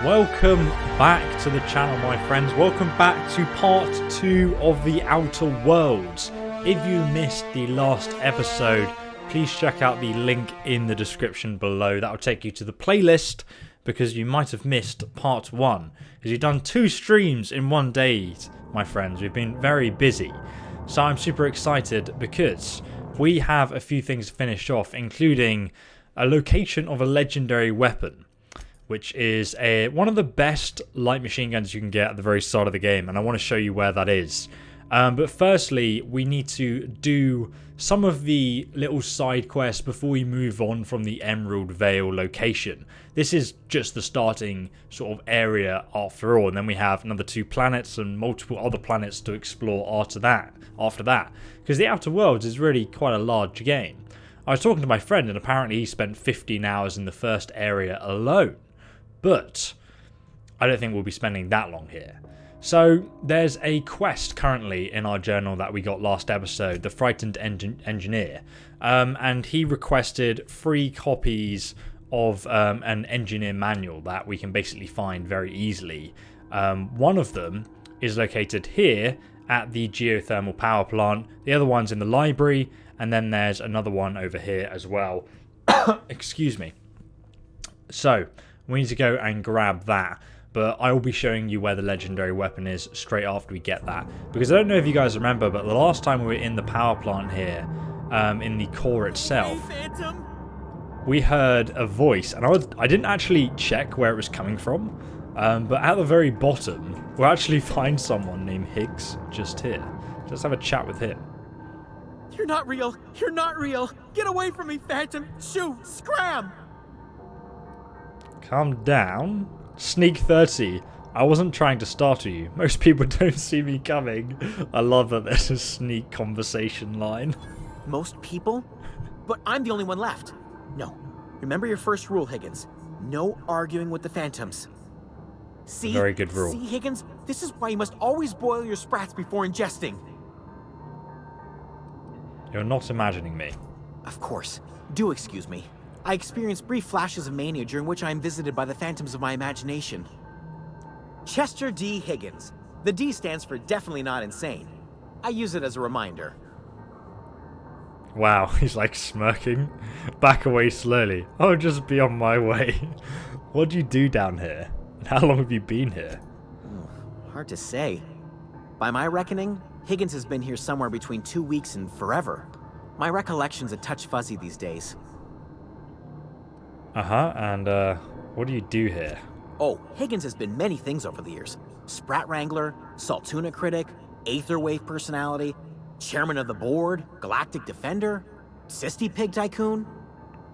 Welcome back to the channel, my friends. Welcome back to part 2 of the Outer Worlds. If you missed the last episode, please check out the link in the description below. That will take you to the playlist, because you might have missed part 1. Because we've done 2 streams in one day, my friends. We've been very busy. So I'm super excited because we have a few things to finish off, including a location of a legendary weapon, which is one of the best light machine guns you can get at the very start of the game, and I want to show you where that is. But firstly, we need to do some of the little side quests before we move on from the Emerald Vale location. This is just the starting sort of area after all, and then we have another 2 planets and multiple other planets to explore after that. Because the Outer Worlds is really quite a large game. I was talking to my friend, and apparently he spent 15 hours in the first area alone. But I don't think we'll be spending that long here. So there's a quest currently in our journal that we got last episode, the Frightened Engineer. And he requested 3 copies of an engineer manual that we can basically find very easily. One of them is located here at the geothermal power plant. The other one's in the library. And then there's another one over here as well. Excuse me. So we need to go and grab that, but I will be showing you where the legendary weapon is straight after we get that. Because I don't know if you guys remember, but the last time we were in the power plant here, in the core itself, we heard a voice, and I didn't actually check where it was coming from, but at the very bottom, we'll actually find someone named Higgs just here. Let's have a chat with him. You're not real! You're not real! Get away from me, Phantom! Shoot! Scram! Calm down. Sneak 30. I wasn't trying to startle you. Most people don't see me coming. I love that there's a sneak conversation line. Most people? But I'm the only one left. No. Remember your first rule, Higgins. No arguing with the Phantoms. See? Very good rule. See, Higgins? This is why you must always boil your sprats before ingesting. You're not imagining me. Of course. Do excuse me. I experience brief flashes of mania during which I am visited by the phantoms of my imagination. Chester D. Higgins. The D stands for definitely not insane. I use it as a reminder. Wow, he's like smirking. Back away slowly. I'll just be on my way. What do you do down here? And how long have you been here? Hard to say. By my reckoning, Higgins has been here somewhere between 2 weeks and forever. My recollection's a touch fuzzy these days. And what do you do here? Oh, Higgins has been many things over the years. Sprat Wrangler, Saltuna Critic, Aetherwave Personality, Chairman of the Board, Galactic Defender, Sisty Pig Tycoon.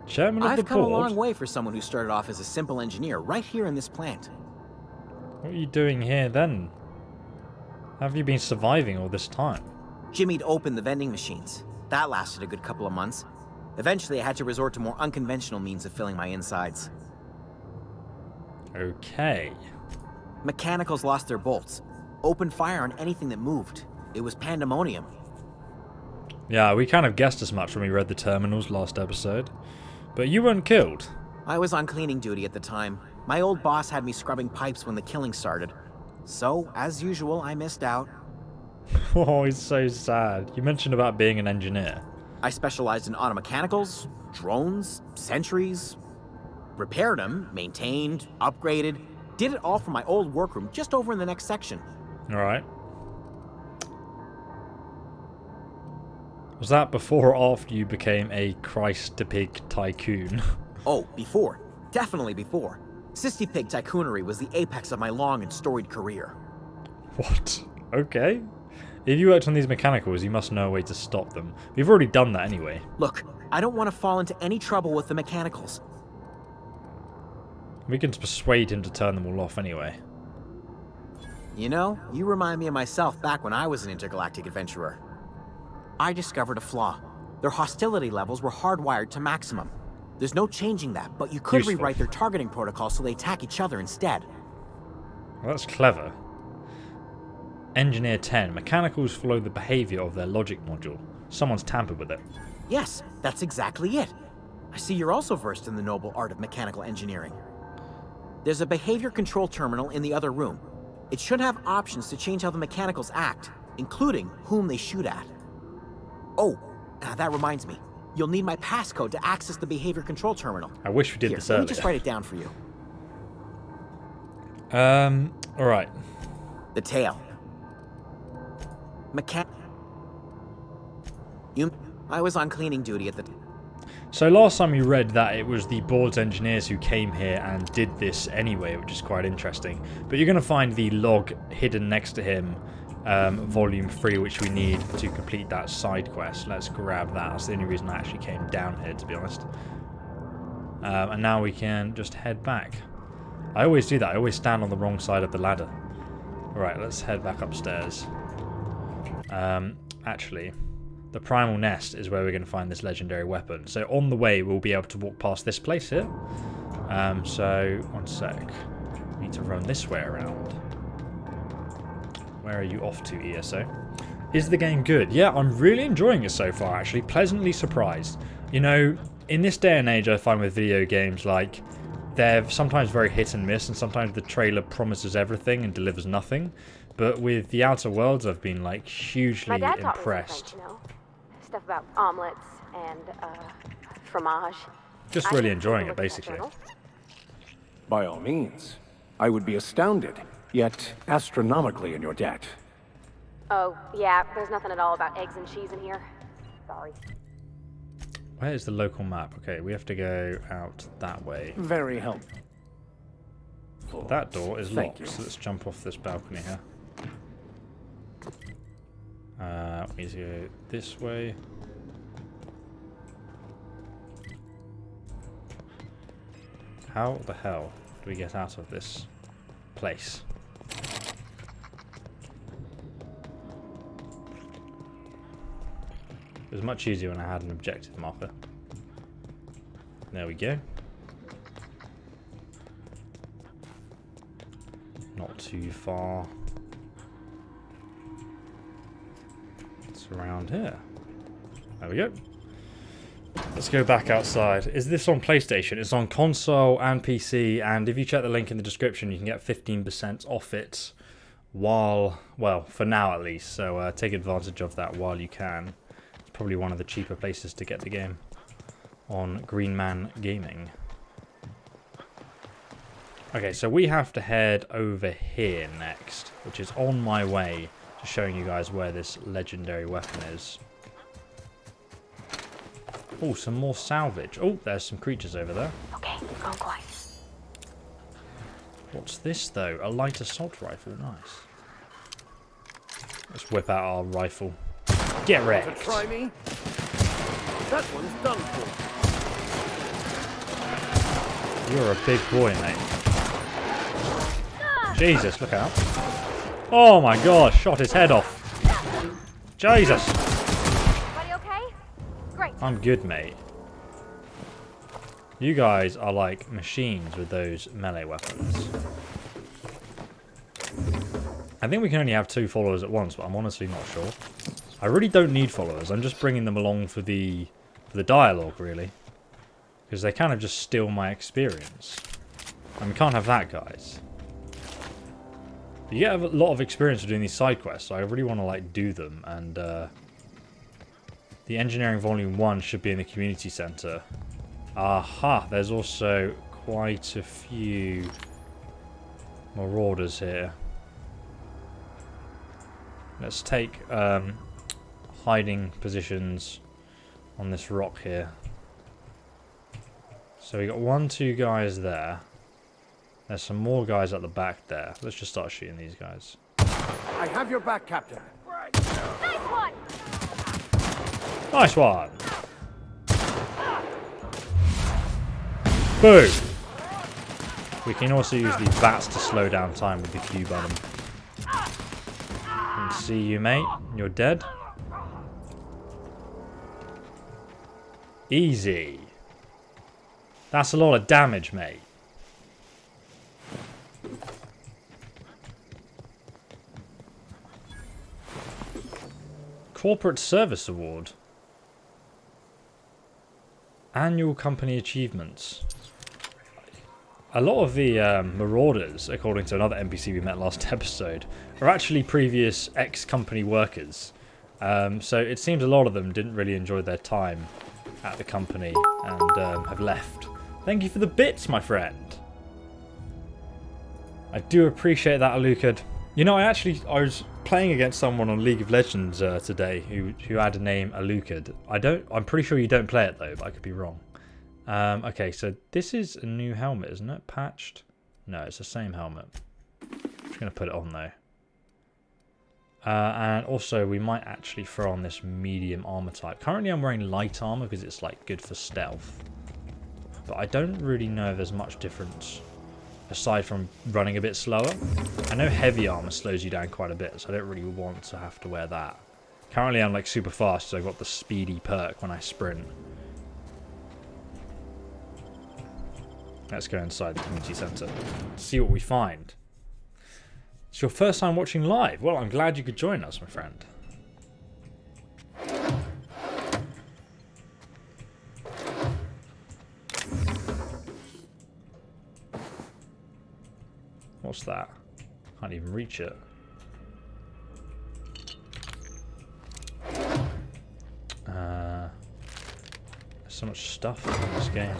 Chairman of the Board? I've come a long way for someone who started off as a simple engineer right here in this plant. What are you doing here then? How have you been surviving all this time? Jimmy'd opened the vending machines. That lasted a good couple of months. Eventually, I had to resort to more unconventional means of filling my insides. Okay. Mechanicals lost their bolts. Opened fire on anything that moved. It was pandemonium. Yeah, we kind of guessed as much when we read the terminals last episode. But you weren't killed. I was on cleaning duty at the time. My old boss had me scrubbing pipes when the killing started. So, as usual, I missed out. Oh, it's so sad. You mentioned about being an engineer. I specialized in automechanicals, drones, sentries. Repaired them, maintained, upgraded. Did it all from my old workroom just over in the next section. Alright. Was that before or after you became a Christ-to-Pig tycoon? Oh, before. Definitely before. Sisty Pig Tycoonery was the apex of my long and storied career. What? Okay. If you worked on these mechanicals, you must know a way to stop them. We've already done that anyway. Look, I don't want to fall into any trouble with the mechanicals. We can persuade him to turn them all off anyway. You know, you remind me of myself back when I was an intergalactic adventurer. I discovered a flaw. Their hostility levels were hardwired to maximum. There's no changing that, but you could rewrite their targeting protocol so they attack each other instead. Well, that's clever. Engineer 10. Mechanicals follow the behavior of their logic module. Someone's tampered with it. Yes, that's exactly it. I see you're also versed in the noble art of mechanical engineering. There's a behavior control terminal in the other room. It should have options to change how the mechanicals act, including whom they shoot at. Oh, that reminds me. You'll need my passcode to access the behavior control terminal. I wish we did this earlier. Let me just write it down for you. All right. The tail. I was on cleaning duty at the... So last time you read that it was the board's engineers who came here and did this anyway, which is quite interesting. But you're going to find the log hidden next to him, volume 3, which we need to complete that side quest. Let's grab that. That's the only reason I actually came down here, to be honest. And now we can just head back. I always do that. I always stand on the wrong side of the ladder. Alright, let's head back upstairs. Actually, the primal nest is where we're going to find this legendary weapon. So on the way, we'll be able to walk past this place here. So, one sec. We need to run this way around. Where are you off to, ESO? Is the game good? Yeah, I'm really enjoying it so far, actually. Pleasantly surprised. You know, in this day and age, I find with video games, like, they're sometimes very hit and miss, and sometimes the trailer promises everything and delivers nothing. But with The Outer Worlds, I've been, like, hugely impressed. You know? Stuff about omelets and fromage. Just really enjoying it, basically. By all means. I would be astounded, yet astronomically in your debt. Oh, yeah, there's nothing at all about eggs and cheese in here. Sorry. Where is the local map? Okay, we have to go out that way. Very helpful. That door is locked, so let's jump off this balcony here. We need to go this way. How the hell do we get out of this place? It was much easier when I had an objective marker. There we go. Not too far. It's around here. There we go. Let's go back outside. Is this on PlayStation? It's on console and PC, and if you check the link in the description, you can get 15% off it while, well, for now at least. So take advantage of that while you can. It's probably one of the cheaper places to get the game on Green Man Gaming. Okay, so we have to head over here next, which is on my way to showing you guys where this legendary weapon is. Oh, some more salvage. Oh, there's some creatures over there. Okay, going quiet. What's this, though? A light assault rifle. Nice. Let's whip out our rifle. Get wrecked. To try me? That one's done for. You're a big boy, mate. Jesus, look out. Oh my god, shot his head off. Jesus. Everybody okay? Great. I'm good, mate. You guys are like machines with those melee weapons. I think we can only have 2 followers at once, but I'm honestly not sure. I really don't need followers. I'm just bringing them along for the dialogue, really. Because they kind of just steal my experience. And we can't have that, guys. You get a lot of experience doing these side quests, so I really want to like do them. And the Engineering Volume 1 should be in the community centre. Aha, there's also quite a few marauders here. Let's take hiding positions on this rock here. So we got 1, 2 guys there. There's some more guys at the back there. Let's just start shooting these guys. I have your back, Captain. Nice one! Nice one! Boom! We can also use the VATS to slow down time with the Q button. Can see you, mate. You're dead. Easy. That's a lot of damage, mate. Corporate Service Award. Annual Company Achievements. A lot of the marauders, according to another NPC we met last episode, are actually previous ex-company workers. So it seems a lot of them didn't really enjoy their time at the company and have left. Thank you for the bits, my friend. I do appreciate that, Alucard. You know, I was playing against someone on League of Legends today who had a name Alucard. I'm pretty sure you don't play it though, but I could be wrong. Okay, so this is a new helmet, isn't it? Patched? No, it's the same helmet. I'm just going to put it on though. And also, we might actually throw on this medium armor type. Currently, I'm wearing light armor because it's like good for stealth. But I don't really know if there's much difference aside from running a bit slower. I know heavy armor slows you down quite a bit, so I don't really want to have to wear that. Currently, I'm like super fast, so I've got the speedy perk when I sprint. Let's go inside the community centre. See what we find. It's your first time watching live. Well, I'm glad you could join us, my friend. What's that? Can't even reach it. There's so much stuff in this game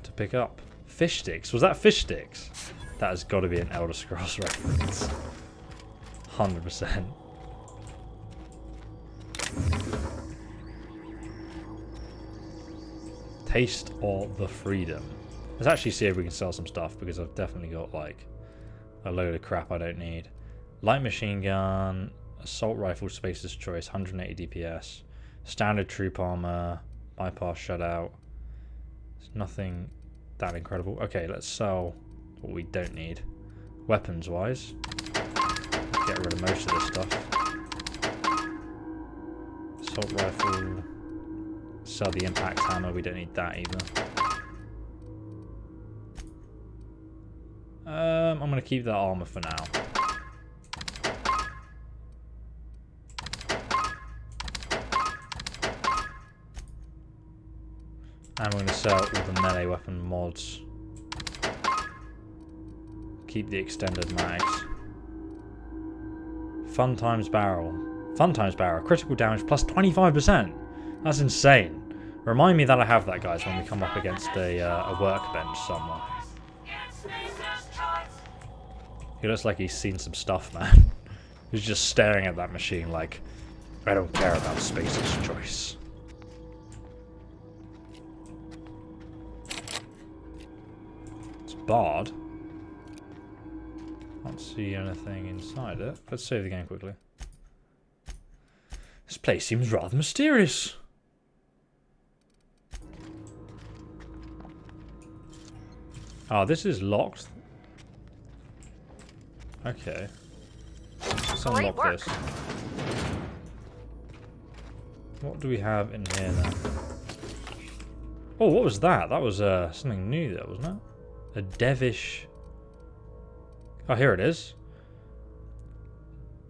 to pick up. Fish sticks. Was that fish sticks? That has got to be an Elder Scrolls reference. 100%. Taste of the freedom. Let's actually see if we can sell some stuff, because I've definitely got like a load of crap I don't need. Light machine gun, assault rifle, spacer's choice, 180 DPS, standard troop armor, bypass shutout. There's nothing that incredible. Okay, let's sell what we don't need. Weapons wise, get rid of most of this stuff. Assault rifle, sell the impact hammer, we don't need that either. I'm going to keep that armor for now. And we're going to sell all the melee weapon mods. Keep the extended mags. Fun times barrel. Fun times barrel. Critical damage plus 25%. That's insane. Remind me that I have that, guys, when we come up against a workbench somewhere. He looks like he's seen some stuff, man. He's just staring at that machine like, I don't care about Spacer's choice. It's barred. Can't see anything inside it. Let's save the game quickly. This place seems rather mysterious. Oh, this is locked. Okay. Let's unlock this. What do we have in here then? Oh, what was that? That was something new there, wasn't it? A Devish... Oh, here it is.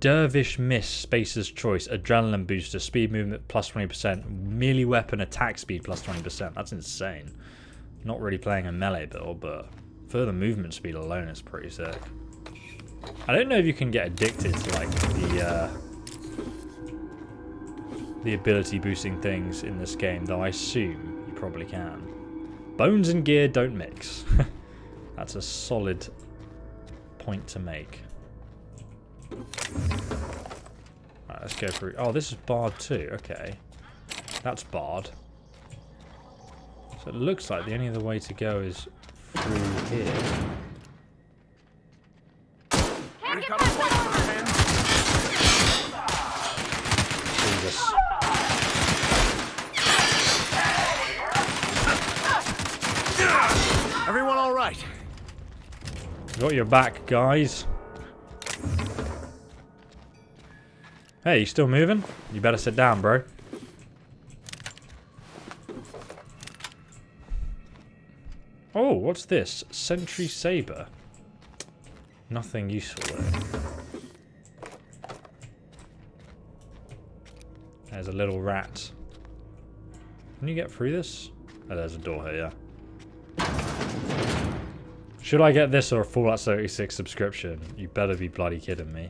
Dervish Miss, Spacer's Choice, Adrenaline Booster, Speed Movement plus 20%, Melee Weapon Attack Speed plus 20%. That's insane. Not really playing a melee build, but for the movement speed alone, it's pretty sick. I don't know if you can get addicted to like the ability boosting things in this game, though I assume you probably can. Bones and gear don't mix. That's a solid point to make. Right, let's go through. Oh, this is barred too. Okay, that's barred. So it looks like the only other way to go is through here. Jesus. Everyone all right? Got your back, guys. Hey, you still moving? You better sit down, bro. Oh, what's this? Sentry Saber. Nothing useful there. There's a little rat. Can you get through this? Oh, there's a door here, yeah. Should I get this or a Fallout 76 subscription? You better be bloody kidding me.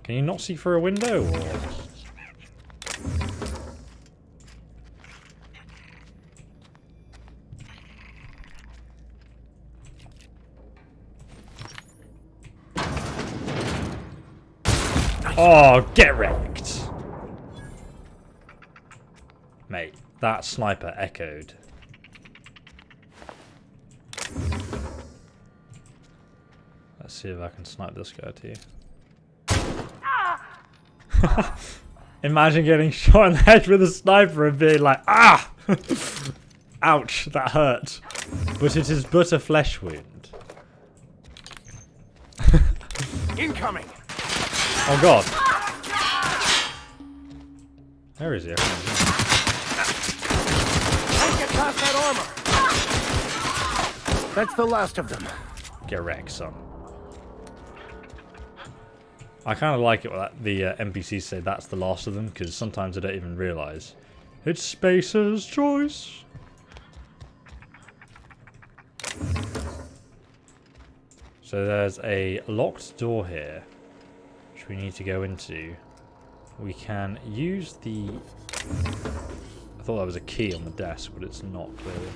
Can you not see through a window? Or... Oh, get wrecked! Mate, that sniper echoed. Let's see if I can snipe this guy too. Imagine getting shot in the head with a sniper and being like, ah! Ouch, that hurt. But it is but a flesh wound. Incoming! Oh god. Where is he? Can't get past that armor! That's the last of them. Get wrecked, son. I kind of like it when the NPCs say that's the last of them, because sometimes I don't even realise. It's Spacer's choice. So there's a locked door here, which we need to go into. We can use the... I thought that was a key on the desk, but it's not, clearly.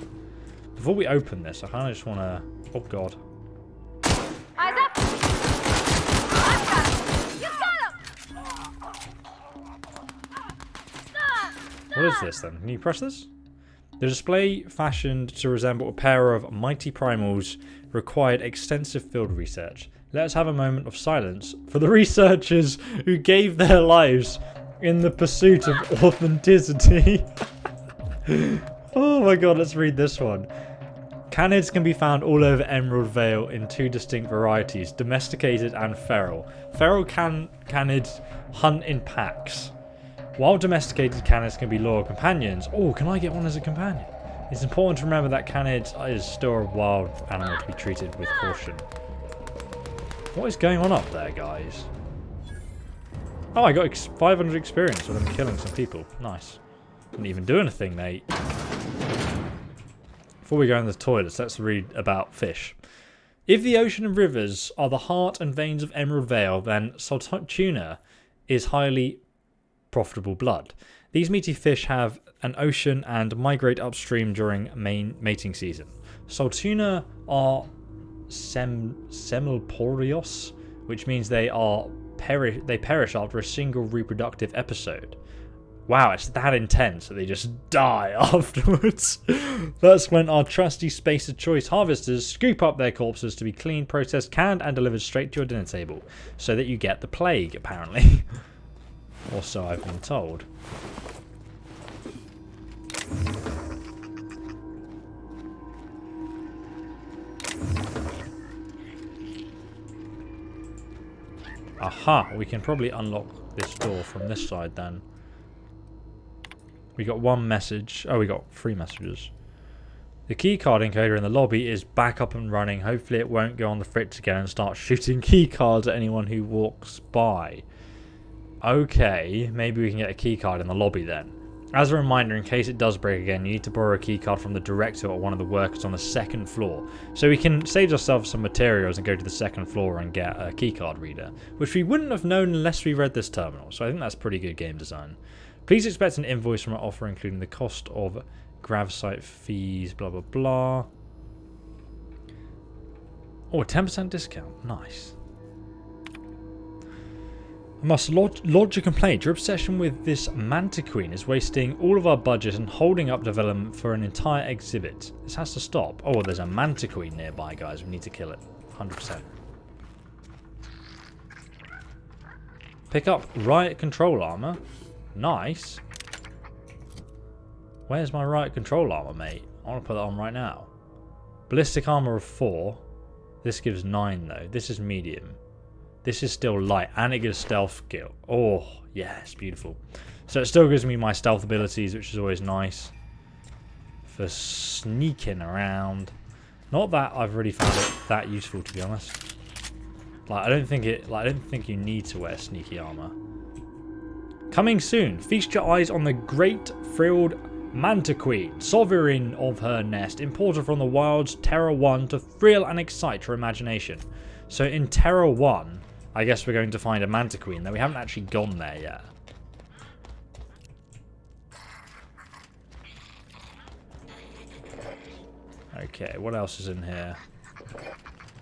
Before we open this, I kind of just want to... Oh god. Eyes up! I've got him! You got him! What is this then? Can you press this? The display, fashioned to resemble a pair of mighty primals, required extensive field research. Let us have a moment of silence for the researchers who gave their lives in the pursuit of authenticity. Oh my god, let's read this one. Canids can be found all over Emerald Vale in two distinct varieties, domesticated and feral. Feral canids hunt in packs, while domesticated canids can be loyal companions. Oh, can I get one as a companion? It's important to remember that canids is still a wild animal to be treated with caution. What is going on up there, guys? Oh, I got 500 experience when I'm killing some people. Nice. Didn't even do anything, mate. Before we go in the toilets, let's read about fish. If the ocean and rivers are the heart and veins of Emerald Vale, then salt tuna is highly profitable blood. These meaty fish have an ocean and migrate upstream during mating season. Salt tuna are semilporios, which means they perish after a single reproductive episode. Wow, it's that intense that they just die afterwards. That's when our trusty Spacer Choice harvesters scoop up their corpses to be cleaned, processed, canned, and delivered straight to your dinner table, so that you get the plague, apparently. Or so I've been told. Aha, we can probably unlock this door from this side then. We got one message. Oh, we got 3 messages. The keycard encoder in the lobby is back up and running. Hopefully it won't go on the fritz again and start shooting keycards at anyone who walks by. Okay, maybe we can get a keycard in the lobby then. As a reminder, in case it does break again, you need to borrow a keycard from the director or one of the workers on the 2nd floor. So we can save ourselves some materials and go to the 2nd floor and get a keycard reader, which we wouldn't have known unless we read this terminal. So I think that's pretty good game design. Please expect an invoice from our offer, including the cost of grav site fees, blah, blah, blah. Oh, a 10% discount. Nice. I must lodge a complaint. Your obsession with this Mantiqueen is wasting all of our budget and holding up development for an entire exhibit. This has to stop. Oh, there's a Mantiqueen nearby, guys. We need to kill it. 100%. Pick up riot control armor. Nice. Where's my riot control armor, mate? I want to put that on right now. Ballistic armor of 4. This gives 9, though. This is medium. This is still light, and it gives stealth skill. Oh, yes, beautiful. So it still gives me my stealth abilities, which is always nice for sneaking around. Not that I've really found it that useful, to be honest. Like, I don't think you need to wear sneaky armor. Coming soon. Feast your eyes on the great frilled Mantiqueen, sovereign of her nest, imported from the wilds, Terra 1 to thrill and excite her imagination. So in Terra 1, I guess we're going to find a Mantiqueen, though we haven't actually gone there yet. Okay, what else is in here?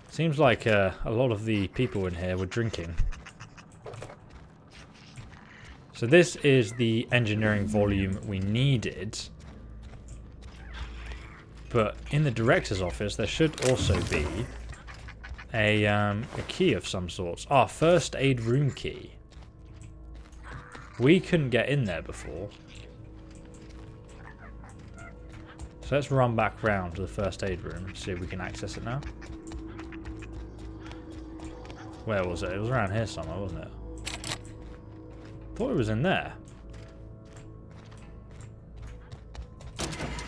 Seems like a lot of the people in here were drinking. So this is the engineering volume we needed. But in the director's office, there should also be a key of some sort. Ah, first aid room key. We couldn't get in there before. So let's run back round to the first aid room, see if we can access it now. Where was it? It was around here somewhere, wasn't it? Thought it was in there.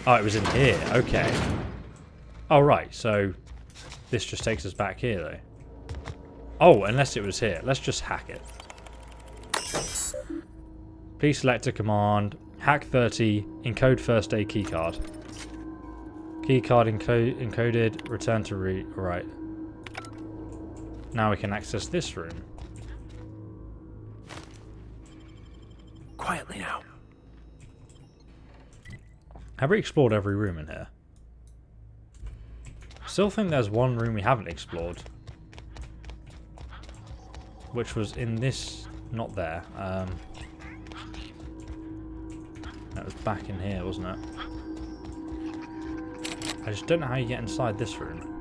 Oh, it was in here. Okay. Oh, right. So this just takes us back here, though. Oh, unless it was here. Let's just hack it. Please select a command. Hack 30. Encode first aid keycard. Keycard encoded. Return to root. Right. Now we can access this room. Quietly now. Have we explored every room in here? Still think there's one room we haven't explored. Which was in this... Not there. That was back in here, wasn't it? I just don't know how you get inside this room.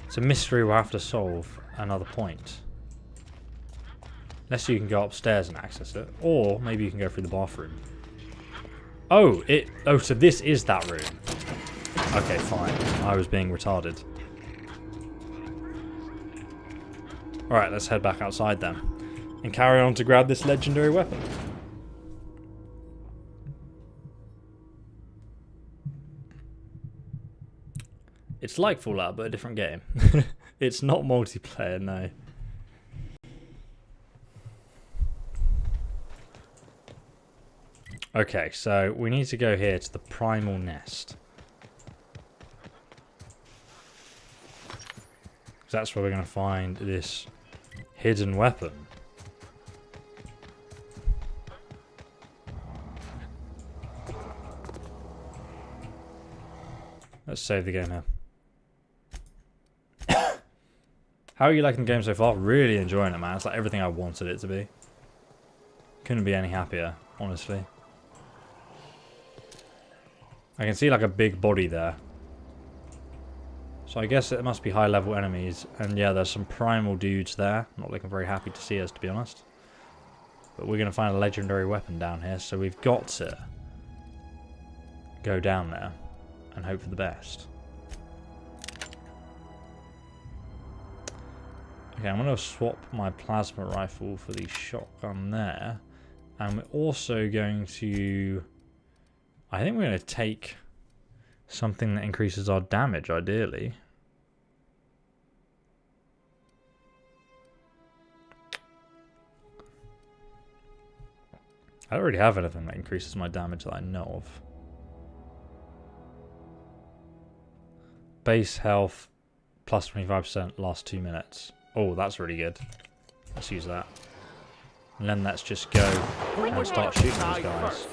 It's a mystery we'll have to solve another point. Unless you can go upstairs and access it. Or maybe you can go through the bathroom. Oh, so this is that room. Okay, fine. I was being retarded. Alright, let's head back outside then. And carry on to grab this legendary weapon. It's like Fallout, but a different game. It's not multiplayer, no. Okay, so we need to go here to the primal nest. That's where we're going to find this hidden weapon. Let's save the game here. How are you liking the game so far? Really enjoying it, man. It's like everything I wanted it to be. Couldn't be any happier, honestly. I can see like a big body there. So I guess it must be high level enemies. And yeah, there's some primal dudes there. Not looking very happy to see us, to be honest. But we're going to find a legendary weapon down here. So we've got to go down there and hope for the best. Okay, I'm going to swap my plasma rifle for the shotgun there. And we're also going to... I think we're going to take something that increases our damage, ideally. I don't really have anything that increases my damage that I know of. Base health plus 25% last 2 minutes. Oh, that's really good. Let's use that. And then let's just go and start shooting these guys.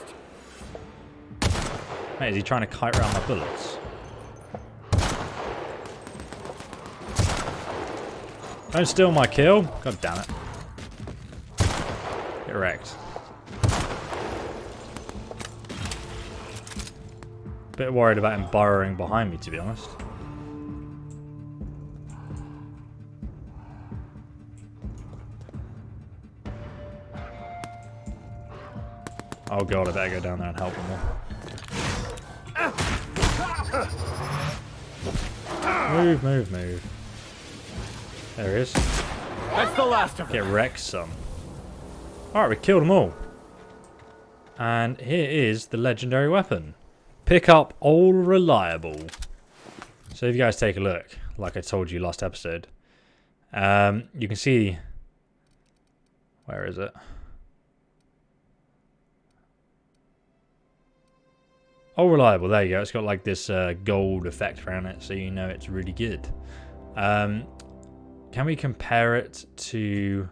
Mate, is he trying to kite around my bullets? Don't steal my kill. God damn it. Get wrecked. Bit worried about him burrowing behind me, to be honest. Oh god, I better go down there and help him all. Move, move, move. There he is. That's the last of them. Get wrecked some. Alright, we killed them all. And here is the legendary weapon. Pick up all reliable. So if you guys take a look, like I told you last episode, you can see Where is it? Oh, reliable. There you go. It's got like this gold effect around it, so you know it's really good. Can we compare it to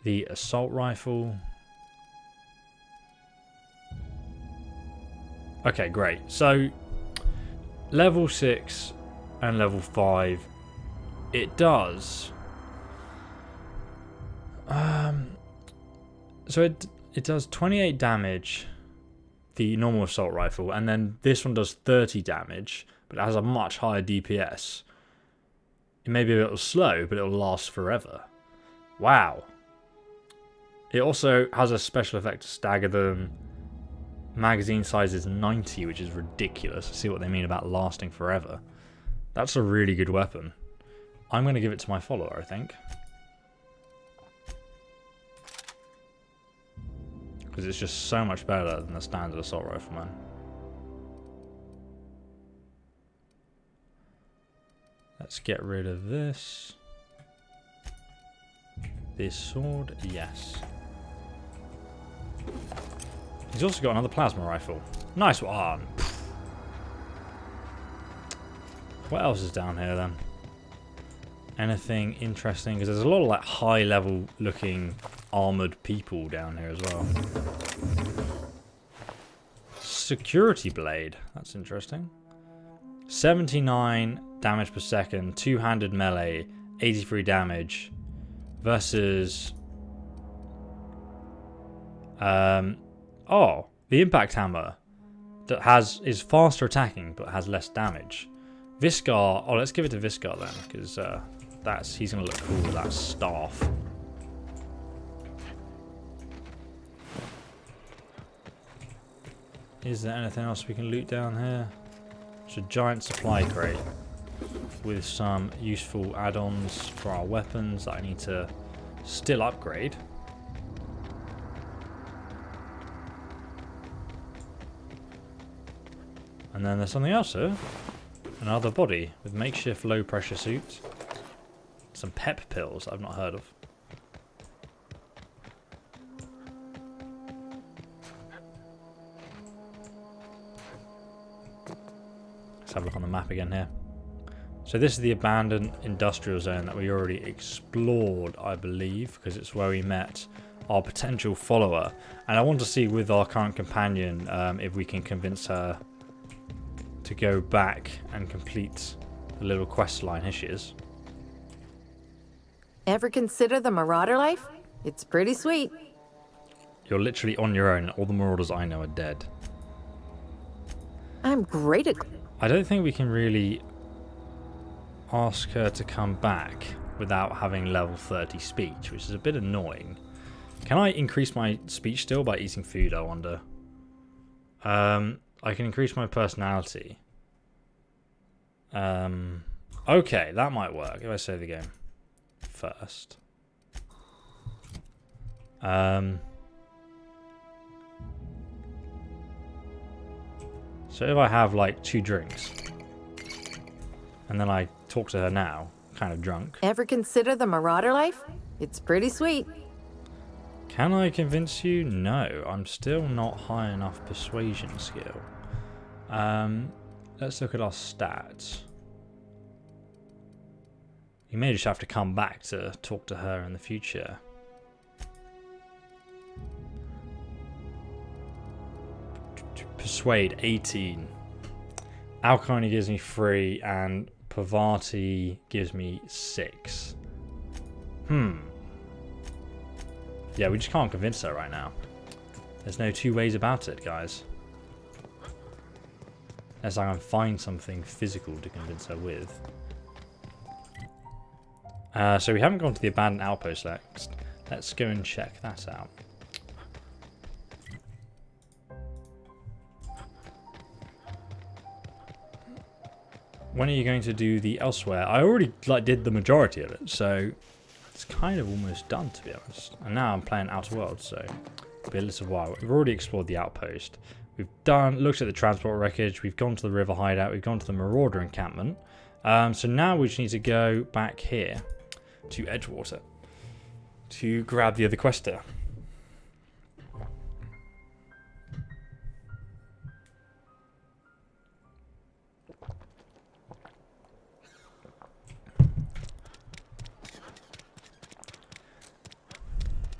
the assault rifle? Okay, great. So level 6 and level 5, it does. So it does 28 damage, the normal assault rifle, and then this one does 30 damage, but it has a much higher DPS. It may be a little slow, but it'll last forever. Wow. It also has a special effect to stagger them. Magazine size is 90, which is ridiculous. See what they mean about lasting forever. That's a really good weapon. I'm going to give it to my follower, I think. Because it's just so much better than the standard assault rifleman. Let's get rid of this. This sword, yes. He's also got another plasma rifle. Nice one. What else is down here then? Anything interesting? Because there's a lot of like high level looking armored people down here as well. Security blade. That's interesting. 79 damage per second, two-handed melee, 83 damage versus oh, the impact hammer that is faster attacking but has less damage. Viscar, oh, let's give it to Viscar then, because he's gonna look cool with that staff. Is there anything else we can loot down here? It's a giant supply crate with some useful add-ons for our weapons that I need to still upgrade. And then there's something else here. Another body with makeshift low pressure suit. Some pep pills I've not heard of. Let's have a look on the map again here. So this is the abandoned industrial zone that we already explored, I believe, because it's where we met our potential follower. And I want to see with our current companion if we can convince her to go back and complete the little quest line. Here she is. Ever consider the marauder life? It's pretty sweet. You're literally on your own. All the marauders I know are dead. I'm great at... I don't think we can really ask her to come back without having level 30 speech, which is a bit annoying. Can I increase my speech still by eating food, I wonder? I can increase my personality. Okay, that might work if I save the game first. So if I have like 2 drinks and then I talk to her now, kind of drunk. Ever consider the marauder life? It's pretty sweet. Can I convince you? No, I'm still not high enough persuasion skill. Let's look at our stats. You may just have to come back to talk to her in the future. Persuade 18. Alchemy gives me 3 and Poverty gives me 6. Yeah, we just can't convince her right now. There's no 2 ways about it, guys. Unless I can find something physical to convince her with. So we haven't gone to the abandoned outpost next. Let's go and check that out. When are you going to do the elsewhere? I already did the majority of it, so it's kind of almost done, to be honest. And now I'm playing Outer Worlds, so it'll be a little while. We've already explored the outpost. We've looked at the transport wreckage. We've gone to the river hideout. We've gone to the marauder encampment. So now we just need to go back here to Edgewater to grab the other quest there.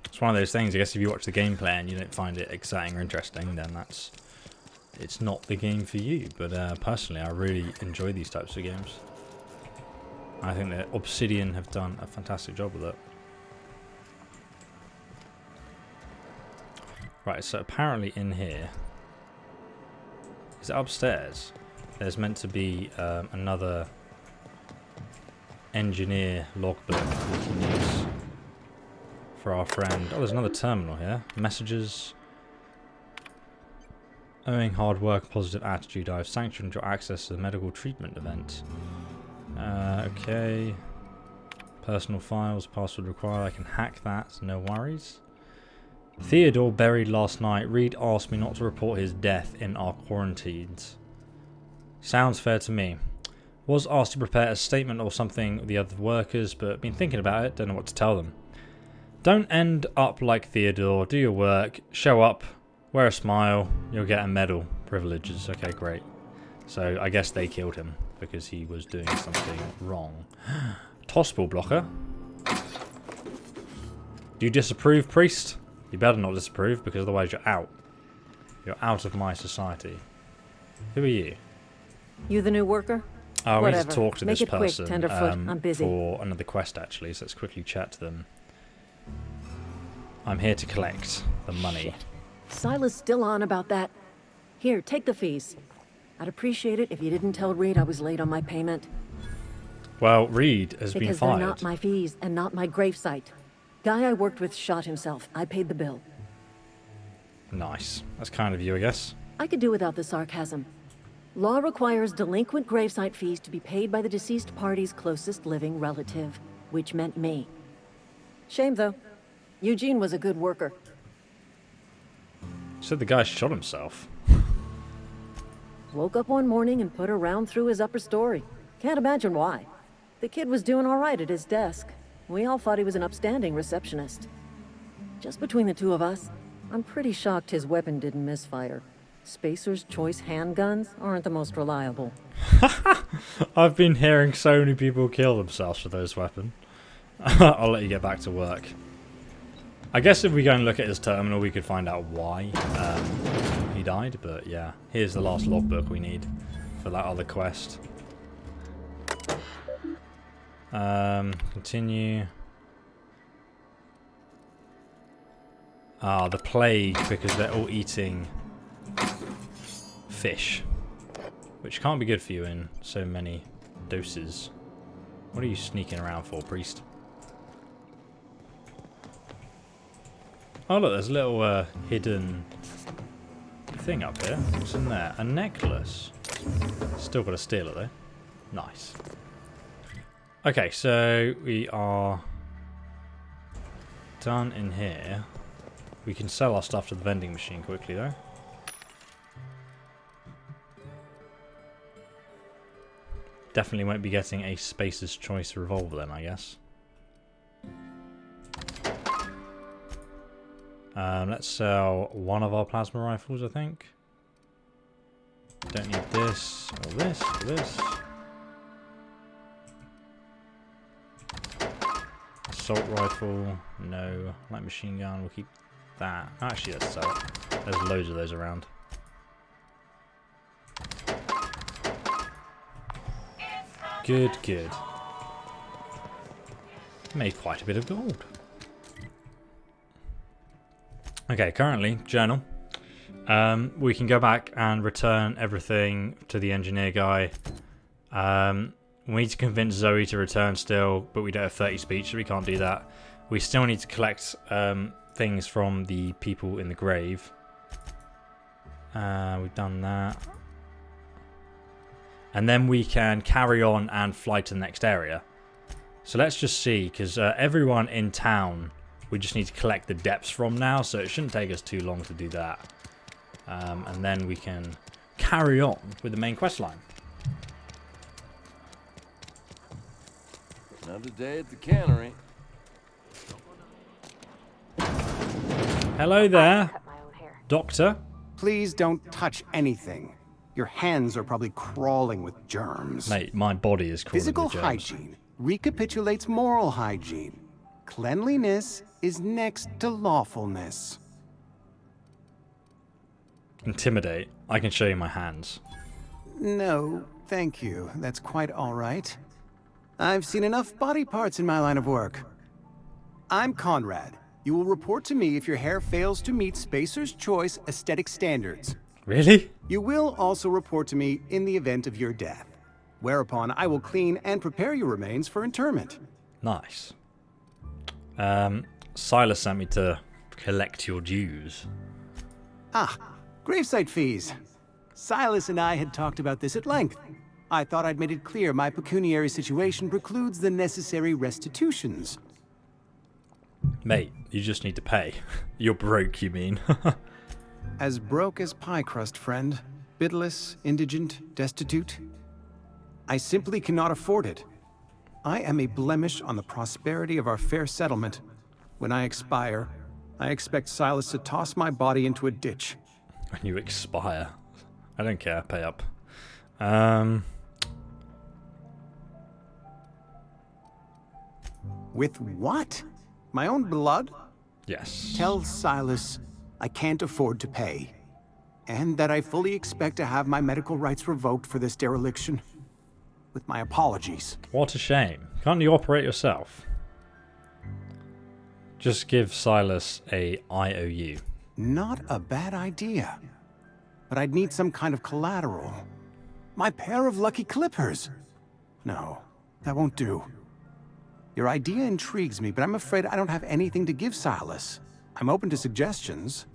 It's one of those things, I guess if you watch the gameplay and you don't find it exciting or interesting, then it's not the game for you. But personally, I really enjoy these types of games. I think that Obsidian have done a fantastic job with it. Right, so apparently in here, is it upstairs? There's meant to be another engineer logbook we can use for our friend. Oh, there's another terminal here. Messages. Owing hard work, positive attitude, I have sanctioned your access to the medical treatment event. Okay. Personal files, password required. I can hack that, no worries. Theodore buried last night. Reed asked me not to report his death in our quarantines. Sounds fair to me. Was asked to prepare a statement or something with the other workers, but been thinking about it, don't know what to tell them. Don't end up like Theodore. Do your work. Show up. Wear a smile. You'll get a medal. Privileges. Okay, great. So I guess they killed him because he was doing something wrong. Tossball blocker. Do you disapprove, priest? You better not disapprove because otherwise you're out. You're out of my society. Who are you? You the new worker? Oh, we need Whatever. to talk to Make this it quick, person tenderfoot. I'm busy. for another quest actually, so let's quickly chat to them. I'm here to collect the money. Shit. Silas still on about that. Here, take the fees. I'd appreciate it if you didn't tell Reed I was late on my payment. Well, Reed has been Because fired. they're not my fees and not my gravesite. Guy I worked with shot himself. I paid the bill. Nice. That's kind of you, I guess. I could do without the sarcasm. Law requires delinquent gravesite fees to be paid by the deceased party's closest living relative, which meant me. Shame, though. Eugene was a good worker. Said the guy shot himself. Woke up one morning and put a round through his upper story. Can't imagine why. The kid was doing all right at his desk. We all thought he was an upstanding receptionist. Just between the two of us, I'm pretty shocked his weapon didn't misfire. Spacer's Choice handguns aren't the most reliable. I've been hearing so many people kill themselves with those weapons. I'll let you get back to work. I guess if we go and look at his terminal, we could find out why he died. But yeah, here's the last logbook we need for that other quest. Continue. Ah, the plague, because they're all eating fish, which can't be good for you in so many doses. What are you sneaking around for, priest? Oh look, there's a little hidden thing up here. What's in there? A necklace. Still got to steal it though. Nice. Okay, so we are done in here. We can sell our stuff to the vending machine quickly though. Definitely won't be getting a Spacer's Choice revolver then, I guess. Let's sell one of our plasma rifles, I think. Don't need this, or this, or this. Assault rifle, no. Light machine gun, we'll keep that. Actually, let's sell it. There's loads of those around. Good, good. Made quite a bit of gold. Okay, currently, journal. We can go back and return everything to the engineer guy. We need to convince Zoe to return still, but we don't have 30 speech, so we can't do that. We still need to collect things from the people in the grave. We've done that. And then we can carry on and fly to the next area. So let's just see, because everyone in town, we just need to collect the depths from now, so it shouldn't take us too long to do that. And then we can carry on with the main quest line. Another day at the cannery. Hello I there, cut my own hair. Doctor. Please don't touch anything. Your hands are probably crawling with germs. Mate, my body is crawling Physical with germs. hygiene recapitulates moral hygiene. Cleanliness is next to lawfulness. Intimidate. I can show you my hands. No, thank you. That's quite all right. I've seen enough body parts in my line of work. I'm Conrad. You will report to me if your hair fails to meet Spacer's Choice aesthetic standards. Really? You will also report to me in the event of your death, whereupon I will clean and prepare your remains for interment. Nice. Silas sent me to collect your dues. Ah, gravesite fees. Silas and I had talked about this at length. I thought I'd made it clear my pecuniary situation precludes the necessary restitutions. Mate, you just need to pay. You're broke, you mean? As broke as pie crust, friend. Bidless, indigent, destitute. I simply cannot afford it. I am a blemish on the prosperity of our fair settlement. When I expire, I expect Silas to toss my body into a ditch. When you expire. I don't care, pay up. With what? My own blood? Yes. Tell Silas I can't afford to pay. And that I fully expect to have my medical rights revoked for this dereliction. With my apologies. What a shame. Can't you operate yourself? Just give Silas a IOU. Not a bad idea. But I'd need some kind of collateral. My pair of lucky clippers. No, that won't do. Your idea intrigues me, but I'm afraid I don't have anything to give Silas. I'm open to suggestions.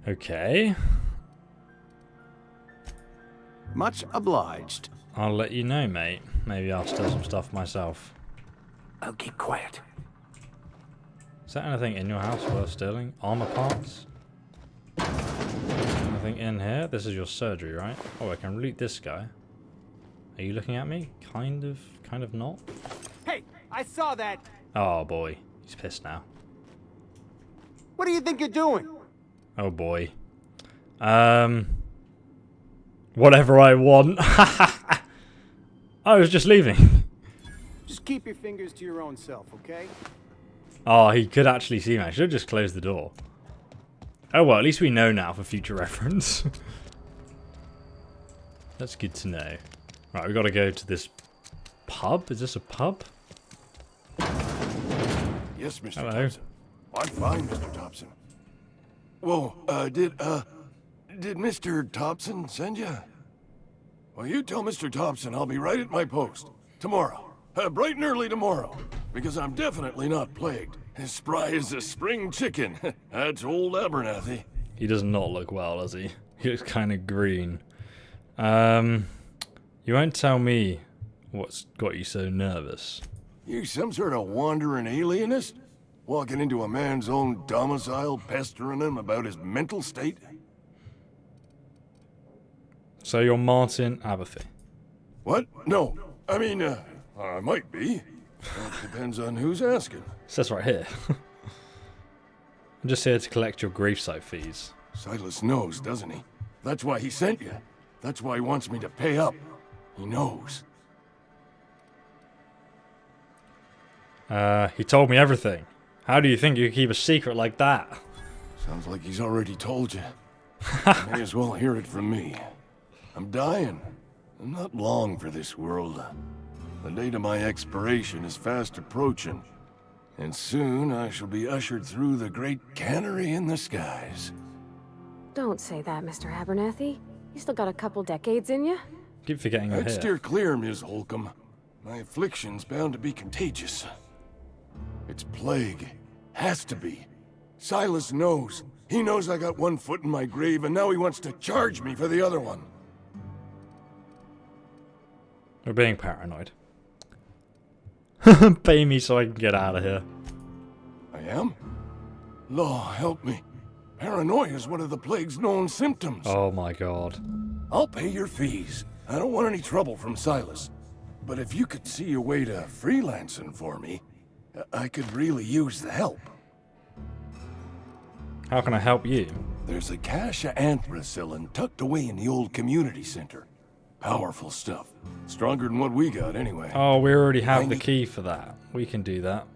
Okay. Much obliged. I'll let you know, mate. Maybe I'll steal some stuff myself. I'll keep quiet. Is there anything in your house worth stealing? Armor parts? Anything in here? This is your surgery, right? Oh, I can loot this guy. Are you looking at me? Kind of not. Hey, I saw that. Oh boy, he's pissed now. What do you think you're doing? Oh boy. Whatever I want. I was just leaving. Just keep your fingers to your own self, okay? Oh, he could actually see me. I should have just closed the door. Oh well, at least we know now for future reference. That's good to know. Right, we got to go to this pub. Is this a pub? Yes, Mr. Hello. Thompson. I'm fine, Mr. Thompson. Whoa, did Mr. Thompson send you? Well, you tell Mr. Thompson I'll be right at my post. Tomorrow. Bright and early tomorrow. Because I'm definitely not plagued. As spry as a spring chicken. That's old Abernathy. He does not look well, does he? He looks kind of green. You won't tell me what's got you so nervous. You some sort of wandering alienist? Walking into a man's own domicile, pestering him about his mental state? So you're Martin Abathy. What? No. I mean, I might be. That depends on who's asking. It says right here. I'm just here to collect your gravesite fees. Silas knows, doesn't he? That's why he sent you. That's why he wants me to pay up. He knows. He told me everything. How do you think you keep a secret like that? Sounds like he's already told you. May as well hear it from me. I'm dying. I'm not long for this world. The date of my expiration is fast approaching. And soon I shall be ushered through the great cannery in the skies. Don't say that, Mr. Abernathy. You still got a couple decades in you. Keep forgetting you're I'd here. steer clear, Ms. Holcomb. My affliction's bound to be contagious. It's plague. Has to be. Silas knows. He knows I got one foot in my grave, and now he wants to charge me for the other one. We're being paranoid. Pay me so I can get out of here. I am? Law, help me. Paranoia is one of the plague's known symptoms. Oh my god. I'll pay your fees. I don't want any trouble from Silas. But if you could see a way to freelancing for me, I could really use the help. How can I help you? There's a cache of anthracillin tucked away in the old community center. Powerful stuff. Stronger than what we got, anyway. Oh, we already have the key for that. We can do that.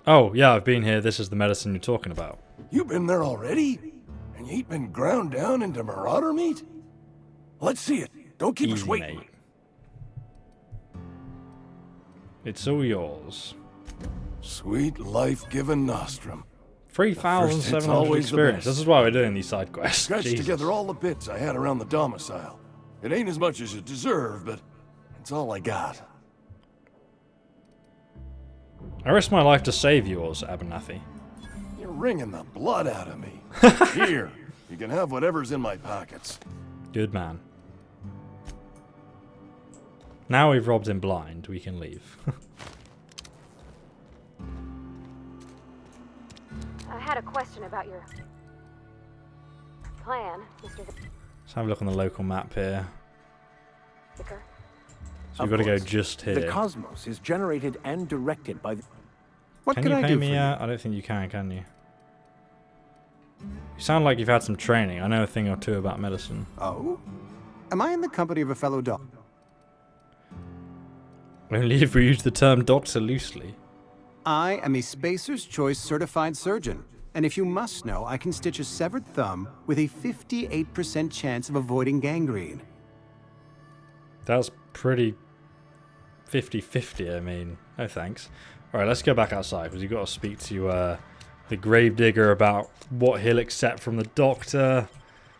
Oh, yeah, I've been here. This is the medicine you're talking about. You been there already? And you ain't been ground down into marauder meat? Let's see it. Don't keep us Easy, waiting. mate. It's all yours. Sweet life-giving nostrum. 3,700 always the experience. best. This is why we're doing these side quests. Scratched Jesus. together all the bits I had around the domicile. It ain't as much as you deserve, but it's all I got. I risk my life to save yours, Abernathy. You're wringing the blood out of me. Here, you can have whatever's in my pockets. Good man. Now we've robbed him blind, we can leave. I had a question about your plan, Mr. Let's have a look on the local map here. Vicar. So we've got to go just here. The cosmos is generated and directed by the... What Can can you I pay do me for you? out? I don't think you can you? You sound like you've had some training. I know a thing or two about medicine. Oh? Am I in the company of a fellow doc? Only if we use the term doctor loosely. I am a Spacer's Choice certified surgeon, and if you must know, I can stitch a severed thumb with a 58% chance of avoiding gangrene. That's pretty 50-50, I mean. No thanks. Alright, let's go back outside, because you've got to speak to the gravedigger about what he'll accept from the doctor.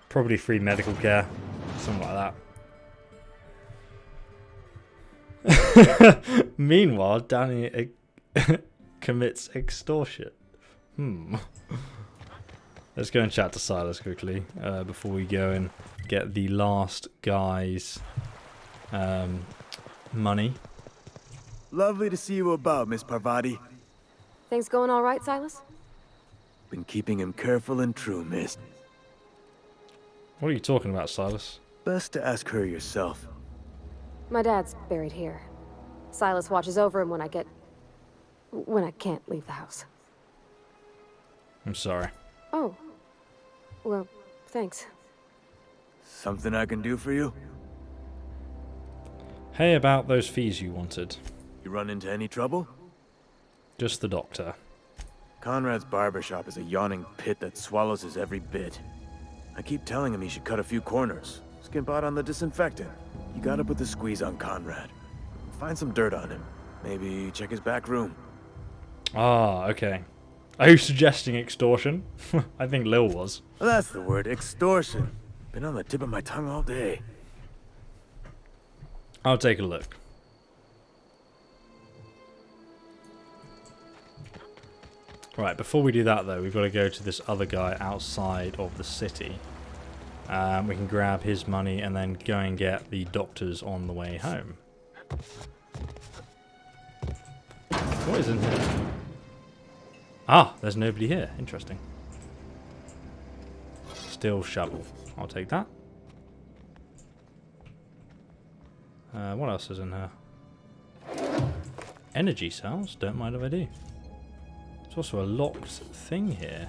Probably free medical care. Something like that. Meanwhile, Danny commits extortion. Let's go and chat to Silas quickly before we go and get the last guy's money. Lovely to see you about, Miss Parvati. Things going all right, Silas? Been keeping him careful and true, miss. What are you talking about, Silas? Best to ask her yourself. My dad's buried here. Silas watches over him when I can't leave the house. I'm sorry. Oh. Well, thanks. Something I can do for you? Hey, about those fees you wanted. You run into any trouble? Just the doctor. Conrad's barbershop is a yawning pit that swallows his every bit. I keep telling him he should cut a few corners. Skimp out on the disinfectant. You gotta put the squeeze on Conrad. Find some dirt on him. Maybe check his back room. Ah, okay. Are you suggesting extortion? I think Lil was. Well, that's the word, extortion. Been on the tip of my tongue all day. I'll take a look. Right, before we do that though, we've got to go to this other guy outside of the city. We can grab his money and then go and get the doctors on the way home. What is in here? Ah, there's nobody here. Interesting. Steel shovel. I'll take that. What else is in here? Energy cells. Don't mind if I do. There's also a locked thing here.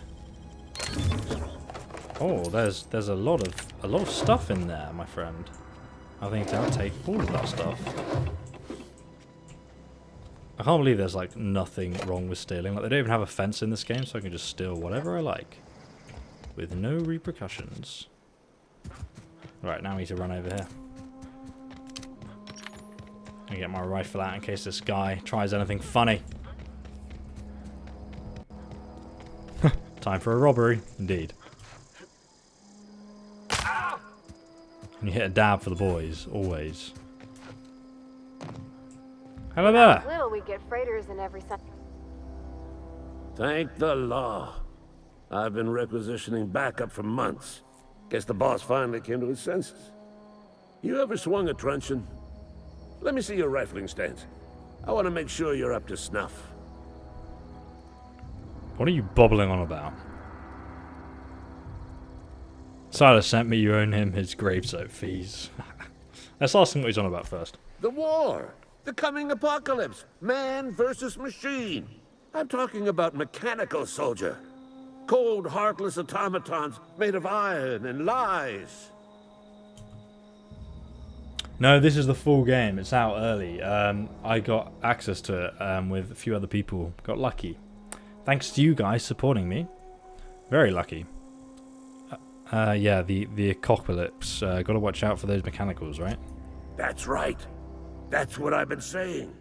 Oh, there's a lot of stuff in there, my friend. I think I'll take all of that stuff. I can't believe there's like nothing wrong with stealing. Like they don't even have a fence in this game, so I can just steal whatever I like with no repercussions. Right, now I need to run over here. I get my rifle out in case this guy tries anything funny. Time for a robbery, indeed. And you hit a dab for the boys, always. Hello there. Little we get freighters in every sun. Thank the law. I've been requisitioning backup for months. Guess the boss finally came to his senses. You ever swung a truncheon? Let me see your rifling stance. I want to make sure you're up to snuff. What are you bobbling on about? Silas sent me, you own him, his gravesite fees. Let's ask him what he's on about first. The war! The coming apocalypse! Man versus machine! I'm talking about mechanical soldier. cold, heartless automatons made of iron and lies. No, this is the full game. It's out early. I got access to it with a few other people. Got lucky. Thanks to you guys supporting me. Very lucky. Yeah, the apocalypse. Gotta watch out for those mechanicals, right? That's right. That's what I've been saying.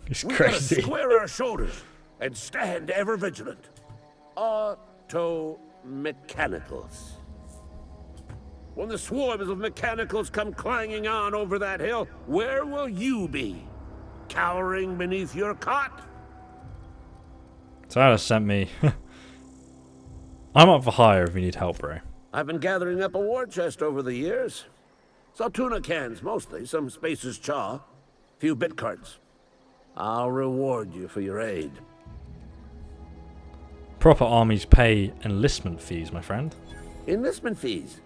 It's We crazy. gotta square our shoulders and stand ever vigilant. Auto-mechanicals. When the swarms of mechanicals come clanging on over that hill, where will you be? Cowering beneath your cot? Tyler sent me. I'm up for hire if you need help, bro. I've been gathering up a war chest over the years. Saltuna cans, mostly. Some Spacer's chaw. Few bit cards. I'll reward you for your aid. Proper armies pay enlistment fees, my friend. Enlistment fees?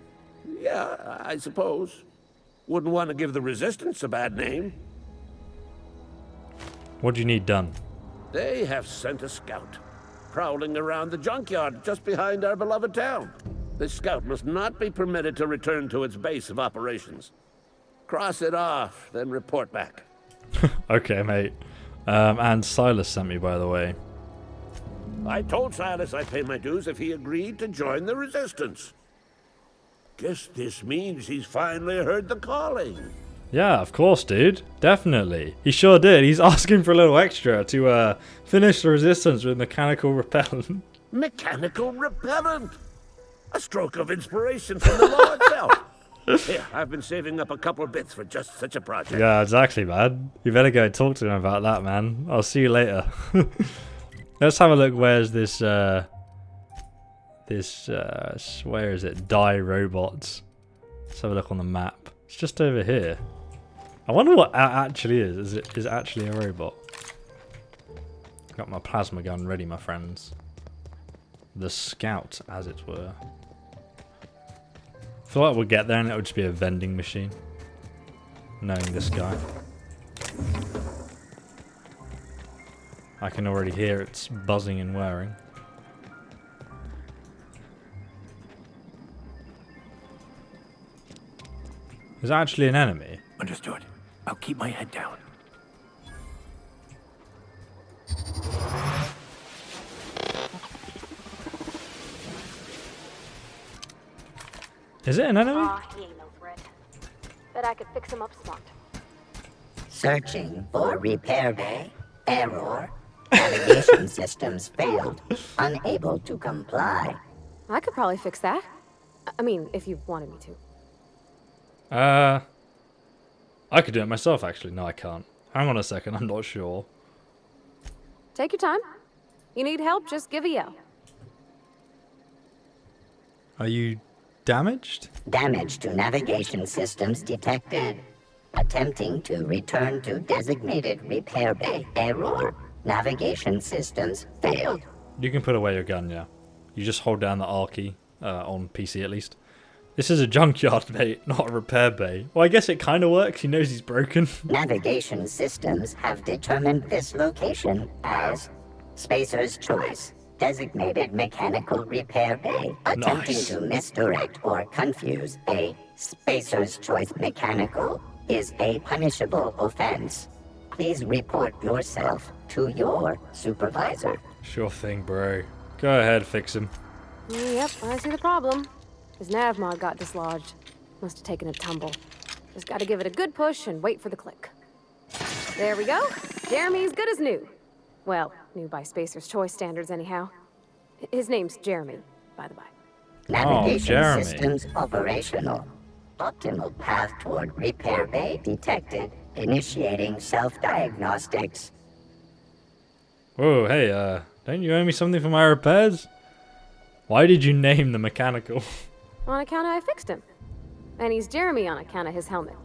Yeah, I suppose. Wouldn't want to give the Resistance a bad name. What do you need done? They have sent a scout, prowling around the junkyard just behind our beloved town. This scout must not be permitted to return to its base of operations. Cross it off, then report back. Okay, mate. And Silas sent me, by the way. I told Silas I'd pay my dues if he agreed to join the Resistance. Guess this means he's finally heard the calling. Yeah, of course, dude. Definitely. He sure did. He's asking for a little extra to finish the Resistance with mechanical repellent. Mechanical repellent! A stroke of inspiration from the law itself. Here, I've been saving up a couple bits for just such a project. Yeah, exactly, man. You better go talk to him about that, man. I'll see you later. Let's have a look. Where's this, where is it? Die Robots. Let's have a look on the map. It's just over here. I wonder what that actually is. Is it actually a robot? Got my plasma gun ready, my friends. The scout, as it were. I feel like we'll get there and it would just be a vending machine. Knowing this guy. I can already hear it's buzzing and whirring. Is that actually an enemy? Understood. I'll keep my head down. Is it an enemy? He ain't no threat. Bet I could fix him up smart. Searching for repair bay. Error. Navigation systems failed. Unable to comply. I could probably fix that. I mean, if you wanted me to. I could do it myself, actually. No, I can't. Hang on a second, I'm not sure. Take your time. You need help, just give a yell. Are you damaged? Damage to navigation systems detected. Attempting to return to designated repair bay. Error. Navigation systems failed. You can put away your gun, yeah. You just hold down the R key, on PC at least. This is a junkyard, mate, not a repair bay. Well, I guess it kind of works. He knows he's broken. Navigation systems have determined this location as Spacer's Choice. Designated mechanical repair bay. Attempting to misdirect or confuse a Spacer's Choice mechanical is a punishable offense. Please report yourself to your supervisor. Sure thing, bro. Go ahead, fix him. Yep, I see the problem. His nav mod got dislodged. Must have taken a tumble. Just gotta give it a good push and wait for the click. There we go. Jeremy's good as new. Well, new by Spacer's Choice standards anyhow. His name's Jeremy, by the by. Navigation Jeremy. systems operational. Optimal path toward repair bay detected. Initiating self-diagnostics. Whoa, hey, don't you owe me something for my repairs? Why did you name the mechanical? On account of I fixed him. And he's Jeremy on account of his helmet.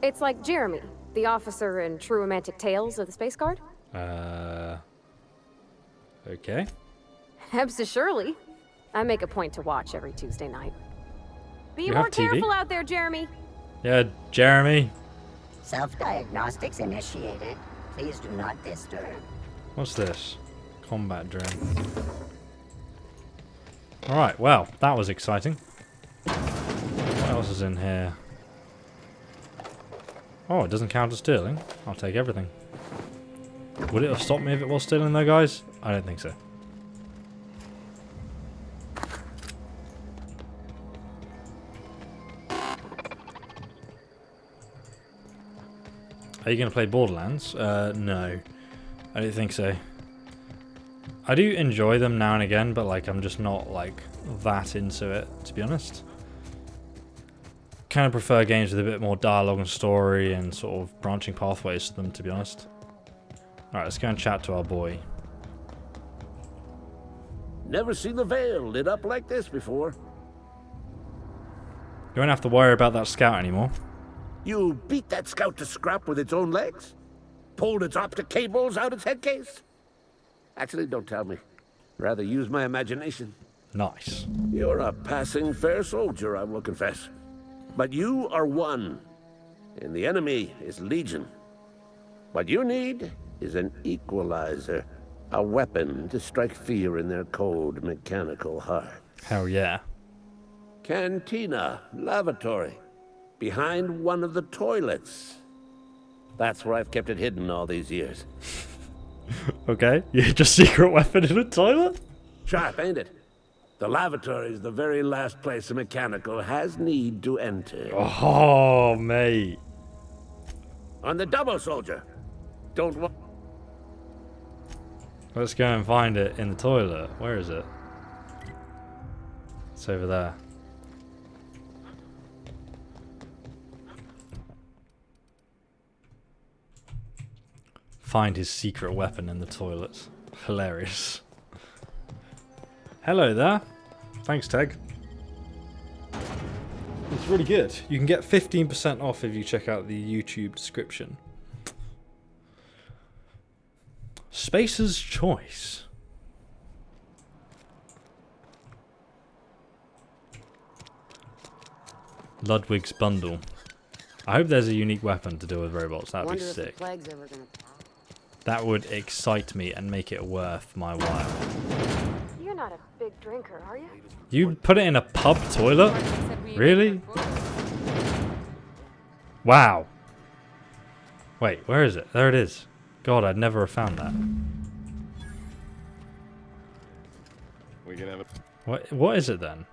It's like Jeremy, the officer in True Romantic Tales of the Space Guard. Okay. Hebsa Shirley. I make a point to watch every Tuesday night. Be You more have TV? careful out there, Jeremy. Yeah, Jeremy. Self-diagnostics initiated. Please do not disturb. What's this? Combat drone. Alright, well, that was exciting. What else is in here? Oh, it doesn't count as stealing. I'll take everything. Would it have stopped me if it was stealing though, guys? I don't think so. Are you going to play Borderlands? No. I don't think so. I do enjoy them now and again, but like I'm just not like that into it, to be honest. Kind of prefer games with a bit more dialogue and story and sort of branching pathways to them, to be honest. Alright, let's go and chat to our boy. Never seen the Vale lit up like this before. You won't have to worry about that scout anymore. You beat that scout to scrap with its own legs? Pulled its optic cables out its head case? Actually, don't tell me. Rather use my imagination. Nice. You're a passing fair soldier, I will confess. But you are one, and the enemy is legion. What you need is an equalizer, a weapon to strike fear in their cold, mechanical heart. Hell yeah. Cantina, lavatory, behind one of the toilets. That's where I've kept it hidden all these years. Okay, you just secret weapon in a toilet? Sharp, ain't it? The lavatory is the very last place a mechanical has need to enter. Oh, mate. On the double, soldier. Don't want. Let's go and find it in the toilet. Where is it? It's over there. Find his secret weapon in the toilet. Hilarious. Hello there. Thanks, Teg. It's really good. You can get 15% off if you check out the YouTube description. Spacer's Choice. Ludwig's Bundle. I hope there's a unique weapon to deal with robots. That'd be sick. That would excite me and make it worth my while. You're not a big drinker, are you? You put it in a pub toilet? Really? Wow. Wait, where is it? There it is. God, I'd never have found that. We can have it. What is it then?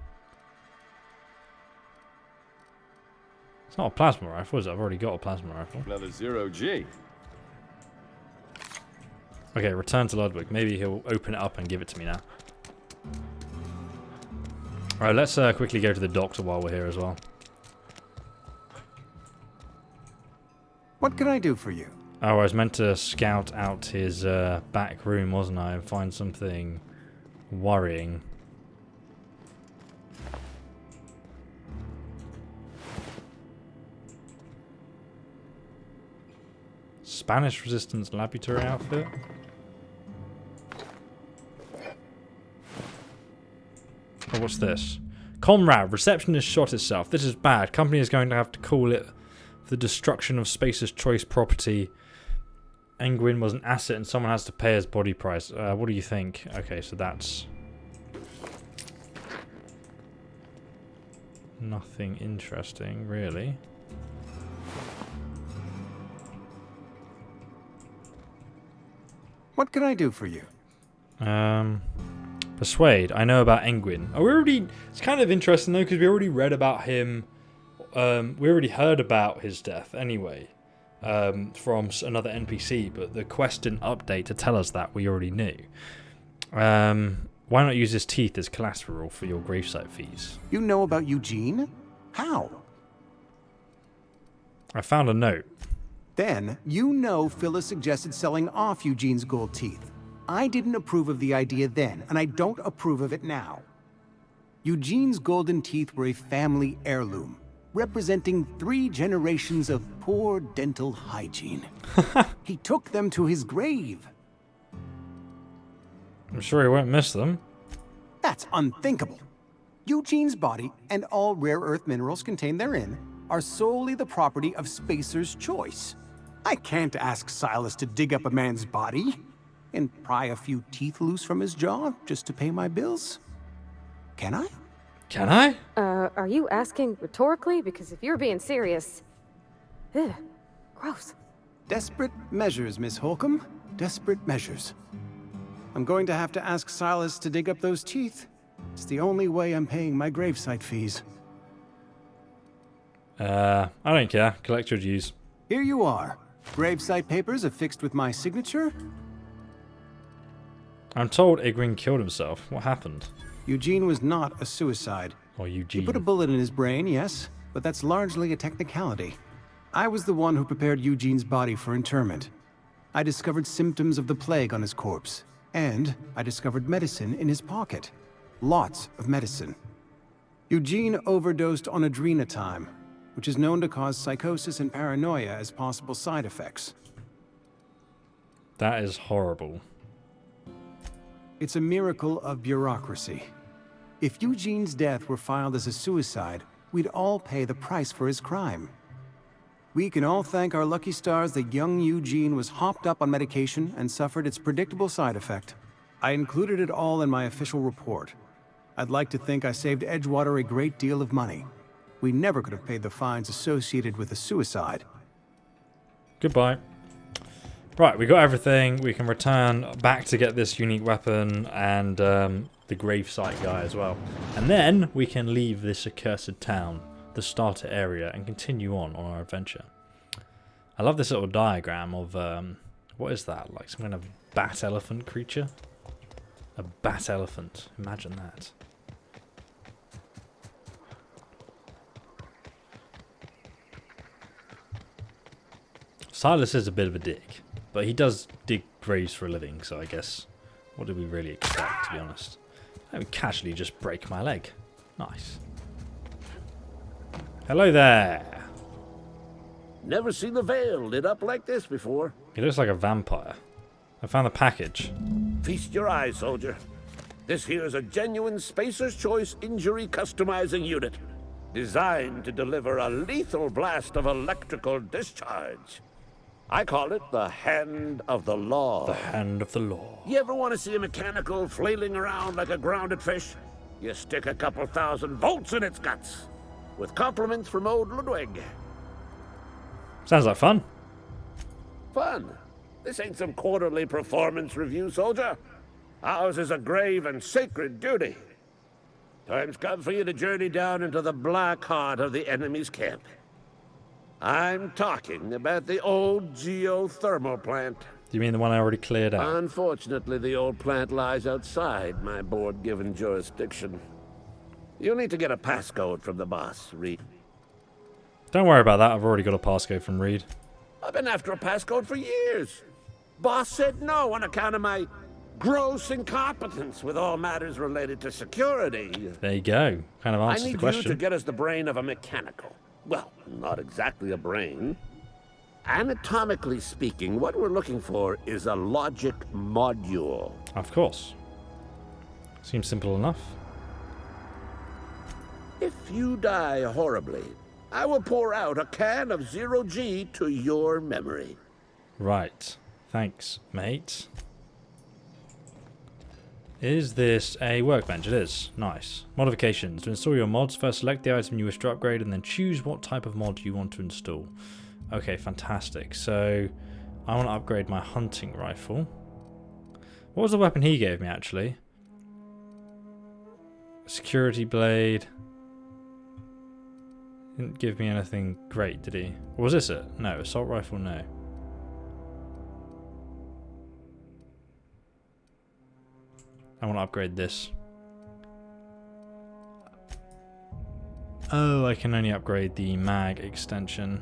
It's not a plasma rifle, is it? I've already got a plasma rifle. Another 0G. Okay, return to Ludwig. Maybe he'll open it up and give it to me now. Alright, let's quickly go to the doctor while we're here as well. What can I do for you? Oh, I was meant to scout out his back room, wasn't I? And find something worrying. Spanish Resistance laboratory outfit? Oh, what's this? Comrade, receptionist shot itself. This is bad. Company is going to have to call it the destruction of Spacer's Choice property. Engwin was an asset and someone has to pay his body price. What do you think? Okay, so that's nothing interesting, really. What can I do for you? Persuade. I know about Engwin. Oh, it's kind of interesting though, because we already read about him. We already heard about his death anyway, from another NPC. But the quest didn't update to tell us that. We already knew. Why not use his teeth as collateral for your gravesite fees? You know about Eugene? How? I found a note. Then, you know Phyllis suggested selling off Eugene's gold teeth. I didn't approve of the idea then, and I don't approve of it now. Eugene's golden teeth were a family heirloom, representing 3 generations of poor dental hygiene. He took them to his grave. I'm sure he won't miss them. That's unthinkable. Eugene's body and all rare earth minerals contained therein are solely the property of Spacer's Choice. I can't ask Silas to dig up a man's body and pry a few teeth loose from his jaw just to pay my bills. Can I? Can I? Are you asking rhetorically? Because if you're being serious... Ugh, gross. Desperate measures, Miss Holcomb. Desperate measures. I'm going to have to ask Silas to dig up those teeth. It's the only way I'm paying my gravesite fees. I don't care. Collect your dues. Here you are. Gravesite papers affixed with my signature. I'm told Igwin killed himself. What happened? Eugene was not a suicide. Or Eugene. He put a bullet in his brain, yes, but that's largely a technicality. I was the one who prepared Eugene's body for interment. I discovered symptoms of the plague on his corpse, and I discovered medicine in his pocket. Lots of medicine. Eugene overdosed on adrenatime, which is known to cause psychosis and paranoia as possible side effects. That is horrible. It's a miracle of bureaucracy. If Eugene's death were filed as a suicide, we'd all pay the price for his crime. We can all thank our lucky stars that young Eugene was hopped up on medication and suffered its predictable side effect. I included it all in my official report. I'd like to think I saved Edgewater a great deal of money. We never could have paid the fines associated with a suicide. Goodbye. Right, we got everything. We can return back to get this unique weapon and the gravesite guy as well. And then we can leave this accursed town, the starter area, and continue on our adventure. I love this little diagram of, what is that? Like some kind of bat elephant creature? A bat elephant. Imagine that. Silas is a bit of a dick, but he does dig graves for a living, so I guess, what did we really expect, to be honest? I would casually just break my leg. Nice. Hello there. Never seen the Vale lit up like this before. He looks like a vampire. I found the package. Feast your eyes, soldier. This here is a genuine Spacer's Choice injury customizing unit, designed to deliver a lethal blast of electrical discharge. I call it the Hand of the Law. The Hand of the Law. You ever want to see a mechanical flailing around like a grounded fish? You stick a couple thousand volts in its guts. With compliments from old Ludwig. Sounds like fun. Fun? This ain't some quarterly performance review, soldier. Ours is a grave and sacred duty. Time's come for you to journey down into the black heart of the enemy's camp. I'm talking about the old geothermal plant. Do you mean the one I already cleared out? Unfortunately, the old plant lies outside my board-given jurisdiction. You'll need to get a passcode from the boss, Reed. Don't worry about that, I've already got a passcode from Reed. I've been after a passcode for years. Boss said no on account of my gross incompetence with all matters related to security. There you go. Kind of answers the question. I need you to get us the brain of a mechanical. Well, not exactly a brain. Anatomically speaking, what we're looking for is a logic module. Of course. Seems simple enough. If you die horribly, I will pour out a can of 0G to your memory. Right. Thanks, mate. Is this a workbench? It is. Nice. Modifications. To install your mods, first select the item you wish to upgrade and then choose what type of mod you want to install. Okay, fantastic. So, I want to upgrade my hunting rifle. What was the weapon he gave me, actually? Security blade. Didn't give me anything great, did he? Or was this it? No, assault rifle, no. I want to upgrade this. Oh, I can only upgrade the mag extension.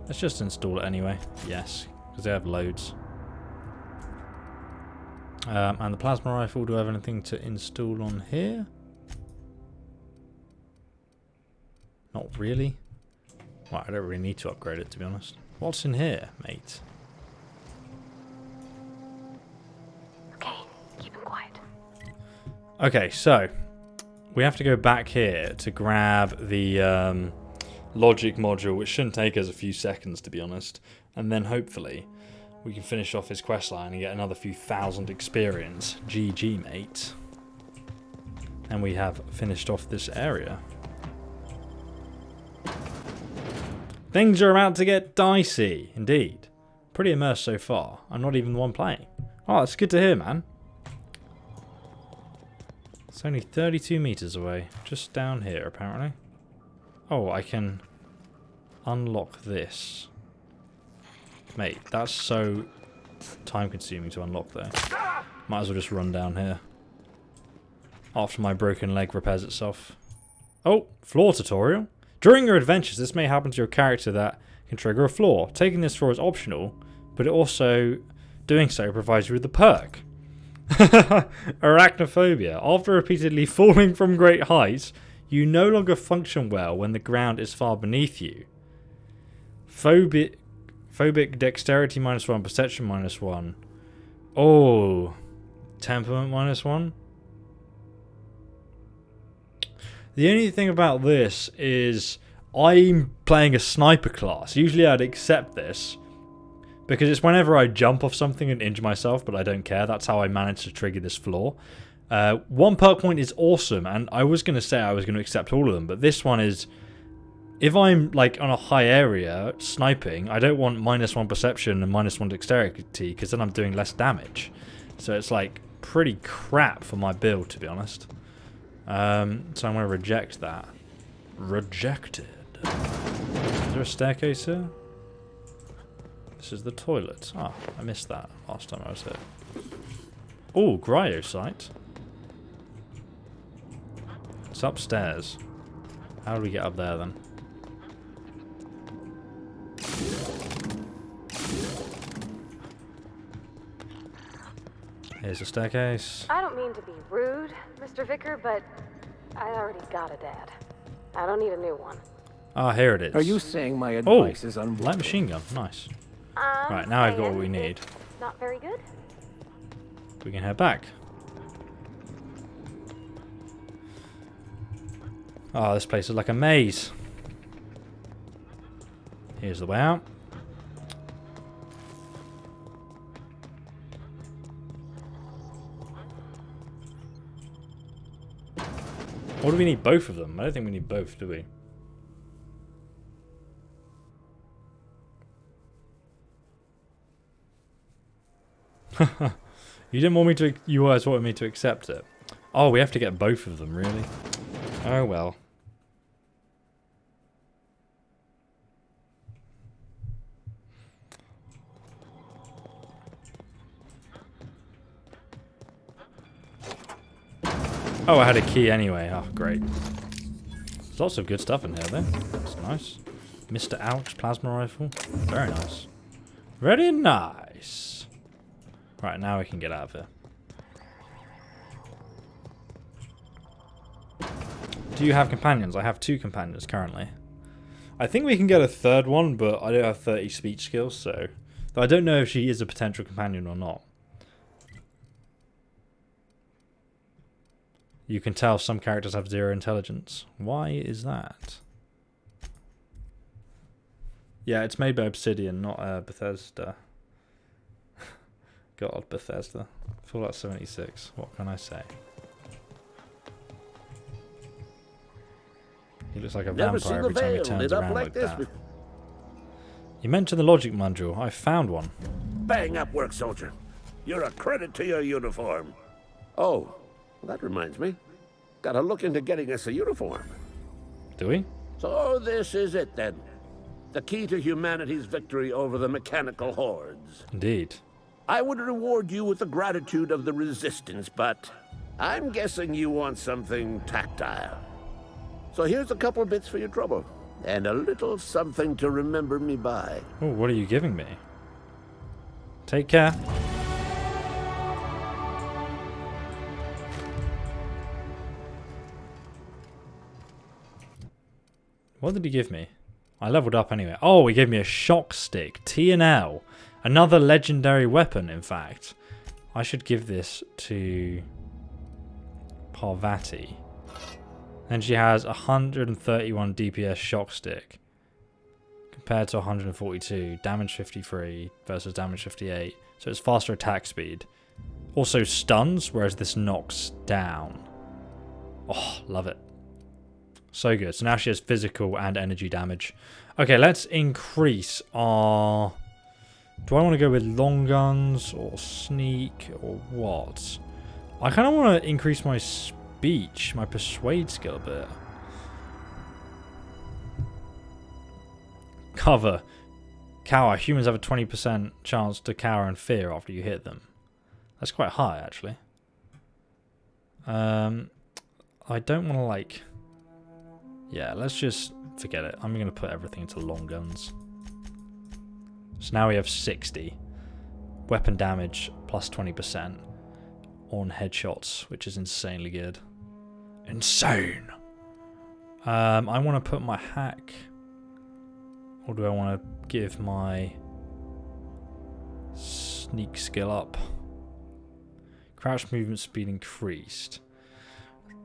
Let's just install it anyway. Yes, because they have loads. And the plasma rifle, do I have anything to install on here? Not really. Well, I don't really need to upgrade it, to be honest. What's in here, mate? Okay, keep it quiet. Okay, so we have to go back here to grab the logic module, which shouldn't take us a few seconds, to be honest. And then hopefully we can finish off his questline and get another few thousand experience. GG, mate. And we have finished off this area. Things are about to get dicey, indeed. Pretty immersed so far. I'm not even the one playing. Oh, that's good to hear, man. It's only 32 meters away. Just down here, apparently. Oh, I can unlock this. Mate, that's so time-consuming to unlock, though. Might as well just run down here. After my broken leg repairs itself. Oh, floor tutorial. During your adventures, this may happen to your character that can trigger a flaw. Taking this floor is optional, but it also, doing so, provides you with the perk. Arachnophobia. After repeatedly falling from great heights, you no longer function well when the ground is far beneath you. Phobic dexterity -1, perception -1. Oh, temperament -1. The only thing about this is I'm playing a sniper class. Usually I'd accept this because it's whenever I jump off something and injure myself, but I don't care. That's how I managed to trigger this flaw. One perk point is awesome, and I was going to say I was going to accept all of them, but this one is, if I'm like on a high area sniping, I don't want -1 perception and -1 dexterity because then I'm doing less damage. So it's like pretty crap for my build, to be honest. So I'm going to reject that. Rejected. Is there a staircase here? This is the toilet. Ah, I missed that last time I was here. Oh, Gryosite. It's upstairs. How do we get up there then? Here's a staircase. I don't mean to be rude, Mr. Vicar, but I already got a dad. I don't need a new one. Ah, here it is. Are you saying my advice is unworthy? Light machine gun. Nice. Right, now I've got what we need. Not very good? We can head back. Oh, this place is like a maze. Here's the way out. Or do we need both of them? I don't think we need both, do we? You didn't want me to... You guys wanted me to accept it. Oh, we have to get both of them, really? Oh, well. Oh, I had a key anyway. Oh, great. There's lots of good stuff in here, though. That's nice. Mr. Ouch plasma rifle. Very nice. Very nice. Right, now we can get out of here. Do you have companions? I have 2 companions currently. I think we can get a third one, but I don't have 30 speech skills, so... Though I don't know if she is a potential companion or not. You can tell some characters have 0 intelligence. Why is that? Yeah, it's made by Obsidian, not Bethesda. God, Bethesda. Fallout 76. What can I say? He looks like a vampire every time he turns around like that. You mentioned the logic module. I found one. Bang up work, soldier. You're a credit to your uniform. Oh, that reminds me. Gotta look into getting us a uniform. Do we? So this is it then. The key to humanity's victory over the mechanical hordes. Indeed. I would reward you with the gratitude of the resistance, but I'm guessing you want something tactile. So here's a couple bits for your trouble, and a little something to remember me by. Oh, what are you giving me? Take care. What did he give me? I leveled up anyway. Oh, he gave me a shock stick. T&L. Another legendary weapon, in fact. I should give this to Parvati. And she has 131 DPS shock stick. Compared to 142. Damage 53 versus damage 58. So it's faster attack speed. Also stuns, whereas this knocks down. Oh, love it. So good. So now she has physical and energy damage. Okay, let's increase our... Do I want to go with long guns or sneak or what? I kind of want to increase my speech, my persuade skill a bit. Cover. Cower. Humans have a 20% chance to cower in fear after you hit them. That's quite high, actually. I don't want to, like... Yeah, let's just forget it. I'm going to put everything into long guns. So now we have 60. Weapon damage plus 20% on headshots, which is insanely good. Insane! I want to put my hack... Or do I want to give my sneak skill up? Crouch movement speed increased.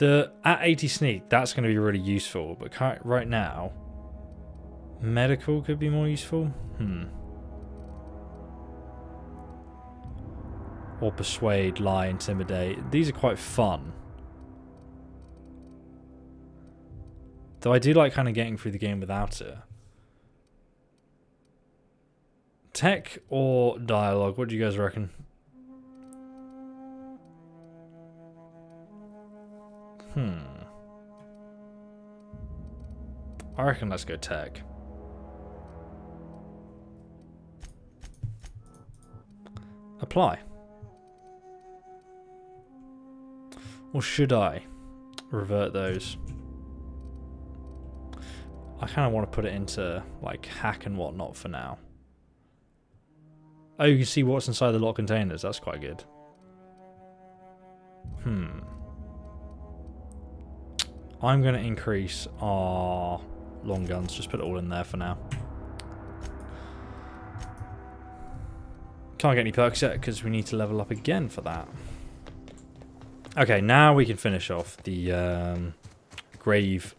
At 80 sneak, that's going to be really useful. But right now, medical could be more useful. Or persuade, lie, intimidate. These are quite fun. Though I do like kind of getting through the game without it. Tech or dialogue? What do you guys reckon? I reckon let's go tech. Apply. Or should I revert those? I kind of want to put it into like hack and whatnot for now. Oh, you can see what's inside the locked containers. That's quite good. I'm going to increase our long guns. Just put it all in there for now. Can't get any perks yet because we need to level up again for that. Okay, now we can finish off the Grave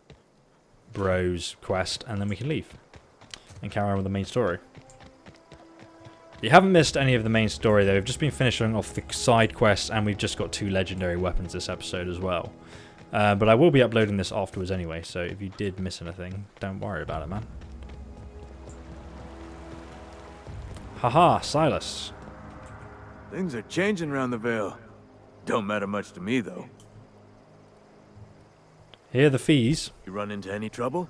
Bros quest and then we can leave and carry on with the main story. You haven't missed any of the main story though. We've just been finishing off the side quests and we've just got 2 legendary weapons this episode as well. But I will be uploading this afterwards anyway, so if you did miss anything, don't worry about it, man. Haha, Silas. Things are changing around the Vale. Don't matter much to me, though. Here are the fees. You run into any trouble?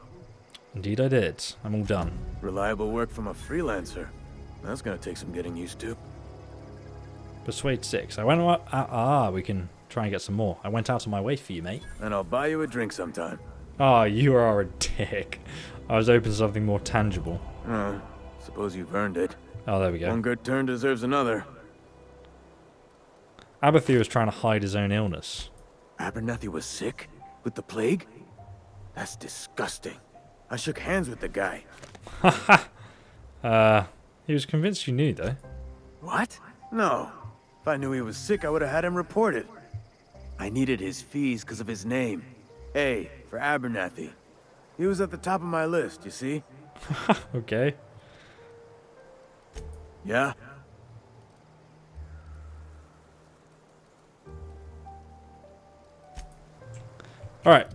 Indeed I did. I'm all done. Reliable work from a freelancer. That's gonna take some getting used to. Persuade 6. I went... we can try and get some more. I went out of my way for you, mate. And I'll buy you a drink sometime. Oh, you are a dick. I was hoping for something more tangible. Suppose you've earned it. Oh, there we go. One good turn deserves another. Abdubari was trying to hide his own illness. Abernathy was sick? With the plague? That's disgusting. I shook hands with the guy. He was convinced you knew, though. What? No. If I knew he was sick, I would have had him reported. I needed his fees because of his name. A for Abernathy. He was at the top of my list, you see? Okay. Yeah? Alright,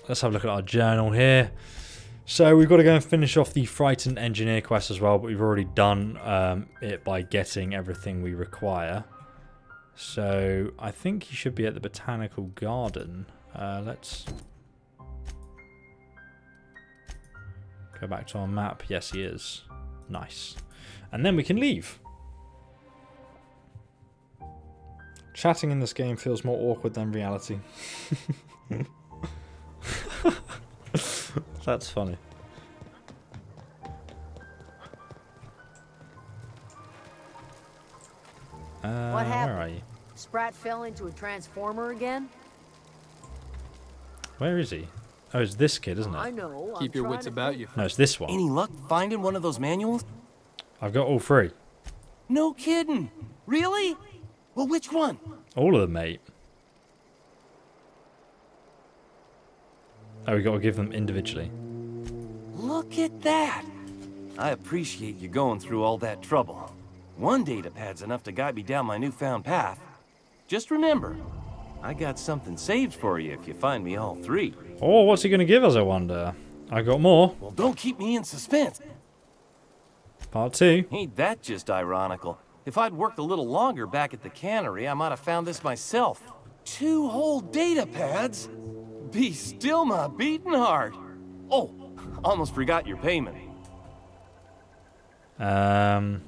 let's have a look at our journal here. So we've got to go and finish off the Frightened Engineer quest as well, but we've already done it by getting everything we require. So I think he should be at the Botanical Garden. Let's go back to our map. Yes, he is. Nice. And then we can leave. Chatting in this game feels more awkward than reality. That's funny. What happened? Where are you? Sprat fell into a transformer again? Where is he? Oh, it's this kid, isn't it? I know. Keep your wits about you. No, it's this one. Any luck finding one of those manuals? I've got all 3. No kidding. Really? Well, which one? All of them, mate. Oh, we got to give them individually. Look at that. I appreciate you going through all that trouble. One data pad's enough to guide me down my newfound path. Just remember, I got something saved for you if you find me all 3. Oh, what's he going to give us, I wonder? I got more. Well, don't keep me in suspense. Part 2. Ain't that just ironical? If I'd worked a little longer back at the cannery, I might have found this myself. 2 whole data pads? Be still my beating heart. Oh, almost forgot your payment. Well,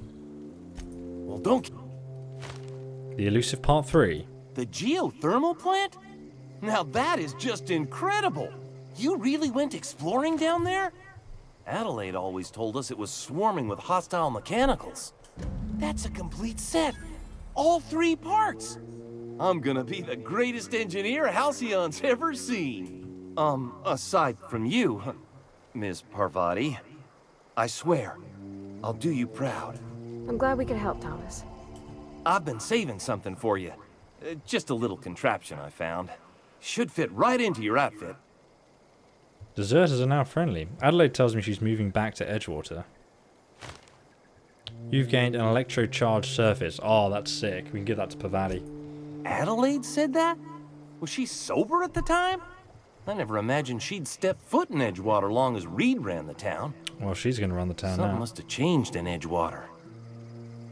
don't... The elusive Part 3. The geothermal plant? Now that is just incredible! You really went exploring down there? Adelaide always told us it was swarming with hostile mechanicals. That's a complete set. All 3 parts. I'm gonna be the greatest engineer Halcyon's ever seen. Aside from you, Ms. Parvati. I swear, I'll do you proud. I'm glad we could help, Thomas. I've been saving something for you. Just a little contraption I found. Should fit right into your outfit. Deserters are now friendly. Adelaide tells me she's moving back to Edgewater. You've gained an electro-charged surface. Oh, that's sick. We can give that to Parvati. Adelaide said that? Was she sober at the time? I never imagined she'd step foot in Edgewater long as Reed ran the town. Well, she's going to run the town Something now. must have changed in Edgewater.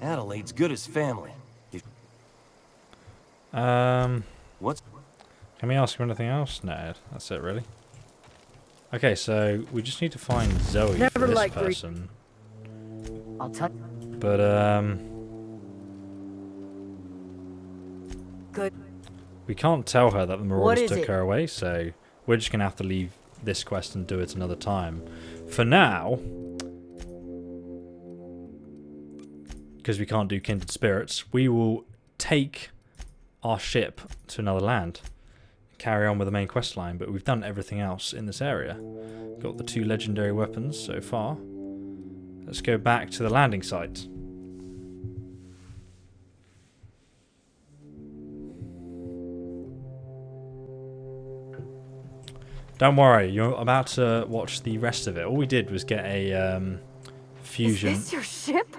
Adelaide's good as family. What's... Can we ask him anything else? No, that's it, really. Okay, so we just need to find Zoe for this person. I'll tell. But Good. we can't tell her that the Marauders took it? her away, so we're just gonna have to leave this quest and do it another time. For now, because we can't do kindred spirits, we will take our ship to another land, carry on with the main quest line, but we've done everything else in this area. Got the 2 legendary weapons so far. Let's go back to the landing site. Don't worry, you're about to watch the rest of it. All we did was get a fusion. Is this your ship?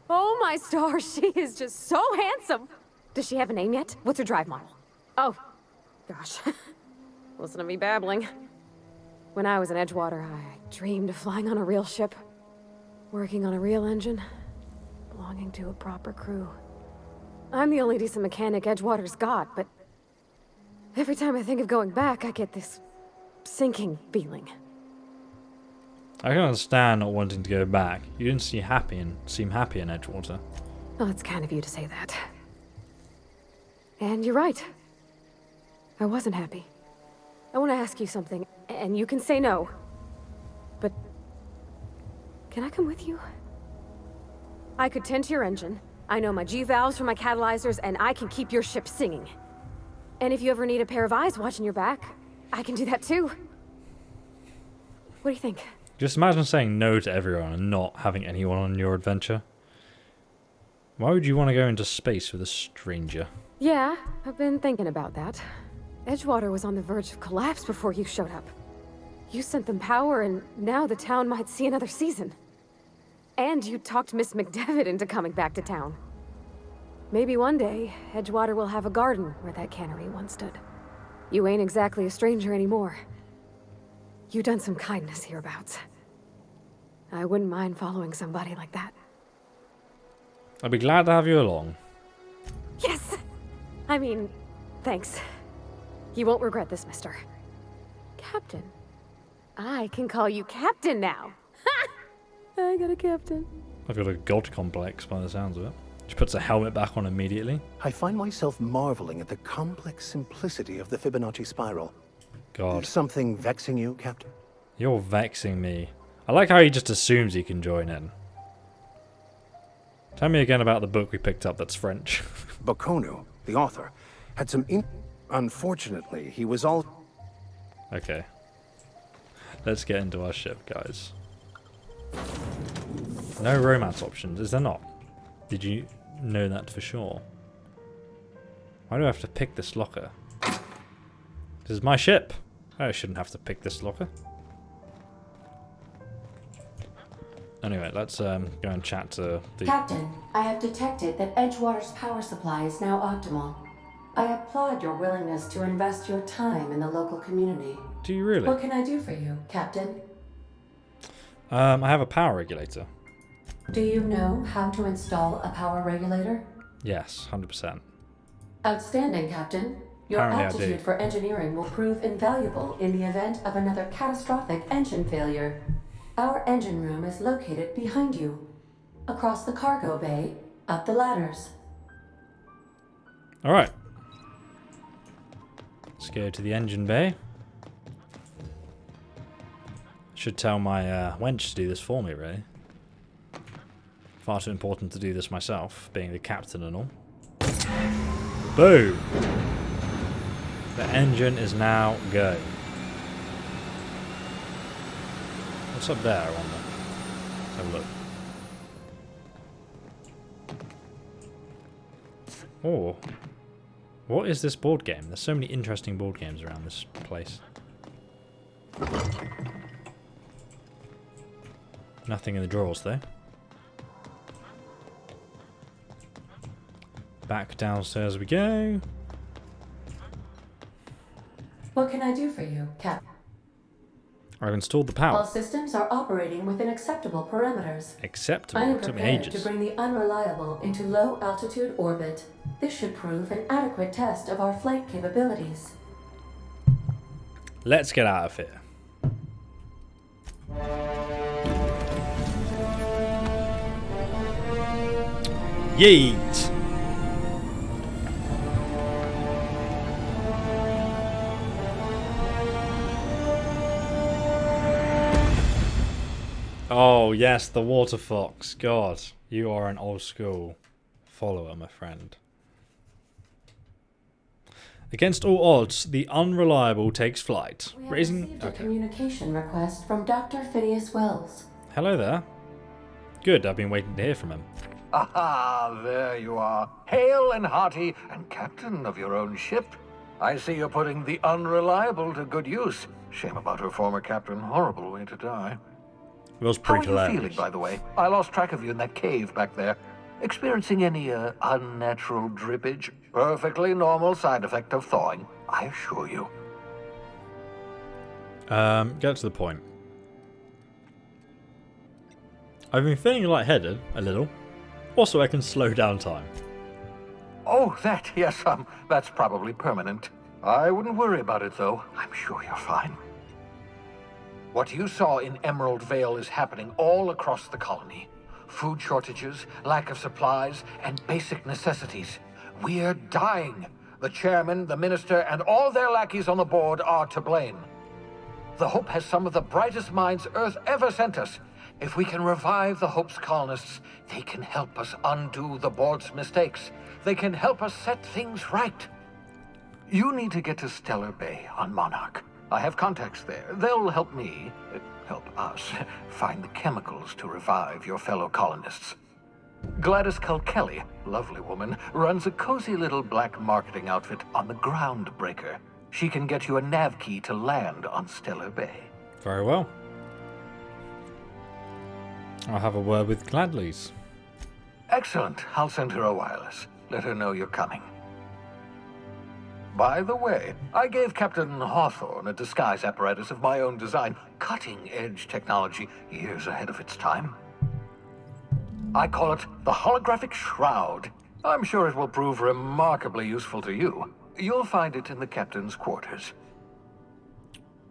Oh my stars, she is just so handsome. Does she have a name yet? What's her drive model? Oh, gosh. Listen to me babbling. When I was in Edgewater, I dreamed of flying on a real ship, working on a real engine, belonging to a proper crew. I'm the only decent mechanic Edgewater's got, but every time I think of going back, I get this sinking feeling. I can understand not wanting to go back. You didn't seem happy in Edgewater. Well, it's kind of you to say that. And you're right. I wasn't happy. I want to ask you something, and you can say no. But can I come with you? I could tend to your engine. I know my G-valves from my catalyzers, and I can keep your ship singing. And if you ever need a pair of eyes watching your back, I can do that too. What do you think? Just imagine saying no to everyone and not having anyone on your adventure. Why would you want to go into space with a stranger? Yeah, I've been thinking about that. Edgewater was on the verge of collapse before you showed up. You sent them power, and now the town might see another season. And you talked Miss McDevitt into coming back to town. Maybe one day, Edgewater will have a garden where that cannery once stood. You ain't exactly a stranger anymore. You've done some kindness hereabouts. I wouldn't mind following somebody like that. I'd be glad to have you along. Yes! I mean, thanks. You won't regret this, mister. Captain. I can call you Captain now. Ha! I got a captain. I've got a god complex by the sounds of it. She puts a helmet back on immediately. I find myself marveling at the complex simplicity of the Fibonacci spiral. God. Something vexing you, Captain? You're vexing me. I like how he just assumes he can join in. Tell me again about the book we picked up that's French. Boconu, the author, had some Unfortunately, he was all... Okay. Let's get into our ship, guys. No romance options, is there not? Did you know that for sure? Why do I have to pick this locker? This is my ship. I shouldn't have to pick this locker. Anyway, let's go and chat to the... Captain, I have detected that Edgewater's power supply is now optimal. I applaud your willingness to invest your time in the local community. Do you really? What can I do for you, Captain? I have a power regulator. Do you know how to install a power regulator? Yes, 100%. Outstanding, Captain. Your Apparently aptitude for engineering will prove invaluable in the event of another catastrophic engine failure. Our engine room is located behind you. Across the cargo bay, up the ladders. Alright. Let's go to the engine bay. Should tell my wench to do this for me, really. Far too important to do this myself, being the captain and all. Boom! The engine is now go. What's up there, I wonder? Let's have a look. Oh. What is this board game? There's so many interesting board games around this place. Nothing in the drawers, though. Back downstairs we go. What can I do for you, Cap? I've installed the All power. systems are operating within acceptable parameters. Acceptable? I am Took me prepared ages. to bring the unreliable into low altitude orbit. This should prove an adequate test of our flight capabilities. Let's get out of here. Yeet! Oh, yes, the water fox. God, you are an old school follower, my friend. Against all odds, the unreliable takes flight. We have received a communication request from Dr. Phineas Wells. Hello there. Good, I've been waiting to hear from him. Aha, there you are. Hale and hearty, and captain of your own ship. I see you're putting the unreliable to good use. Shame about her former captain. Horrible way to die. It was How pretty are you hilarious. feeling, by the way? I lost track of you in that cave back there. Experiencing any unnatural drippage? Perfectly normal side effect of thawing, I assure you. Get to the point. I've been feeling lightheaded, a little. Also, I can slow down time. Oh, that, yes, that's probably permanent. I wouldn't worry about it, though. I'm sure you're fine. What you saw in Emerald Vale is happening all across the colony. Food shortages, lack of supplies, and basic necessities. We're dying. The chairman, the minister, and all their lackeys on the board are to blame. The Hope has some of the brightest minds Earth ever sent us. If we can revive the Hope's colonists, they can help us undo the board's mistakes. They can help us set things right. You need to get to Stellar Bay on Monarch. I have contacts there. They'll help me, help us, find the chemicals to revive your fellow colonists. Gladys Kelly, lovely woman, runs a cozy little black marketing outfit on the Groundbreaker. She can get you a nav key to land on Stellar Bay. Very well. I'll have a word with Gladleys. Excellent. I'll send her a wireless. Let her know you're coming. By the way, I gave Captain Hawthorne a disguise apparatus of my own design. Cutting-edge technology, years ahead of its time. I call it the Holographic Shroud. I'm sure it will prove remarkably useful to you. You'll find it in the captain's quarters.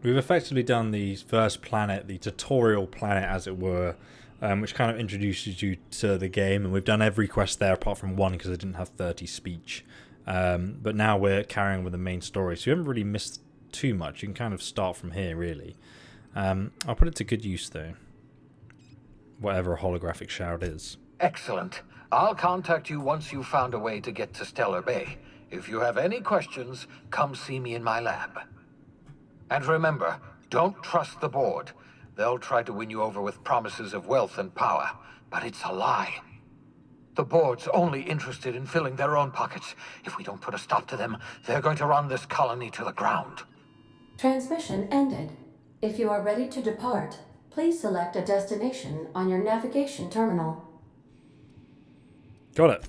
We've effectively done the first planet, the tutorial planet as it were, which kind of introduces you to the game, and we've done every quest there apart from one because I didn't have 30 speech. But now we're carrying on with the main story, so you haven't really missed too much. You can kind of start from here, really. I'll put it to good use, though. Whatever a holographic shroud is. Excellent. I'll contact you once you've found a way to get to Stellar Bay. If you have any questions, come see me in my lab. And remember, don't trust the board. They'll try to win you over with promises of wealth and power, but it's a lie. The board's only interested in filling their own pockets. If we don't put a stop to them, they're going to run this colony to the ground. Transmission ended. If you are ready to depart, please select a destination on your navigation terminal. Got it.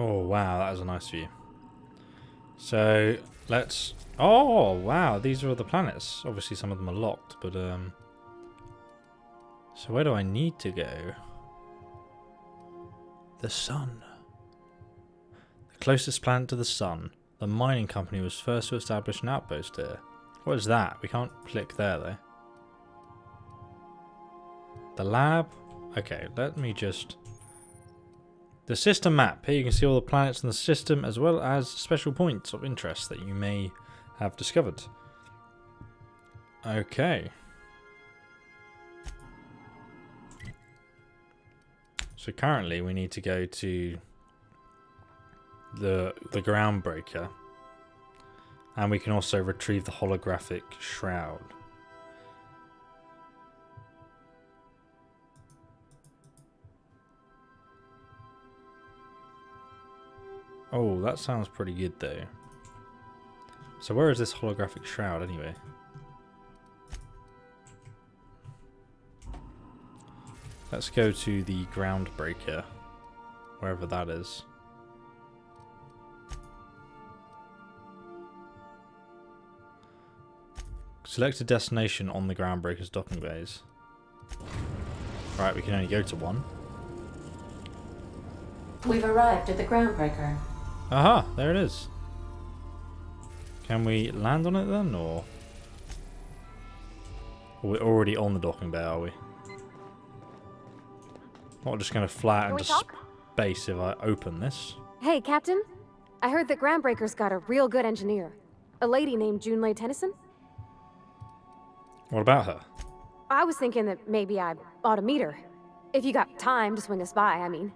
Oh, wow, that is a nice view. So, let's... Oh, wow, these are all the planets. Obviously, some of them are locked, but, So, where do I need to go? The sun. The closest planet to the sun. The mining company was first to establish an outpost here. What is that? We can't click there, though. The lab? Okay, let me just... The system map. Here you can see all the planets in the system, as well as special points of interest that you may have discovered. Okay. So currently we need to go to the groundbreaker. And we can also retrieve the holographic shroud. Oh, that sounds pretty good though. So where is this holographic shroud anyway? Let's go to the groundbreaker, wherever that is. Select a destination on the groundbreaker's docking bays. Right, we can only go to one. We've arrived at the groundbreaker. Aha, there it is. Can we land on it then, or we're already on the docking bay, are we? Not just going to fly out into space if I open this. Hey, Captain. I heard that Groundbreaker's got a real good engineer. A lady named Junlei Tennyson. What about her? I was thinking that maybe I ought to meet her. If you got time to swing us by, I mean.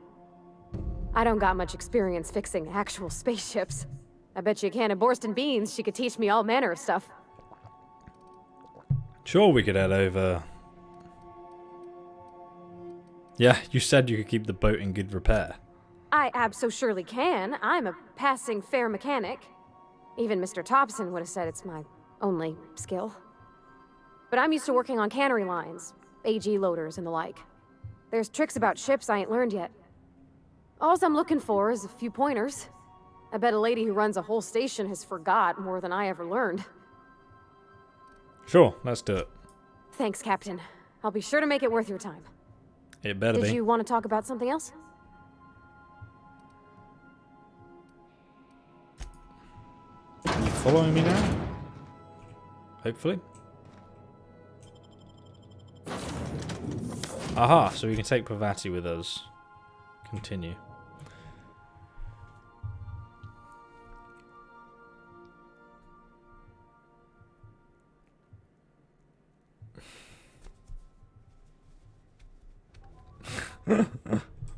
I don't got much experience fixing actual spaceships. I bet you a can of Borston beans she could teach me all manner of stuff. Sure, we could head over. Yeah, you said you could keep the boat in good repair. I abso-surely can. I'm a passing fair mechanic. Even Mr. Thompson would have said it's my only skill. But I'm used to working on cannery lines, AG loaders and the like. There's tricks about ships I ain't learned yet. All I'm looking for is a few pointers. I bet a lady who runs a whole station has forgot more than I ever learned. Sure, let's do it. Thanks, Captain. I'll be sure to make it worth your time. It better be. Did you want to talk about something else? Are you following me now? Hopefully. Aha, so we can take Pavati with us. Continue.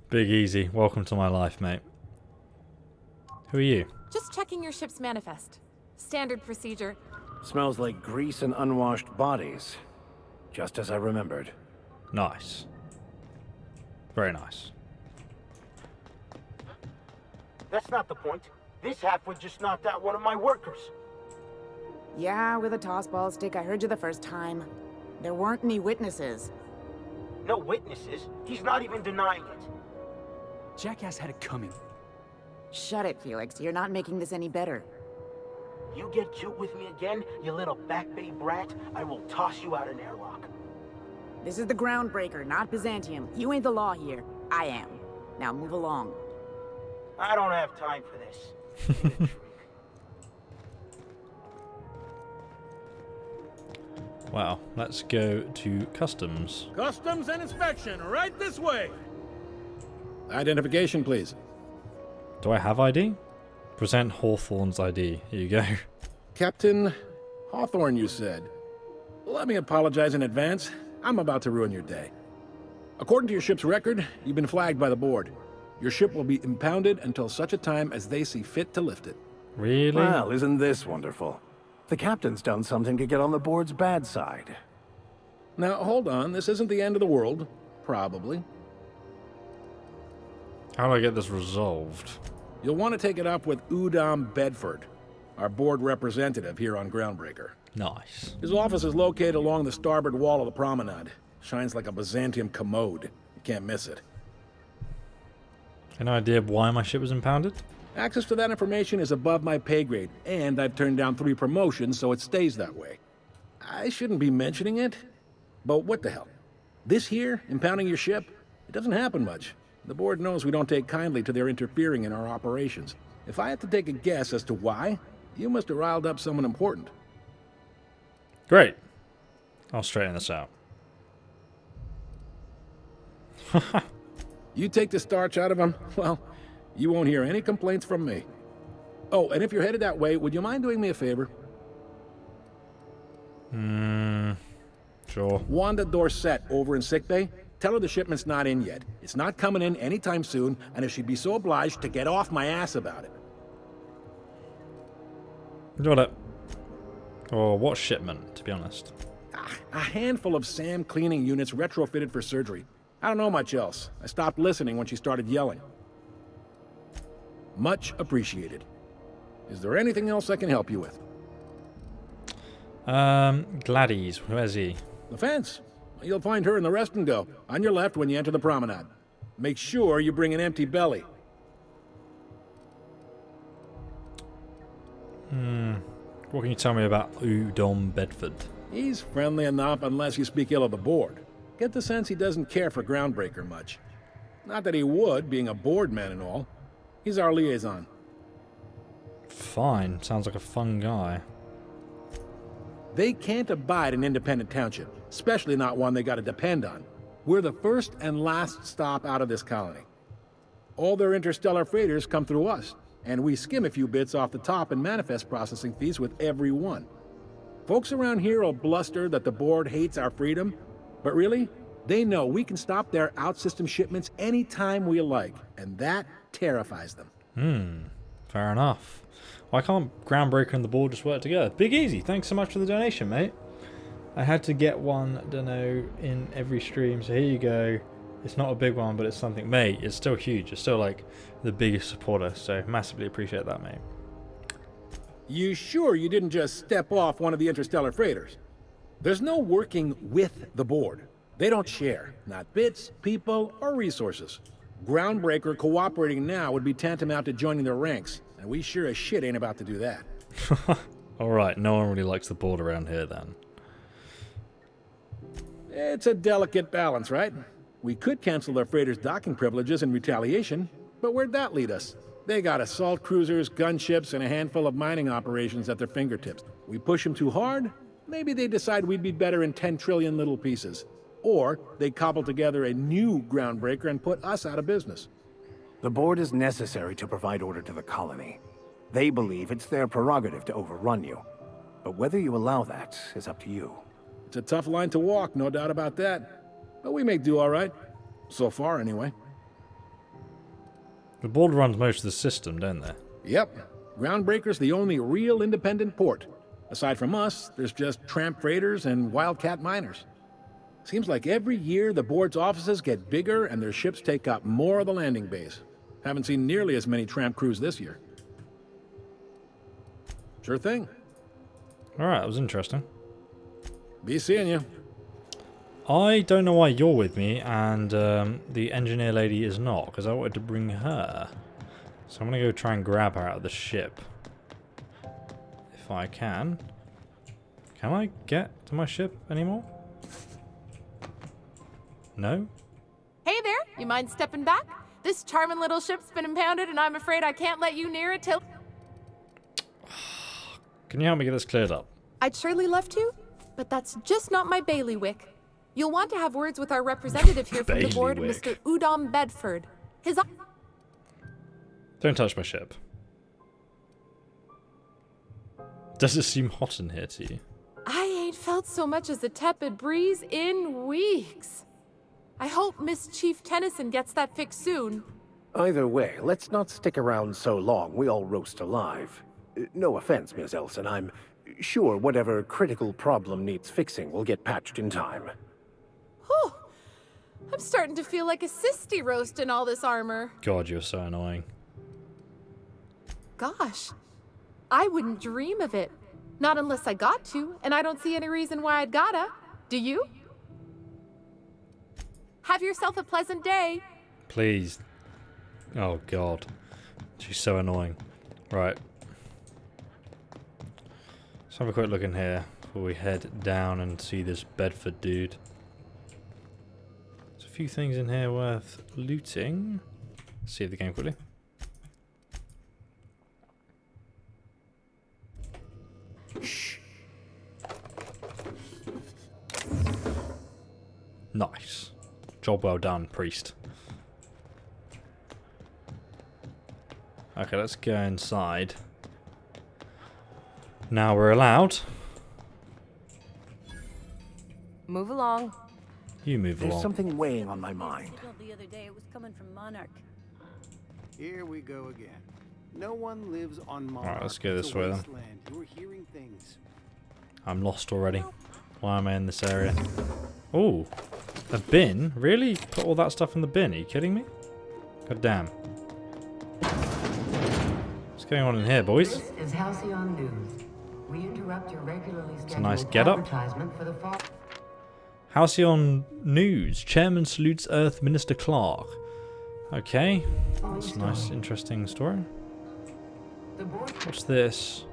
Big Easy, welcome to my life, mate. Who are you? Just checking your ship's manifest. Standard procedure. Smells like grease and unwashed bodies. Just as I remembered. Nice. Very nice. That's not the point. This halfwit just knocked out one of my workers. Yeah, with a tossball stick. I heard you the first time. There weren't any witnesses. No witnesses? He's not even denying it. Jackass had it coming. Shut it, Felix. You're not making this any better. You get cute with me again, you little back bay brat, I will toss you out an airlock. This is the groundbreaker, not Byzantium. You ain't the law here. I am. Now move along. I don't have time for this. Wow, let's go to customs. Customs and inspection, right this way. Identification, please. Do I have ID? Present Hawthorne's ID. Here you go. Captain Hawthorne, you said. Let me apologize in advance. I'm about to ruin your day. According to your ship's record, you've been flagged by the board. Your ship will be impounded until such a time as they see fit to lift it. Really? Well, isn't this wonderful? The captain's done something to get on the board's bad side. Now, hold on. This isn't the end of the world. Probably. How do I get this resolved? You'll want to take it up with Udom Bedford, our board representative here on Groundbreaker. Nice. His office is located along the starboard wall of the promenade. Shines like a Byzantium commode. You can't miss it. Any idea why my ship was impounded? Access to that information is above my pay grade, and I've turned down 3 promotions, so it stays that way. I shouldn't be mentioning it, but what the hell? This here, impounding your ship, it doesn't happen much. The board knows we don't take kindly to their interfering in our operations. If I had to take a guess as to why, you must have riled up someone important. Great. I'll straighten this out. You take the starch out of them, well, you won't hear any complaints from me. Oh, and if you're headed that way, would you mind doing me a favor? Sure. Wanda Dorset over in sickbay. Tell her the shipment's not in yet. It's not coming in anytime soon, and if she'd be so obliged to get off my ass about it. Got it. Or what shipment, to be honest? A handful of SAM cleaning units retrofitted for surgery. I don't know much else. I stopped listening when she started yelling. Much appreciated. Is there anything else I can help you with? Gladys, where's he? The fence. You'll find her in the rest and go, on your left when you enter the promenade. Make sure you bring an empty belly. What can you tell me about Udom Bedford? He's friendly enough unless you speak ill of the board. Get the sense he doesn't care for Groundbreaker much. Not that he would, being a board man and all. He's our liaison. Fine. Sounds like a fun guy. They can't abide an independent township, especially not one they gotta depend on. We're the first and last stop out of this colony. All their interstellar freighters come through us, and we skim a few bits off the top in manifest processing fees with every one. Folks around here will bluster that the board hates our freedom, but really, they know we can stop their out-system shipments anytime we like, and that terrifies them. Fair enough. Why can't Groundbreaker and the board just work together? Big Easy, thanks so much for the donation, mate. I had to get one, dunno, in every stream, so here you go. It's not a big one, but it's something. Mate, it's still huge. It's still, like, the biggest supporter, so massively appreciate that, mate. You sure you didn't just step off one of the interstellar freighters? There's no working with the board. They don't share, not bits, people, or resources. Groundbreaker cooperating now would be tantamount to joining their ranks, and we sure as shit ain't about to do that. Alright, no one really likes the board around here then. It's a delicate balance, right? We could cancel their freighters' docking privileges in retaliation, but where'd that lead us? They got assault cruisers, gunships, and a handful of mining operations at their fingertips. We push them too hard, maybe they decide we'd be better in 10 trillion little pieces. Or they cobble together a new Groundbreaker and put us out of business. The board is necessary to provide order to the colony. They believe it's their prerogative to overrun you. But whether you allow that is up to you. It's a tough line to walk, no doubt about that. But we may do all right. So far, anyway. The board runs most of the system, don't they? Yep. Groundbreaker's the only real independent port. Aside from us, there's just tramp freighters and wildcat miners. Seems like every year the board's offices get bigger and their ships take up more of the landing base. Haven't seen nearly as many tramp crews this year. Sure thing. Alright, that was interesting. Be seeing you. I don't know why you're with me and the engineer lady is not, because I wanted to bring her. So I'm going to go try and grab her out of the ship. If I can. Can I get to my ship anymore? No? Hey there, you mind stepping back? This charming little ship's been impounded and I'm afraid I can't let you near it till... Can you help me get this cleared up? I'd surely love to, but that's just not my bailiwick. You'll want to have words with our representative here from the board, Mr. Udom Bedford. His... Don't touch my ship. Does it seem hot in here to you? I ain't felt so much as a tepid breeze in weeks. I hope Miss Chief Tennyson gets that fixed soon. Either way, let's not stick around so long we all roast alive. No offense, Ms. Elson, I'm sure whatever critical problem needs fixing will get patched in time. Whew. I'm starting to feel like a sisty roast in all this armor. God, you're so annoying. Gosh, I wouldn't dream of it. Not unless I got to, and I don't see any reason why I'd gotta. Do you? Have yourself a pleasant day. Please. Oh god. She's so annoying. Right. Let's have a quick look in here before we head down and see this Bedford dude. There's a few things in here worth looting. Let's save the game quickly. Shh. Nice. Job well done, priest. Okay, let's go inside. Now we're allowed. Move along. You move There's along. something weighing on my mind. The other day it was coming from Monarch. Here we go again. No one lives on Mars. Alright, let's go this way then. You're hearing things. I'm lost already. Why am I in this area? Oh, a bin? Really? Put all that stuff in the bin? Are you kidding me? God damn. What's going on in here, boys? This is Halcyon News. We interrupt your regularly scheduled It's a nice get-up. advertisement for the fall. Halcyon News. Chairman salutes Earth Minister Clark. Okay. That's a nice, interesting story. What's this?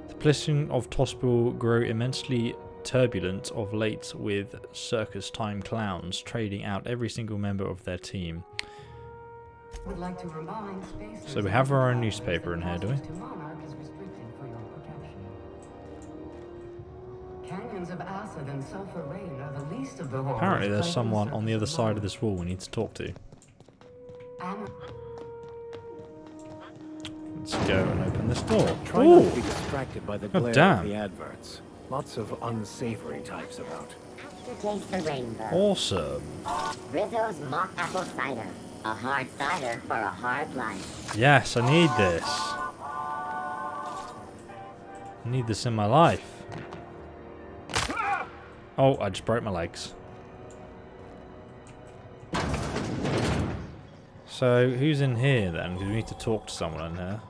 The pollution of Tospel grow immensely turbulent of late, with circus time clowns trading out every single member of their team. Would like to remind spacers So we have our own newspaper in here, do we? to Monarch is restricted for your protection. Canyons of acid and sulfur rain are the least of the horrors. Apparently there's someone on the other side of this wall we need to talk to. Let's go and open this door. Try not to be distracted by the God glare damn. of the adverts. Lots of unsavory types about. Taste the rainbow. Awesome. Rizzo's mock apple cider. A hard cider for a hard life. Yes, I need this. I need this in my life. Oh, I just broke my legs. So, who's in here then? Because we need to talk to someone in here.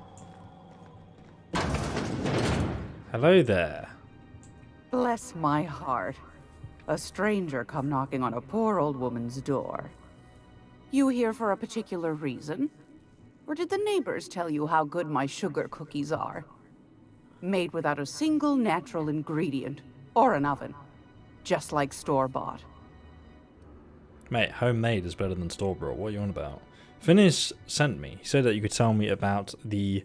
Hello there. Bless my heart. A stranger come knocking on a poor old woman's door. You here for a particular reason? Or did the neighbors tell you how good my sugar cookies are? Made without a single natural ingredient, or an oven. Just like store-bought. Mate, homemade is better than store-bought. What are you on about? Finis sent me. He said that you could tell me about the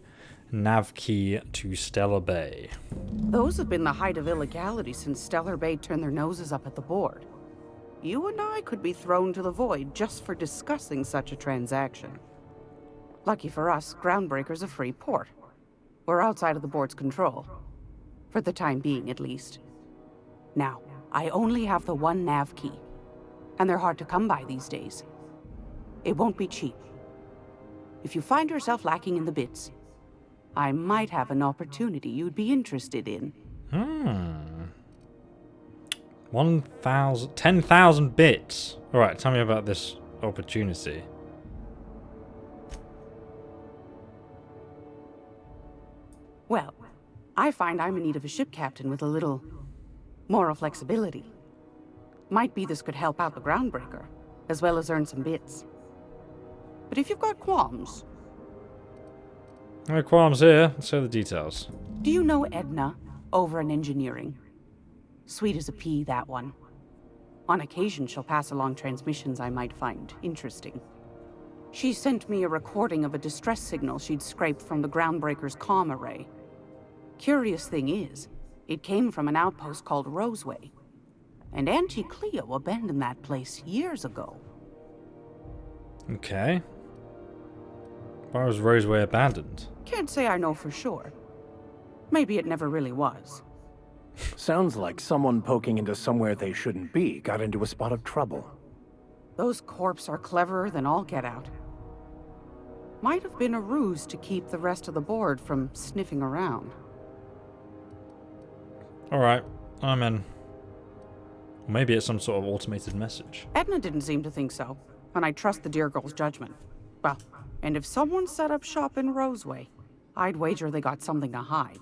nav key to Stellar Bay. Those have been the height of illegality since Stellar Bay turned their noses up at the board. You and I could be thrown to the void just for discussing such a transaction. Lucky for us, Groundbreaker's a free port. We're outside of the board's control. For the time being, at least. Now, I only have the one nav key. And they're hard to come by these days. It won't be cheap. If you find yourself lacking in the bits, I might have an opportunity you'd be interested in. 10,000 bits. Alright, tell me about this opportunity. Well, I find I'm in need of a ship captain with a little moral flexibility. Might be this could help out the Groundbreaker, as well as earn some bits. But if you've got qualms... No qualms here. Let's show the details. Do you know Edna, over in engineering? Sweet as a pea, that one. On occasion, she'll pass along transmissions I might find interesting. She sent me a recording of a distress signal she'd scraped from the Groundbreaker's comm array. Curious thing is, it came from an outpost called Roseway. And Auntie Cleo abandoned that place years ago. Okay. Why was Roseway abandoned? Can't say I know for sure. Maybe it never really was. Sounds like someone poking into somewhere they shouldn't be got into a spot of trouble. Those corps are cleverer than all get out. Might have been a ruse to keep the rest of the board from sniffing around. Alright, I'm in. Or maybe it's some sort of automated message. Edna didn't seem to think so, and I trust the dear girl's judgment. Well, and if someone set up shop in Roseway, I'd wager they got something to hide.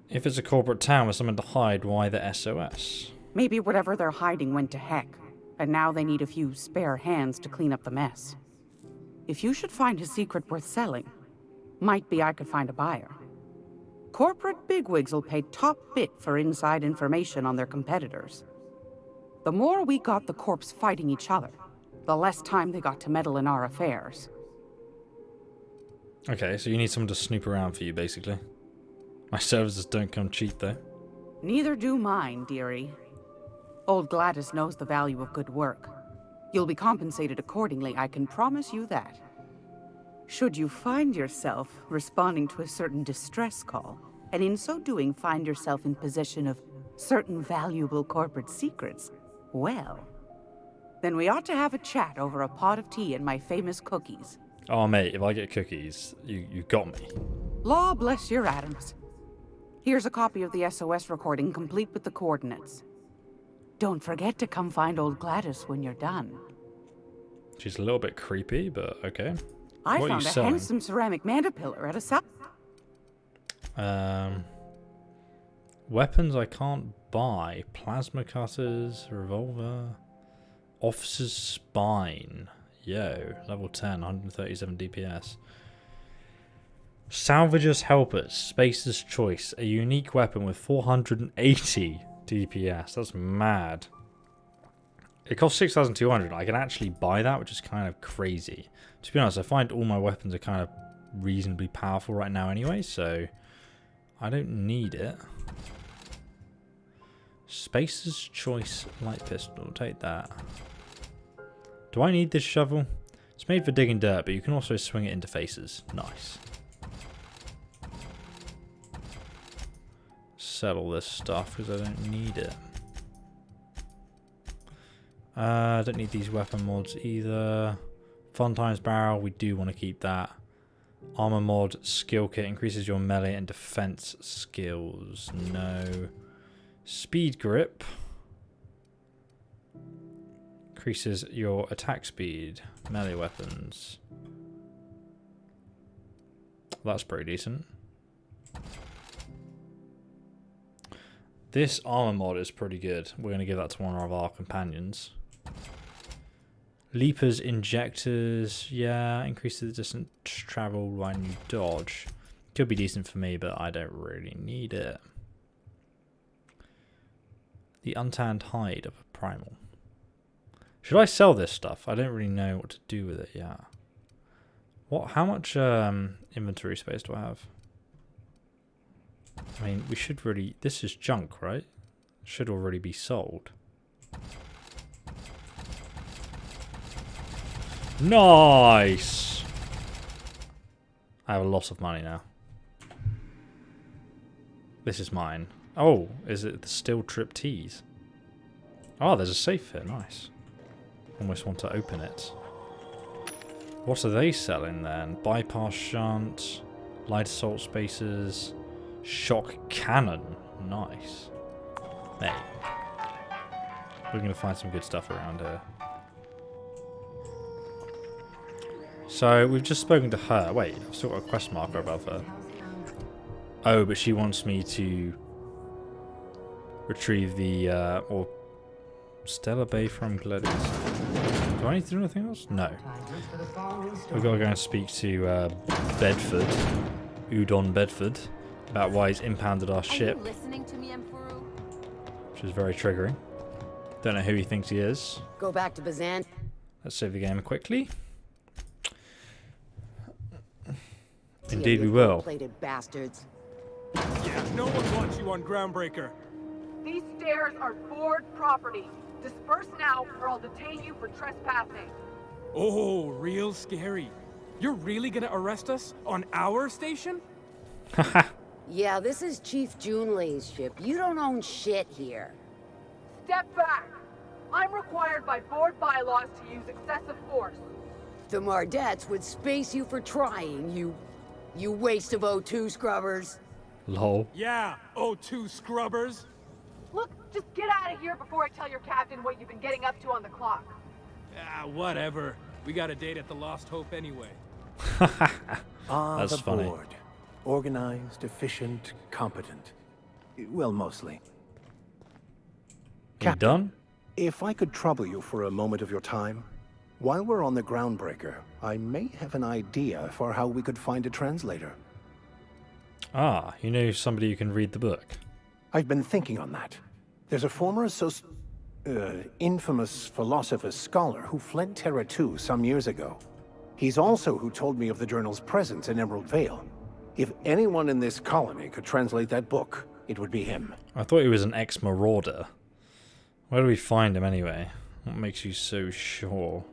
If it's a corporate town with something to hide, why the SOS? Maybe whatever they're hiding went to heck, and now they need a few spare hands to clean up the mess. If you should find a secret worth selling, might be I could find a buyer. Corporate bigwigs will pay top bit for inside information on their competitors. The more we got the corps fighting each other, the less time they got to meddle in our affairs. Okay, so you need someone to snoop around for you, basically. My services don't come cheap, though. Neither do mine, dearie. Old Gladys knows the value of good work. You'll be compensated accordingly, I can promise you that. Should you find yourself responding to a certain distress call, and in so doing find yourself in possession of certain valuable corporate secrets, well, then we ought to have a chat over a pot of tea and my famous cookies. Oh, mate, if I get cookies, you got me. Law bless your atoms. Here's a copy of the SOS recording, complete with the coordinates. Don't forget to come find old Gladys when you're done. She's a little bit creepy, but okay. I What are found you a selling? handsome ceramic mandapillar at a Weapons I can't buy. Plasma cutters, revolver, officer's spine. Yo, level 10, 137 DPS. Salvager's Helpers, Spacer's Choice, a unique weapon with 480 DPS. That's mad. It costs 6,200. I can actually buy that, which is kind of crazy. To be honest, I find all my weapons are kind of reasonably powerful right now anyway, so I don't need it. Spacer's Choice light pistol, take that. Do I need this shovel? It's made for digging dirt, but you can also swing it into faces. Nice. Sell all this stuff because I don't need it. I don't need these weapon mods either. Fun Times Barrel, we do want to keep that. Armor mod, skill kit, increases your melee and defense skills. No. Speed grip. Increases your attack speed. Melee weapons. That's pretty decent. This armor mod is pretty good. We're going to give that to one of our companions. Leapers, injectors. Yeah, increases the distance travel when you dodge. Could be decent for me, but I don't really need it. The untanned hide of a primal. Should I sell this stuff? I don't really know what to do with it yet. What? How much inventory space do I have? I mean, we should really... This is junk, right? Should already be sold. Nice! I have a lot of money now. This is mine. Oh, is it the steel trip tees? Oh, there's a safe here. Nice. Almost want to open it. What are they selling then? Bypass shunt, light assault spacers, shock cannon. Nice. Hey. We're going to find some good stuff around here. So, we've just spoken to her. Wait, I've still got a quest marker above her. Oh, but she wants me to retrieve the, or Stellar Bay from Gladys. Do I need to do anything else? No. We've got to go and speak to Bedford, Udon Bedford, about why he's impounded our ship. Are you listening to me, Emperor? Which is very triggering. Don't know who he thinks he is. Go back to Bazan. Let's save the game quickly. Indeed we will. Plated bastards. Yeah, no one wants you on Groundbreaker. These stairs are board property. Disperse now, or I'll detain you for trespassing. Oh, real scary. You're really gonna arrest us on our station? Yeah, this is Chief Junlei's ship. You don't own shit here. Step back. I'm required by board bylaws to use excessive force. The Mardettes would space you for trying, you waste of O2 scrubbers. Lol. Yeah, O2 scrubbers. Look, just get out of here before I tell your captain what you've been getting up to on the clock. Ah, whatever. We got a date at the Lost Hope anyway. That's the funny. Board. Organized, efficient, competent. Well, mostly. You done? If I could trouble you for a moment of your time, while we're on the groundbreaker, I may have an idea for how we could find a translator. Ah, you know somebody who can read the book? I've been thinking on that. There's a former infamous philosopher scholar who fled Terra 2 some years ago. He's also who told me of the journal's presence in Emerald Vale. If anyone in this colony could translate that book, it would be him. I thought he was an ex-marauder. Where do we find him anyway? What makes you so sure?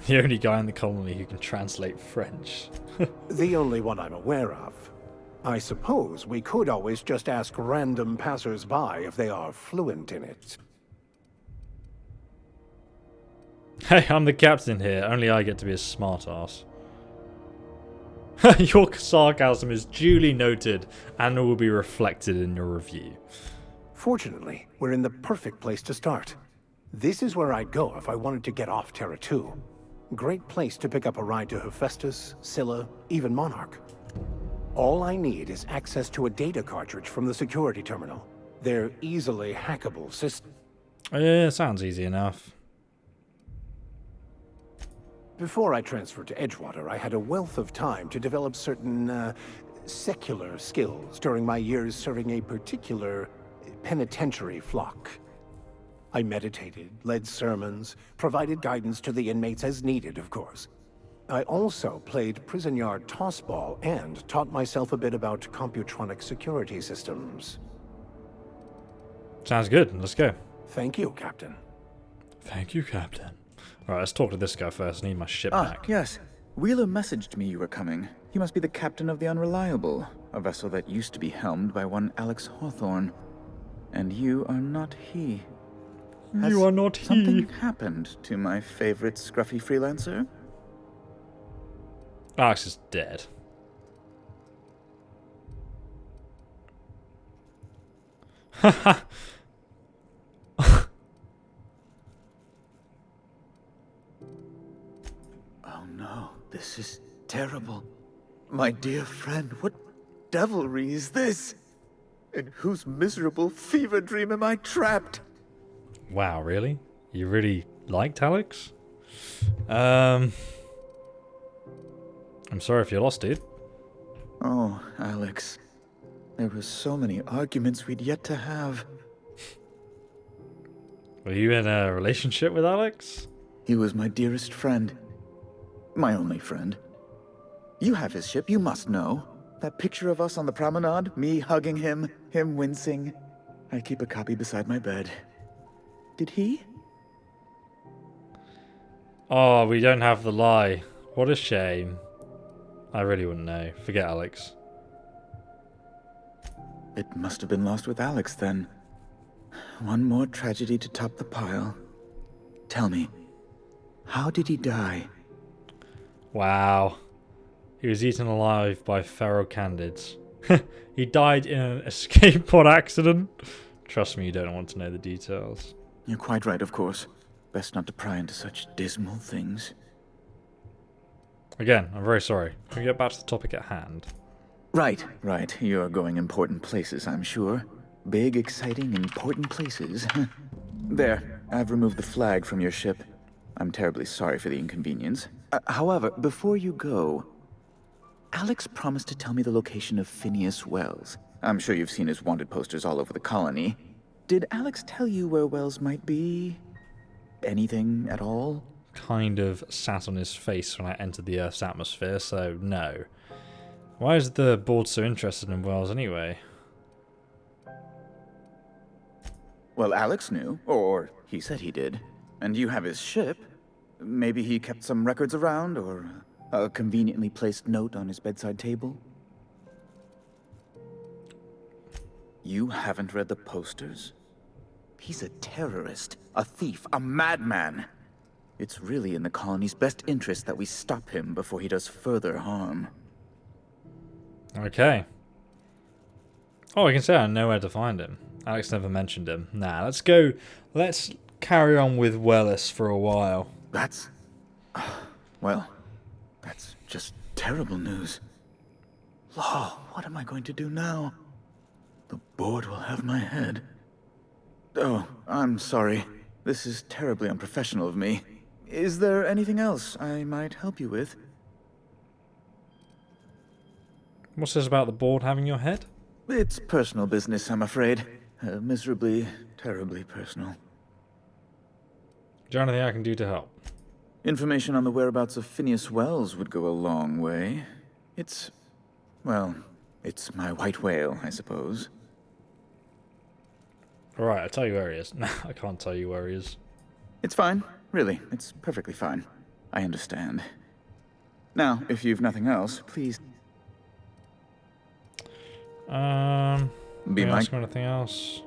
The only guy in the colony who can translate French. The only one I'm aware of. I suppose we could always just ask random passers-by if they are fluent in it. Hey, I'm the captain here. Only I get to be a smartass. Your sarcasm is duly noted and will be reflected in your review. Fortunately, we're in the perfect place to start. This is where I'd go if I wanted to get off Terra 2. Great place to pick up a ride to Hephaestus, Scylla, even Monarch. All I need is access to a data cartridge from the security terminal. They're easily hackable systems. Yeah, sounds easy enough. Before I transferred to Edgewater, I had a wealth of time to develop certain, secular skills during my years serving a particular penitentiary flock. I meditated, led sermons, provided guidance to the inmates as needed, of course. I also played prison yard tossball and taught myself a bit about computronic security systems. Sounds good. Let's go. Thank you, Captain. Thank you, Captain. Alright, let's talk to this guy first. I need my ship back. Yes. Wheeler messaged me you were coming. He must be the captain of the Unreliable, a vessel that used to be helmed by one Alex Hawthorne. And you are not he. You are not he. Something happened to my favorite scruffy freelancer? Alex is dead. Haha. Oh no, this is terrible. My dear friend, what devilry is this? In whose miserable fever dream am I trapped? Wow, really? You really liked Alex? I'm sorry if you lost, dude. Oh, Alex. There were so many arguments we'd yet to have. Were you in a relationship with Alex? He was my dearest friend. My only friend. You have his ship, you must know. That picture of us on the promenade, me hugging him, him wincing. I keep a copy beside my bed. Did he? Oh, we don't have the lie. What a shame. I really wouldn't know. Forget Alex. It must have been lost with Alex then. One more tragedy to top the pile. Tell me, how did he die? Wow. He was eaten alive by feral candids. He died in an escape pod accident. Trust me, you don't want to know the details. You're quite right, of course. Best not to pry into such dismal things. Again, I'm very sorry. Can we get back to the topic at hand? Right. You're going important places, I'm sure. Big, exciting, important places. There, I've removed the flag from your ship. I'm terribly sorry for the inconvenience. However, before you go, Alex promised to tell me the location of Phineas Wells. I'm sure you've seen his wanted posters all over the colony. Did Alex tell you where Wells might be? Anything at all? Kind of sat on his face when I entered the Earth's atmosphere, so no. Why is the board so interested in Wells anyway? Well, Alex knew, or he said he did. And you have his ship. Maybe he kept some records around, or a conveniently placed note on his bedside table? You haven't read the posters? He's a terrorist, a thief, a madman. It's really in the colony's best interest that we stop him before he does further harm. Okay. Oh, I can say I know where to find him. Alex never mentioned him. Nah, let's go. Let's carry on with Wellis for a while. That's... well, that's just terrible news. Law, what am I going to do now? The board will have my head. Oh, I'm sorry. This is terribly unprofessional of me. Is there anything else I might help you with? What's this about the board having your head? It's personal business, I'm afraid. Miserably, terribly personal. Is there anything I can do to help? Information on the whereabouts of Phineas Wells would go a long way. It's... well, it's my white whale, I suppose. Alright, I'll tell you where he is. No, I can't tell you where he is. It's fine. Really, it's perfectly fine. I understand. Now, if you've nothing else, please... Be ask anything else?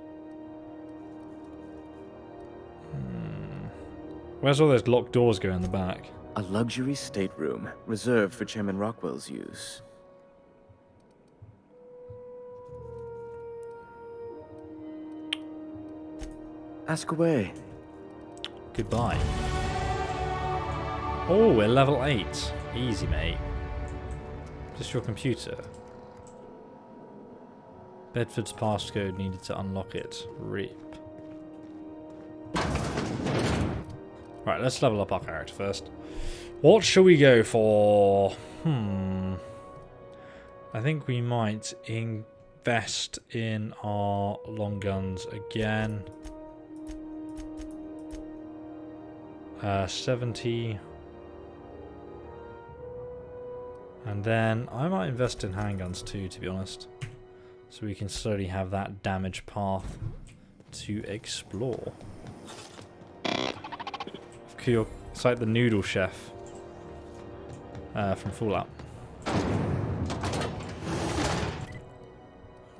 Where's all those locked doors go in the back? A luxury stateroom, reserved for Chairman Rockwell's use. Ask away. Goodbye. Oh, we're level 8. Easy, mate. Just your computer. Bedford's passcode needed to unlock it. Rip. Right, let's level up our character first. What shall we go for? I think we might invest in our long guns again. 70. And then I might invest in handguns too, to be honest. So we can slowly have that damage path to explore. It's like the noodle chef from Fallout.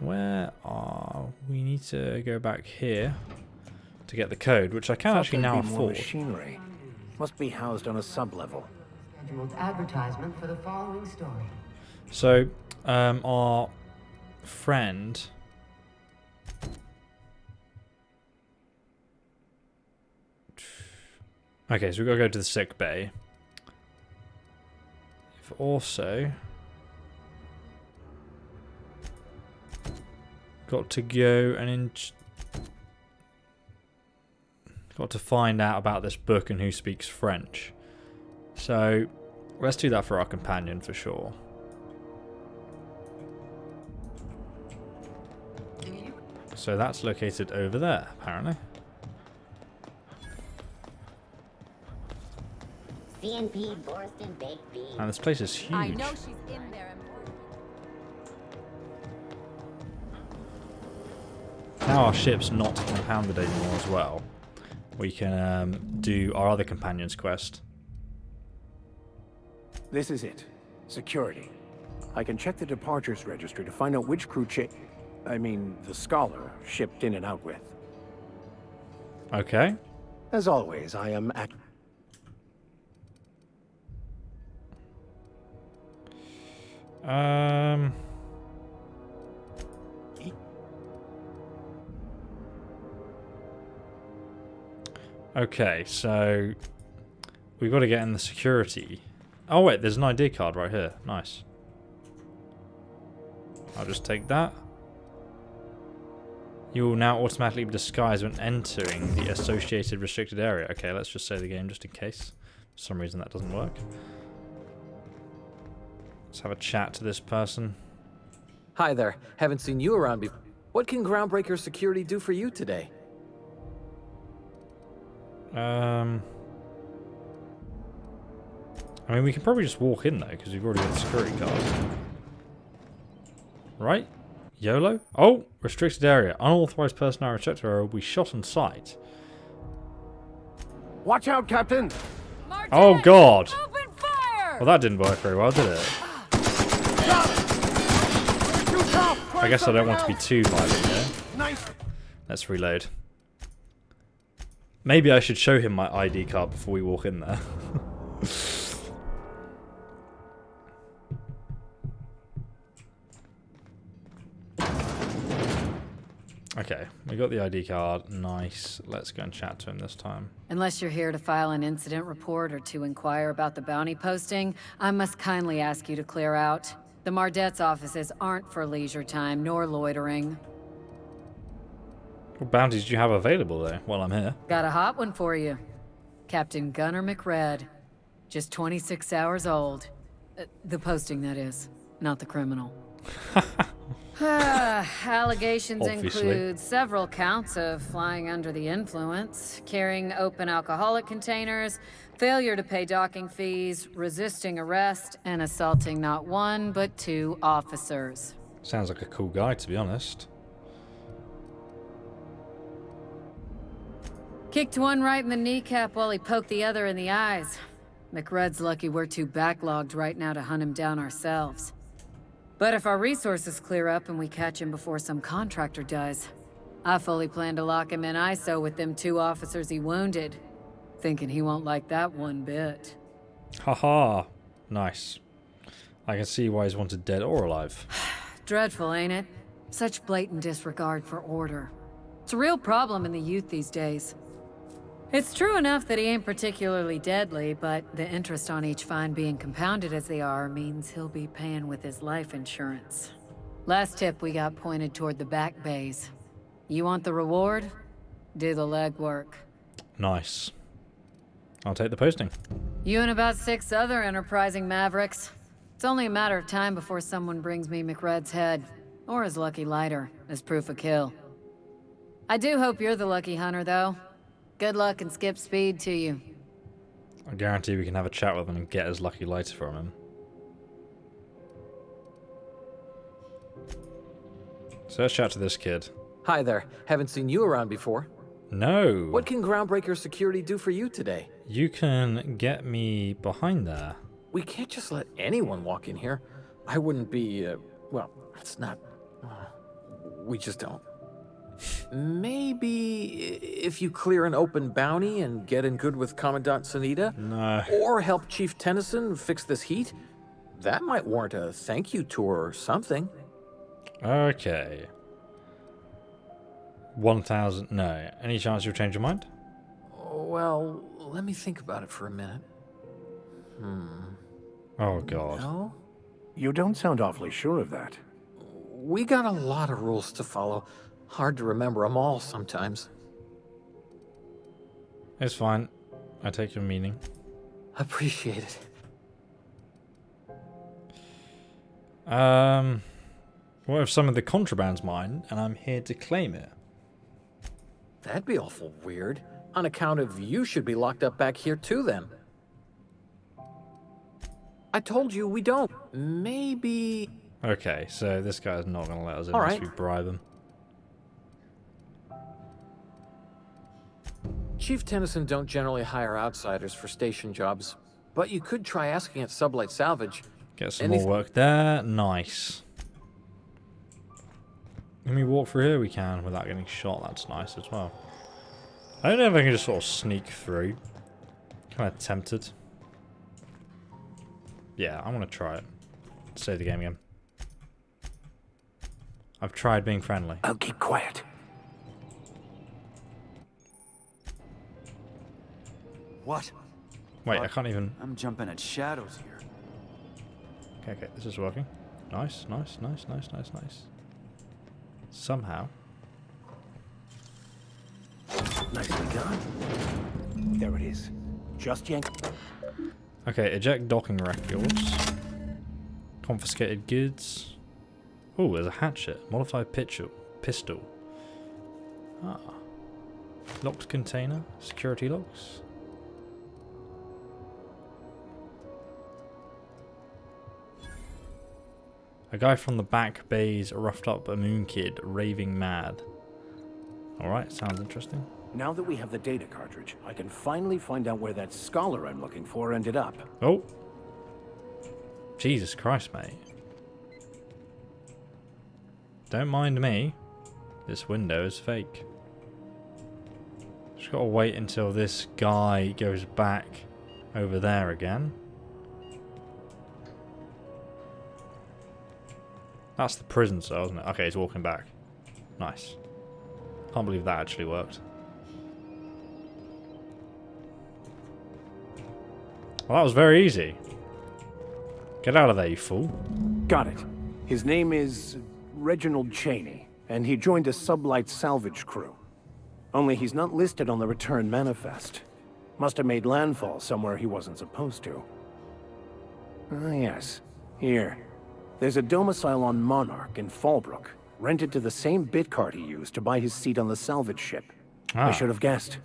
Where are we? Need to go back here to get the code, which I can actually now afford. Machinery must be housed on a sub-level. Scheduled advertisement for the following story. So, our friend okay, so we've got to go to the sick bay. We've also got to go and got to find out about this book and who speaks French. So let's do that for our companion for sure. So that's located over there, apparently. C&P Borston baked beans. And this place is huge. I know she's in there. Now our ship's not compounded anymore as well. We can do our other companion's quest. This is it. Security. I can check the departures registry to find out which crew the Scholar shipped in and out with. Okay. As always, I am at... Okay, so we've got to get in the security. Oh wait, there's an ID card right here. Nice. I'll just take that. You will now automatically be disguised when entering the associated restricted area. Okay, let's just save the game just in case. For some reason that doesn't work. Let's have a chat to this person. Hi there. Haven't seen you around before. What can Groundbreaker Security do for you today? I mean, we can probably just walk in though, because we've already got the security card. Right? YOLO? Oh! Restricted area. Unauthorized personnel restricted area will be shot on sight. Watch out, Captain! Oh god! Well, that didn't work very well, did it? I guess I don't want to be too violent here. Let's reload. Maybe I should show him my ID card before we walk in there. Okay, we got the ID card. Nice. Let's go and chat to him this time. Unless you're here to file an incident report or to inquire about the bounty posting, I must kindly ask you to clear out. The Mardet's offices aren't for leisure time nor loitering. What bounties do you have available, though, while I'm here? Got a hot one for you. Captain Gunnar McRed. Just 26 hours old. The posting, that is. Not the criminal. Allegations include several counts of flying under the influence, carrying open alcoholic containers, failure to pay docking fees, resisting arrest, and assaulting not one, but 2 officers. Sounds like a cool guy, to be honest. Kicked one right in the kneecap while he poked the other in the eyes. McRed's lucky we're too backlogged right now to hunt him down ourselves. But if our resources clear up and we catch him before some contractor does, I fully plan to lock him in ISO with them 2 officers he wounded. Thinking he won't like that one bit. Haha. Nice. I can see why he's wanted dead or alive. Dreadful, ain't it? Such blatant disregard for order. It's a real problem in the youth these days. It's true enough that he ain't particularly deadly, but the interest on each fine being compounded as they are means he'll be paying with his life insurance. Last tip we got pointed toward the back bays. You want the reward? Do the legwork. Nice. I'll take the posting. You and about 6 other enterprising mavericks. It's only a matter of time before someone brings me McRed's head, or his lucky lighter, as proof of kill. I do hope you're the lucky hunter, though. Good luck and skip speed to you. I guarantee we can have a chat with him and get his lucky lighter from him. So let's chat to this kid. Hi there. Haven't seen you around before. No. What can Groundbreaker Security do for you today? You can get me behind there. We can't just let anyone walk in here. I wouldn't be, well, it's not... we just don't. Maybe if you clear an open bounty and get in good with Commandant Sunita? No. Or help Chief Tennyson fix this heat? That might warrant a thank you tour or something. Okay. 1,000... No. Any chance you'll change your mind? Well, let me think about it for a minute. Oh, God. No? You don't sound awfully sure of that. We got a lot of rules to follow. Hard to remember them all sometimes. It's fine. I take your meaning. Appreciate it. What if some of the contraband's mine and I'm here to claim it? That'd be awful weird. On account of you should be locked up back here too, then. I told you we don't. Maybe... Okay, so this guy's not going to let us in All unless right. we bribe him. Chief Tennyson don't generally hire outsiders for station jobs, but you could try asking at Sublight Salvage. Get some more work there. Nice. Can we walk through here? We can without getting shot. That's nice as well. I don't know if I can just sort of sneak through. Kind of tempted. Yeah, I'm going to try it. Save the game again. I've tried being friendly. I'll keep quiet. What? Wait, I can't even... I'm jumping at shadows here. Okay, this is working. Nice, nice, nice, nice, nice, nice. Somehow. Nicely done. There it is. Just yank. Okay, eject docking records. Confiscated goods. Oh, there's a hatchet. Modified pistol. Ah. Locked container. Security locks. A guy from the back bays roughed up a moon kid, raving mad. Alright, sounds interesting. Now that we have the data cartridge, I can finally find out where that scholar I'm looking for ended up. Oh. Jesus Christ, mate. Don't mind me. This window is fake. Just gotta wait until this guy goes back over there again. That's the prison cell, isn't it? Okay, he's walking back. Nice. Can't believe that actually worked. Well, that was very easy. Get out of there, you fool. Got it. His name is Reginald Cheney, and he joined a sublight salvage crew. Only he's not listed on the return manifest. Must have made landfall somewhere he wasn't supposed to. Ah, yes. Here. There's a domicile on Monarch in Fallbrook, rented to the same bit card he used to buy his seat on the salvage ship. I should have guessed.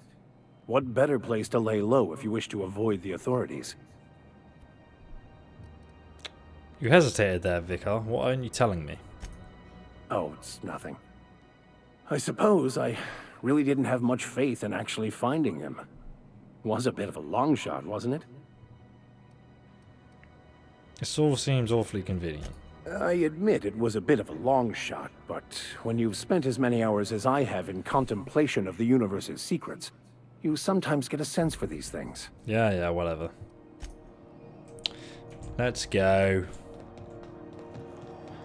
What better place to lay low if you wish to avoid the authorities? You hesitated there, Vicar. What aren't you telling me? Oh, it's nothing. I suppose I really didn't have much faith in actually finding him. Was a bit of a long shot, wasn't it? This all seems awfully convenient. I admit it was a bit of a long shot, but when you've spent as many hours as I have in contemplation of the universe's secrets, you sometimes get a sense for these things. Yeah, whatever. Let's go.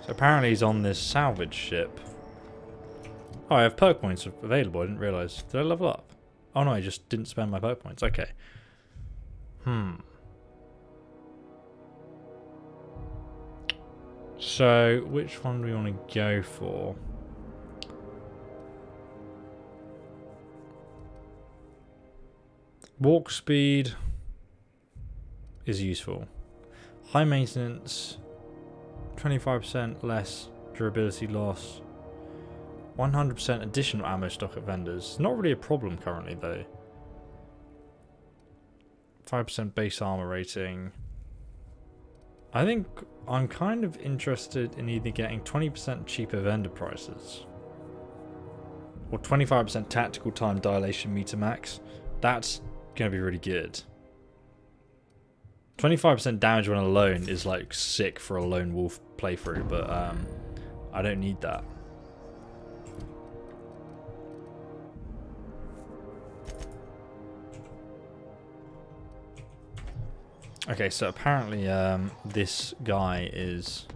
So apparently he's on this salvage ship. Oh, I have perk points available. I didn't realise. Did I level up? Oh no, I just didn't spend my perk points. Okay. So, which one do we want to go for? Walk speed is useful. High maintenance, 25% less durability loss, 100% additional ammo stock at vendors. Not really a problem currently though. 5% base armor rating. I think I'm kind of interested in either getting 20% cheaper vendor prices or 25% tactical time dilation meter max. That's going to be really good. 25% damage when alone is like sick for a lone wolf playthrough, but I don't need that. Okay, so apparently this guy is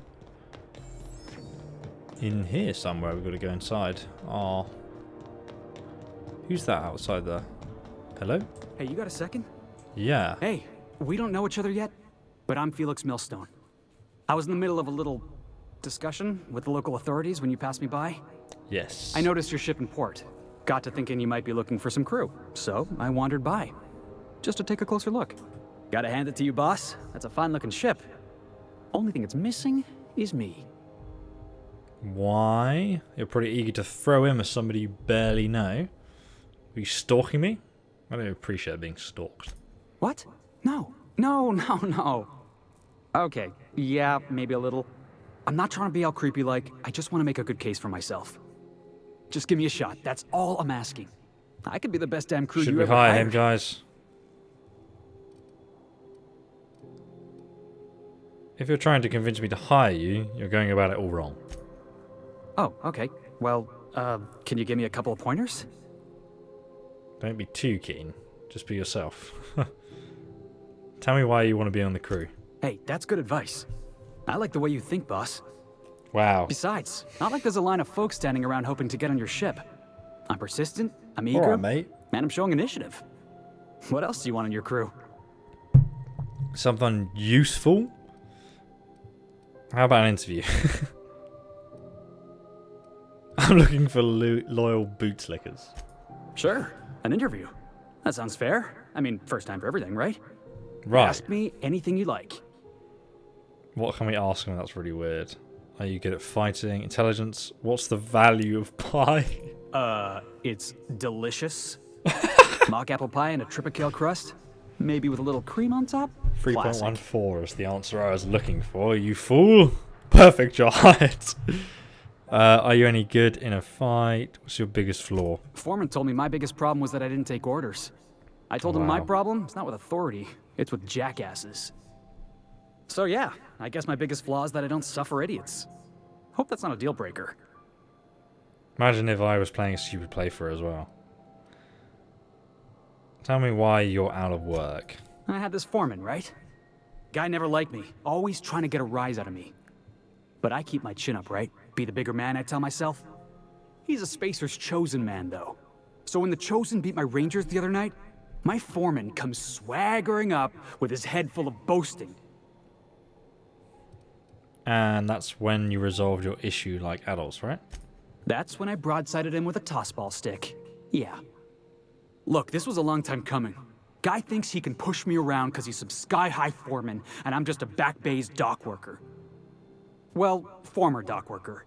in here somewhere. We've got to go inside. Oh, who's that outside there? Hello? Hey, you got a second? Yeah. Hey, we don't know each other yet, but I'm Felix Millstone. I was in the middle of a little discussion with the local authorities when you passed me by. Yes. I noticed your ship in port. Got to thinking you might be looking for some crew, so I wandered by, just to take a closer look. Gotta hand it to you, boss. That's a fine-looking ship. Only thing it's missing is me. Why? You're pretty eager to throw him as somebody you barely know. Are you stalking me? I don't appreciate being stalked. What? No. Okay, yeah, maybe a little. I'm not trying to be all creepy-like. I just want to make a good case for myself. Just give me a shot. That's all I'm asking. I could be the best damn crew you ever hired. Should we hire him, guys? If you're trying to convince me to hire you, you're going about it all wrong. Oh, okay. Well, can you give me a couple of pointers? Don't be too keen. Just be yourself. Tell me why you want to be on the crew. Hey, that's good advice. I like the way you think, boss. Wow. Besides, not like there's a line of folks standing around hoping to get on your ship. I'm persistent, I'm eager, Alright, mate. and I'm showing initiative. What else do you want on your crew? Something useful? How about an interview? I'm looking for loyal bootlickers. Sure, an interview. That sounds fair. I mean, first time for everything, right? Right. Ask me anything you like. What can we ask him? That's really weird. Are you good at fighting? Intelligence? What's the value of pie? It's delicious. Mock apple pie and a tripicale crust. Maybe with a little cream on top? 3.14 is the answer I was looking for, you fool. Perfect, you're hired. Are you any good in a fight? What's your biggest flaw? Foreman told me my biggest problem was that I didn't take orders. I told him my problem is not with authority, it's with jackasses. So yeah, I guess my biggest flaw is that I don't suffer idiots. Hope that's not a deal breaker. Imagine if I was playing a stupid playthrough as well. Tell me why you're out of work. I had this foreman, right? Guy never liked me, always trying to get a rise out of me. But I keep my chin up, right? Be the bigger man, I tell myself. He's a Spacer's chosen man, though. So when the Chosen beat my Rangers the other night, my foreman comes swaggering up with his head full of boasting. And that's when you resolved your issue like adults, right? That's when I broadsided him with a tossball stick. Yeah, Look, this was a long time coming. Guy thinks he can push me around because he's some sky-high foreman, and I'm just a back bay's dock worker. Well, former dock worker.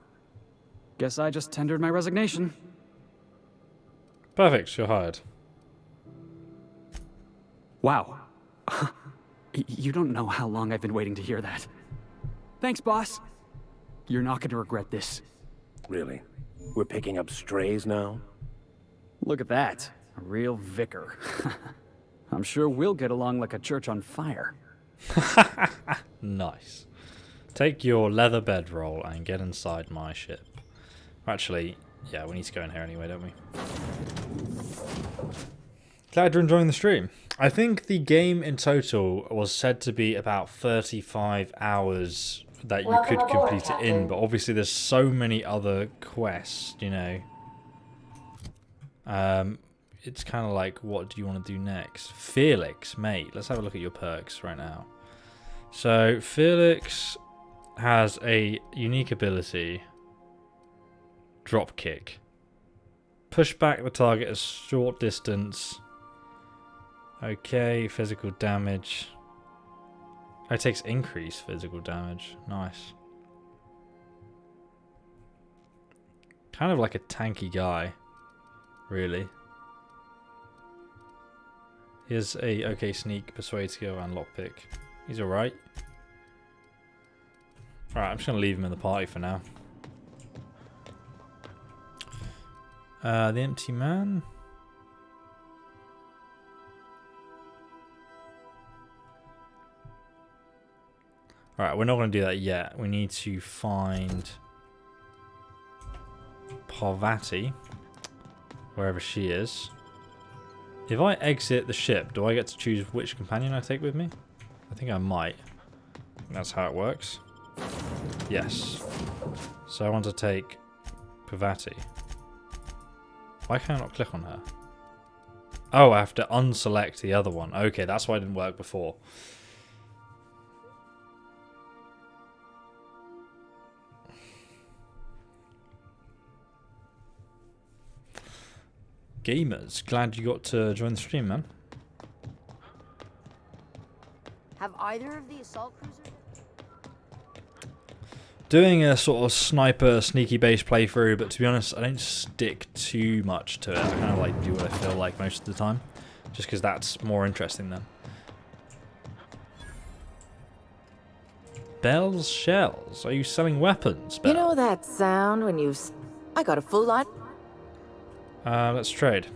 Guess I just tendered my resignation. Perfect, you're hired. Wow. You don't know how long I've been waiting to hear that. Thanks, boss. You're not going to regret this. Really? We're picking up strays now? Look at that. A real vicar. I'm sure we'll get along like a church on fire. Nice. Take your leather bedroll and get inside my ship. Actually, yeah, we need to go in here anyway, don't we? Glad you're enjoying the stream. I think the game in total was said to be about 35 hours that you could complete it in, but obviously there's so many other quests, you know. It's kind of like, what do you want to do next? Felix, mate. Let's have a look at your perks right now. So, Felix has a unique ability. Drop kick. Push back the target a short distance. Okay, physical damage. Oh, it takes increased physical damage. Nice. Kind of like a tanky guy, really. Here's a okay sneak, persuade skill, and lockpick. He's alright. Alright, I'm just gonna leave him in the party for now. The empty man. Alright, we're not going to do that yet. We need to find Parvati, wherever she is. If I exit the ship, do I get to choose which companion I take with me? I think I might. That's how it works. Yes. So I want to take Parvati. Why can I not click on her? Oh, I have to unselect the other one. Okay, that's why it didn't work before. Gamers, glad you got to join the stream, man. Have either of the assault cruisers? Doing a sort of sniper, sneaky base playthrough, but to be honest, I don't stick too much to it. I kind of like do what I feel like most of the time, just because that's more interesting then. Bell's Shells, are you selling weapons, Bell? You know that sound when you... I got a full lot. Let's trade.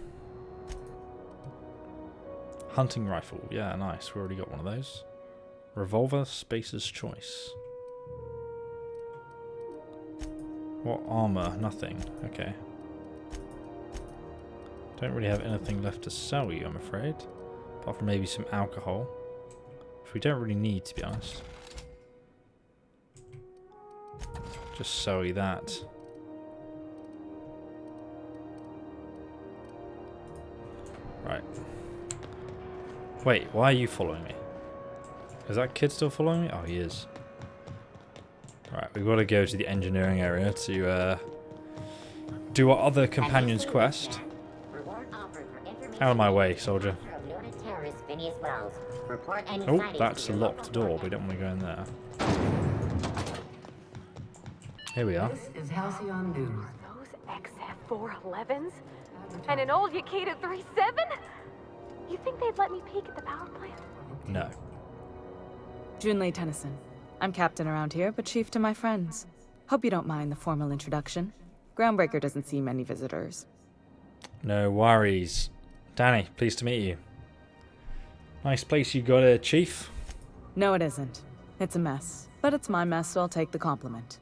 Hunting rifle, yeah, nice. We already got one of those. Revolver, Spacer's Choice. What armor? Nothing. Okay. Don't really have anything left to sell you, I'm afraid. Apart from maybe some alcohol. Which we don't really need, to be honest. Just sell you that. Right. Wait, why are you following me? Is that kid still following me? Oh, he is. Right, we've got to go to the engineering area to do our other companion's quest. Out of my way, soldier. Oh, that's a locked door. We don't want to go in there. Here we are. This is Halcyon News. Those XF411s? And an old Yakita 37? You think they'd let me peek at the power plant? No. Junlei Tennyson. I'm captain around here, but chief to my friends. Hope you don't mind the formal introduction. Groundbreaker doesn't see many visitors. No worries. Danny, pleased to meet you. Nice place you got, Chief. No, it isn't. It's a mess. But it's my mess, so I'll take the compliment.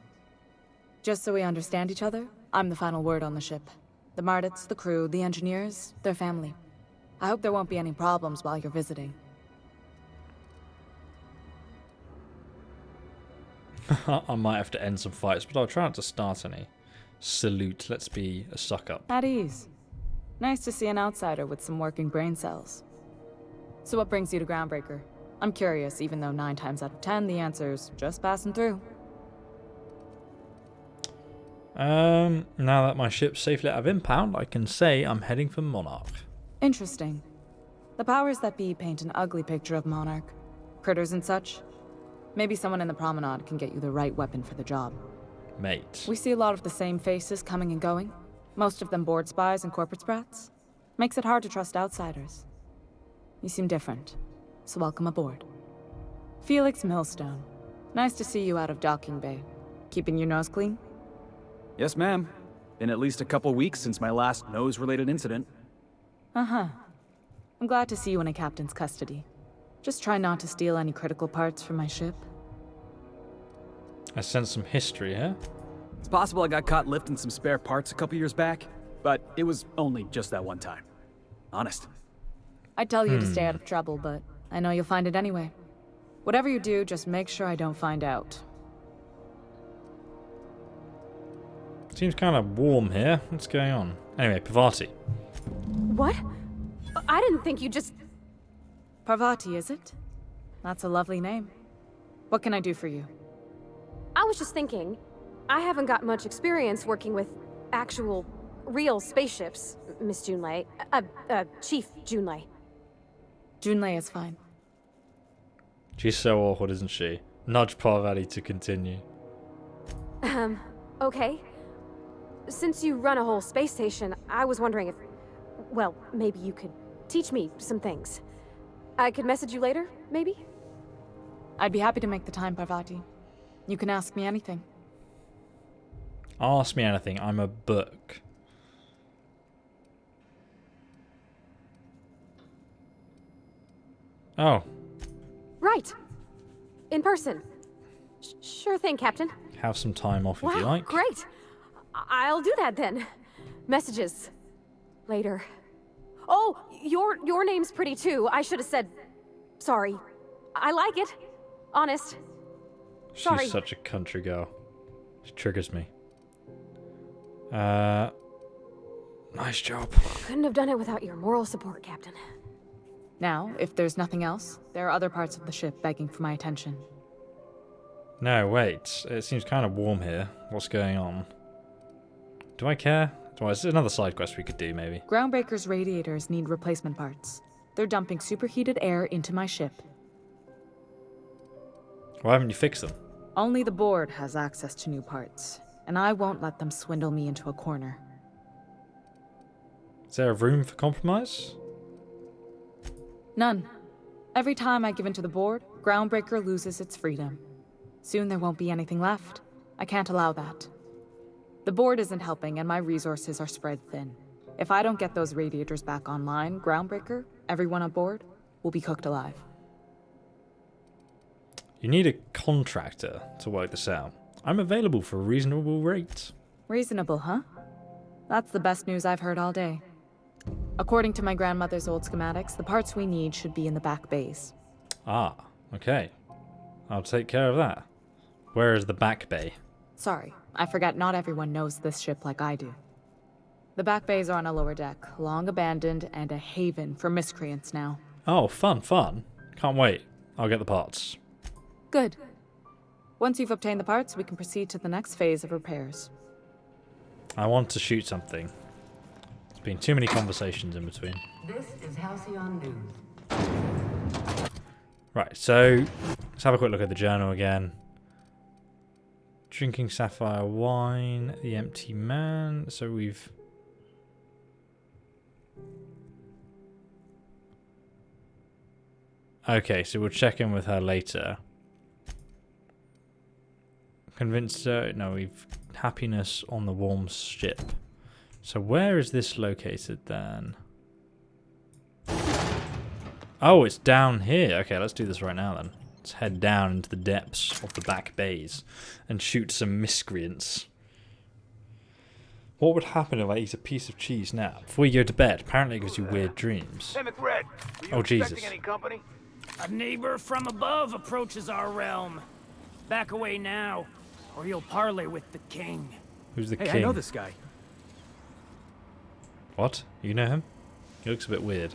Just so we understand each other, I'm the final word on the ship. The Mardits, the crew, the engineers, their family. I hope there won't be any problems while you're visiting. I might have to end some fights, but I'll try not to start any. Salute, let's be a suck-up. At ease. Nice to see an outsider with some working brain cells. So what brings you to Groundbreaker? I'm curious, even though 9 times out of 10 the answer's just passing through. Now that my ship's safely out of impound, I can say I'm heading for Monarch. Interesting. The powers that be paint an ugly picture of Monarch. Critters and such. Maybe someone in the promenade can get you the right weapon for the job. Mate. We see a lot of the same faces coming and going. Most of them board spies and corporate sprats. Makes it hard to trust outsiders. You seem different, so welcome aboard. Felix Millstone. Nice to see you out of docking bay. Keeping your nose clean? Yes, ma'am. Been at least a couple weeks since my last nose-related incident. Uh-huh. I'm glad to see you in a captain's custody. Just try not to steal any critical parts from my ship. I sense some history here. It's possible I got caught lifting some spare parts a couple years back, but it was only just that one time. Honest. I'd tell you to stay out of trouble, but I know you'll find it anyway. Whatever you do, just make sure I don't find out. Seems kind of warm here. What's going on? Anyway, Parvati. What? I didn't think you just... Parvati, is it? That's a lovely name. What can I do for you? I was just thinking, I haven't got much experience working with actual, real spaceships, Miss Junlei. Chief Junlei. Junlei is fine. She's so awkward, isn't she? Nudge Parvati to continue. Okay. Since you run a whole space station, I was wondering if... Well, maybe you could teach me some things. I could message you later, maybe? I'd be happy to make the time, Parvati. You can ask me anything. Ask me anything. I'm a book. Oh. Right. In person. Sure thing, Captain. Have some time off if you like. Great. I'll do that then. Messages. Later. Oh, your name's pretty too. I should have said... Sorry. I like it. Honest. Sorry. She's such a country girl. She triggers me. Nice job. Couldn't have done it without your moral support, Captain. Now, if there's nothing else, there are other parts of the ship begging for my attention. No, wait. It seems kind of warm here. What's going on? Do I care? Is there another side quest we could do, maybe? Groundbreaker's radiators need replacement parts. They're dumping superheated air into my ship. Why haven't you fixed them? Only the board has access to new parts, and I won't let them swindle me into a corner. Is there a room for compromise? None. Every time I give in to the board, Groundbreaker loses its freedom. Soon there won't be anything left. I can't allow that. The board isn't helping, and my resources are spread thin. If I don't get those radiators back online, Groundbreaker, everyone on board, will be cooked alive. You need a contractor to work this out. I'm available for a reasonable rate. Reasonable, huh? That's the best news I've heard all day. According to my grandmother's old schematics, the parts we need should be in the back bays. Ah, okay. I'll take care of that. Where is the back bay? Sorry, I forgot not everyone knows this ship like I do. The back bays are on a lower deck, long abandoned and a haven for miscreants now. Oh, fun. Can't wait. I'll get the parts. Good. Once you've obtained the parts, we can proceed to the next phase of repairs. I want to shoot something. There's been too many conversations in between. This is Halcyon News. Right, so let's have a quick look at the journal again. Drinking sapphire wine, the empty man. So we've... Okay, so we'll check in with her later. Convinced her... No, we've... Happiness on the warm ship. So where is this located then? Oh, it's down here. Okay, let's do this right now then. Let's head down into the depths of the back bays and shoot some miscreants. What would happen if I eat a piece of cheese now? Before you go to bed, apparently it gives you weird dreams. Hey, McRed, Oh, Jesus. any company? A neighbor from above approaches our realm. Back away now, or you'll parley with the king. Who's the Hey, king? I know this guy. What? You know him? He looks a bit weird.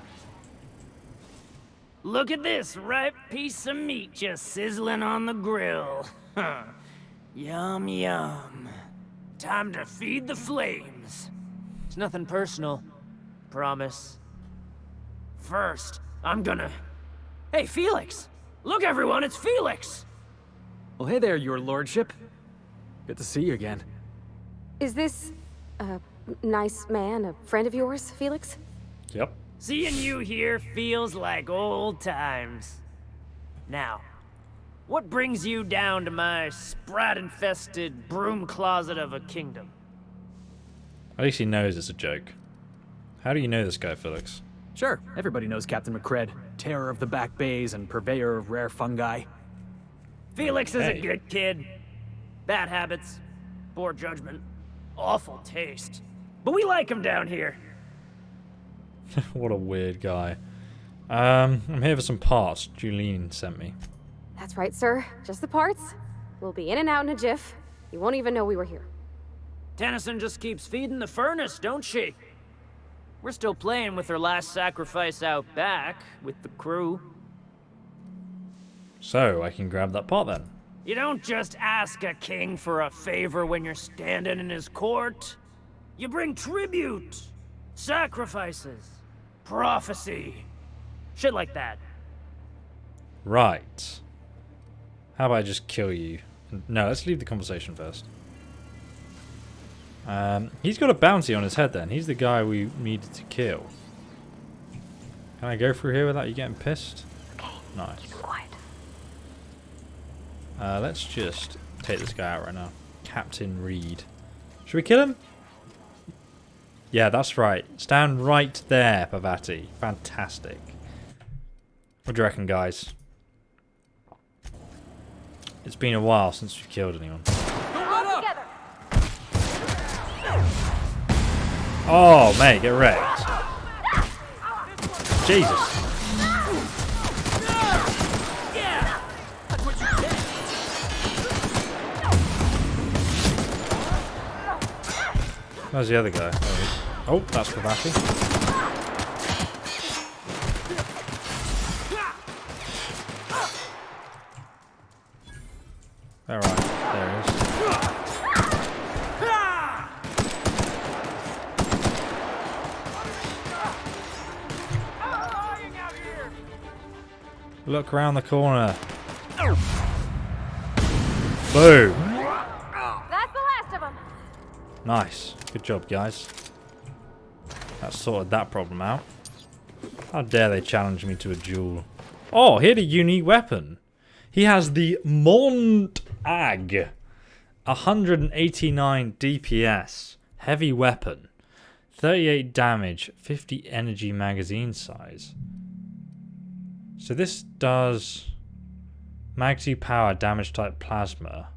Look at this ripe piece of meat just sizzling on the grill. Yum, yum. Time to feed the flames. It's nothing personal. Promise. First, I'm gonna... Hey, Felix! Look, everyone, it's Felix! Well, hey there, your lordship. Good to see you again. Is this a nice man, a friend of yours, Felix? Yep. Seeing you here feels like old times. Now, what brings you down to my sprat-infested broom closet of a kingdom? At least he knows it's a joke. How do you know this guy, Felix? Sure, everybody knows Captain McCred, terror of the back bays and purveyor of rare fungi. Felix is a good kid. Bad habits, poor judgment, awful taste. But we like him down here. What a weird guy. I'm here for some parts Julene sent me. That's right, sir. Just the parts. We'll be in and out in a jiff. You won't even know we were here. Tennyson just keeps feeding the furnace, don't she? We're still playing with her last sacrifice out back with the crew. So, I can grab that part then. You don't just ask a king for a favor when you're standing in his court. You bring tribute, sacrifices, prophecy, shit like that. Right. How about I just kill you? No, let's leave the conversation first. He's got a bounty on his head then. He's the guy we needed to kill. Can I go through here without you getting pissed? Okay. Nice. Keep quiet. Let's just take this guy out right now. Captain Reed. Should we kill him? Yeah, that's right. Stand right there, Pavati. Fantastic. What do you reckon, guys? It's been a while since we've killed anyone. Oh, mate, get wrecked. Jesus. Where's the other guy? Oh, that's Pavati. Alright, there he is. Look around the corner. Boom. That's the last of them. Nice. Good job, guys. That sorted that problem out. How dare they challenge me to a duel. Oh, he had a unique weapon. He has the Montag. 189 DPS. Heavy weapon. 38 damage. 50 energy magazine size. So this does Magzy power, damage type plasma.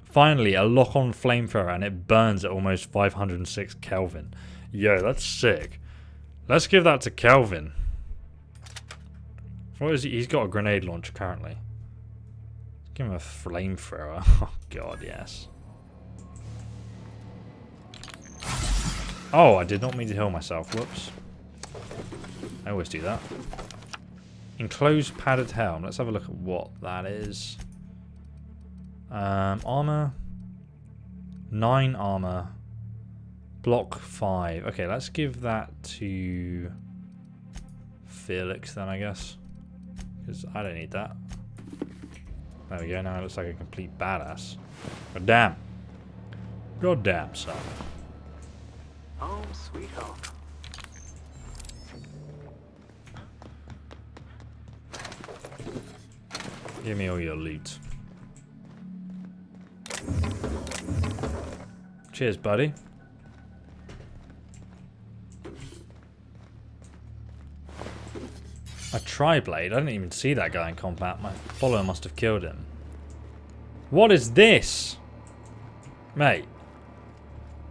Finally, a lock-on flamethrower and it burns at almost 506 Kelvin. Yo, that's sick. Let's give that to Kelvin. What is he? He's got a grenade launcher currently. Let's give him a flamethrower. Oh god, yes. Oh, I did not mean to heal myself. Whoops. I always do that. Enclosed padded helm. Let's have a look at what that is. Armor. 9 armor. Block 5. Okay, let's give that to Felix then, I guess. Because I don't need that. There we go. Now it looks like a complete badass. God damn. God damn, son. Home sweet home. Give me all your loot. Cheers, buddy. A tri-blade? I didn't even see that guy in combat. My follower must have killed him. What is this? Mate.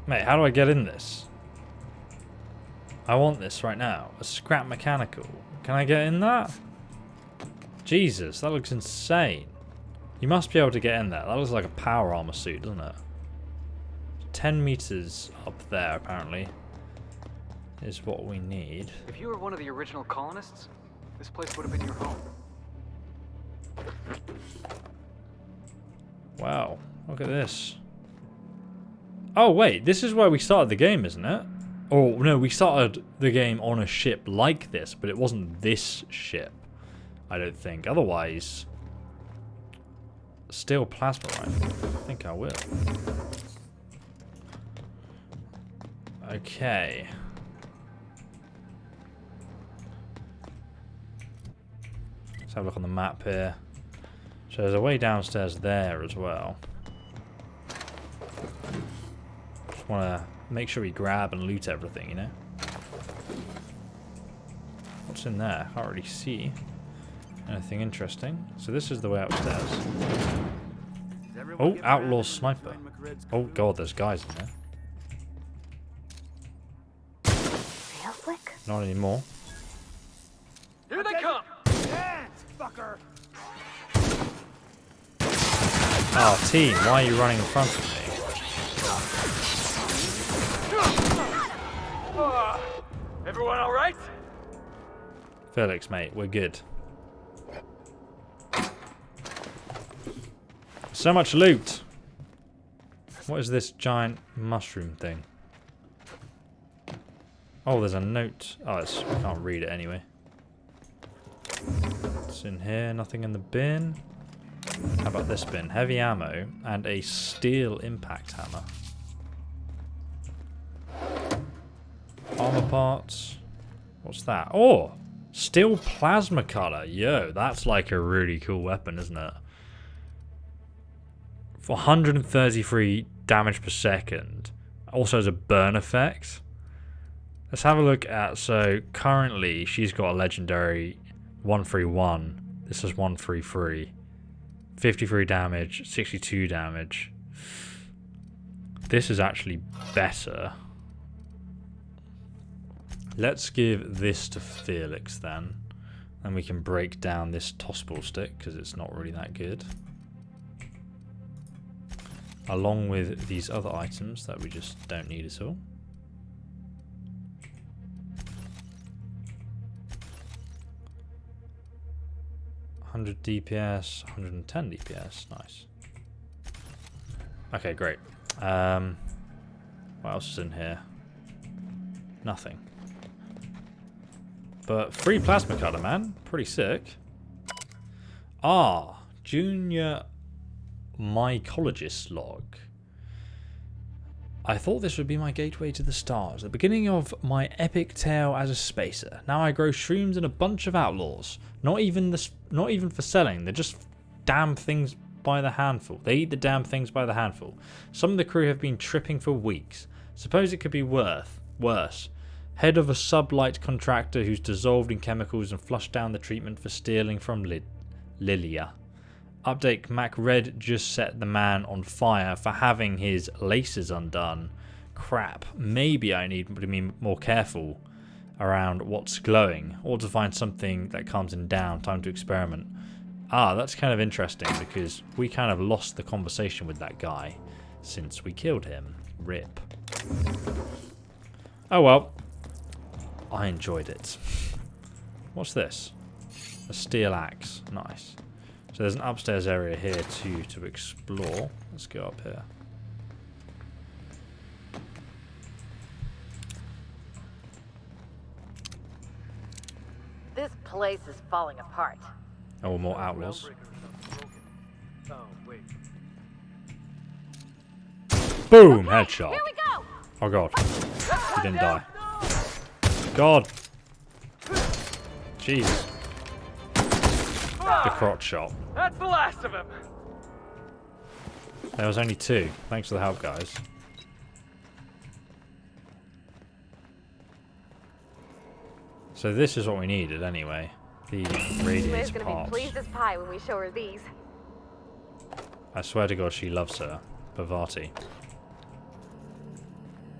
Mate, how do I get in this? I want this right now. A scrap mechanical. Can I get in that? Jesus, that looks insane. You must be able to get in there. That looks like a power armor suit, doesn't it? 10 meters up there, apparently, is what we need. If you were one of the original colonists, this place would have been your home. Wow, look at this. Oh, wait, this is where we started the game, isn't it? Oh, no, we started the game on a ship like this, but it wasn't this ship, I don't think. Otherwise, still plasma rifle. I think I will. Okay. Let's have a look on the map here. So there's a way downstairs there as well. Just want to make sure we grab and loot everything, you know? What's in there? Can't really see anything interesting. So this is the way upstairs. Oh, outlaw sniper. Oh god, there's guys in there. Real quick. Not anymore. Here they come! Hands, fucker! Oh, team, why are you running in front of me? Everyone all right? Felix, mate, we're good. So much loot. What is this giant mushroom thing? Oh, there's a note. Oh, I can't read it anyway. What's in here? Nothing in the bin. How about this bin? Heavy ammo and a steel impact hammer. Armor parts. What's that? Oh! Steel plasma cutter. Yo, that's like a really cool weapon, isn't it? For 133 damage per second. Also has a burn effect. Let's have a look at... So, currently, she's got a legendary 131. This is 133. 53 damage, 62 damage. This is actually better. Let's give this to Felix then. And we can break down this tossball stick because it's not really that good. Along with these other items that we just don't need at all. $100 DPS, 110 DPS, nice. Okay, great. What else is in here? Nothing. But free plasma cutter, man. Pretty sick. Ah, junior mycologist log. I thought this would be my gateway to the stars, the beginning of my epic tale as a spacer. Now I grow shrooms and a bunch of outlaws. Not even for selling. They're just damn things by the handful. They eat the damn things by the handful. Some of the crew have been tripping for weeks. Suppose it could be worse. Head of a sublight contractor who's dissolved in chemicals and flushed down the treatment for stealing from Lilia. Update: Mac Red just set the man on fire for having his laces undone. Crap. Maybe I need to be more careful around what's glowing, or to find something that calms him down. Time to experiment. Ah, that's kind of interesting because we kind of lost the conversation with that guy since we killed him. RIP. Oh well. I enjoyed it. What's this? A steel axe. Nice. So there's an upstairs area here too to explore. Let's go up here. This place is falling apart. Oh, more outlaws. Boom! Headshot. Here we go. Oh god. He didn't die. God. Jeez. The crotch shot. That's the last of him. There was only two. Thanks for the help, guys. So this is what we needed anyway. The radiator gonna parts. be pleased as pie when we show her these. I swear to God, she loves her, Bavati.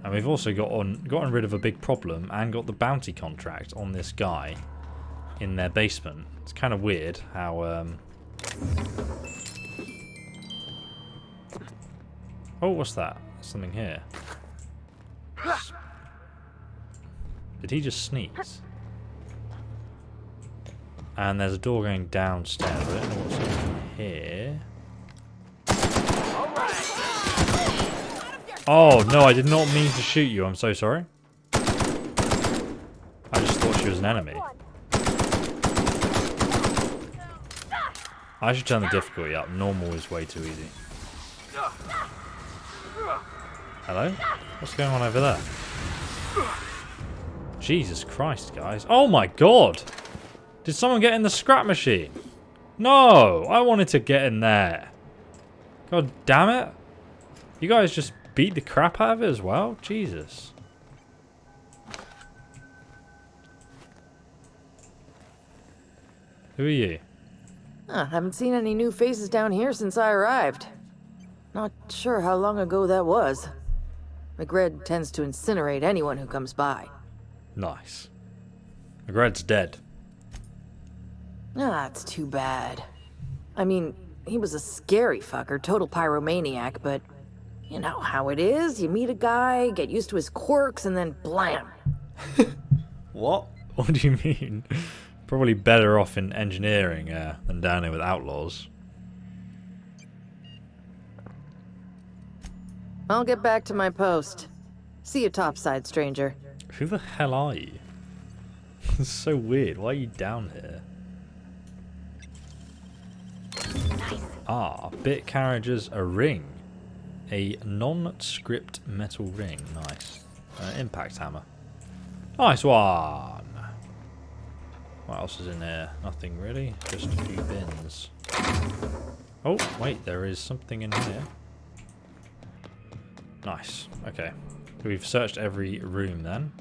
And we've also gotten rid of a big problem and got the bounty contract on this guy in their basement. It's kind of weird how. Oh, what's that? Something here. Did he just sneeze? And there's a door going downstairs. I don't know what's in here. Oh no, I did not mean to shoot you. I'm so sorry. you as an enemy. I should turn the difficulty up. Normal is way too easy. Hello? What's going on over there? Jesus Christ, guys. Oh my god! Did someone get in the scrap machine? No! I wanted to get in there. God damn it. You guys just beat the crap out of it as well? Jesus. Who are you? Haven't seen any new faces down here since I arrived. Not sure how long ago that was. McRed tends to incinerate anyone who comes by. Nice. McRed's dead. It's too bad. I mean, he was a scary fucker, total pyromaniac, but you know how it is. You meet a guy, get used to his quirks, and then blam. What? What do you mean? Probably better off in engineering than down here with outlaws. I'll get back to my post. See you topside, stranger. Who the hell are you? This is so weird. Why are you down here? Ah, bit carriages, a ring. A non-script metal ring. Nice. Impact hammer. Nice one. What else is in there? Nothing really. Just a few bins. Oh, wait. There is something in here. Nice. Okay. We've searched every room then.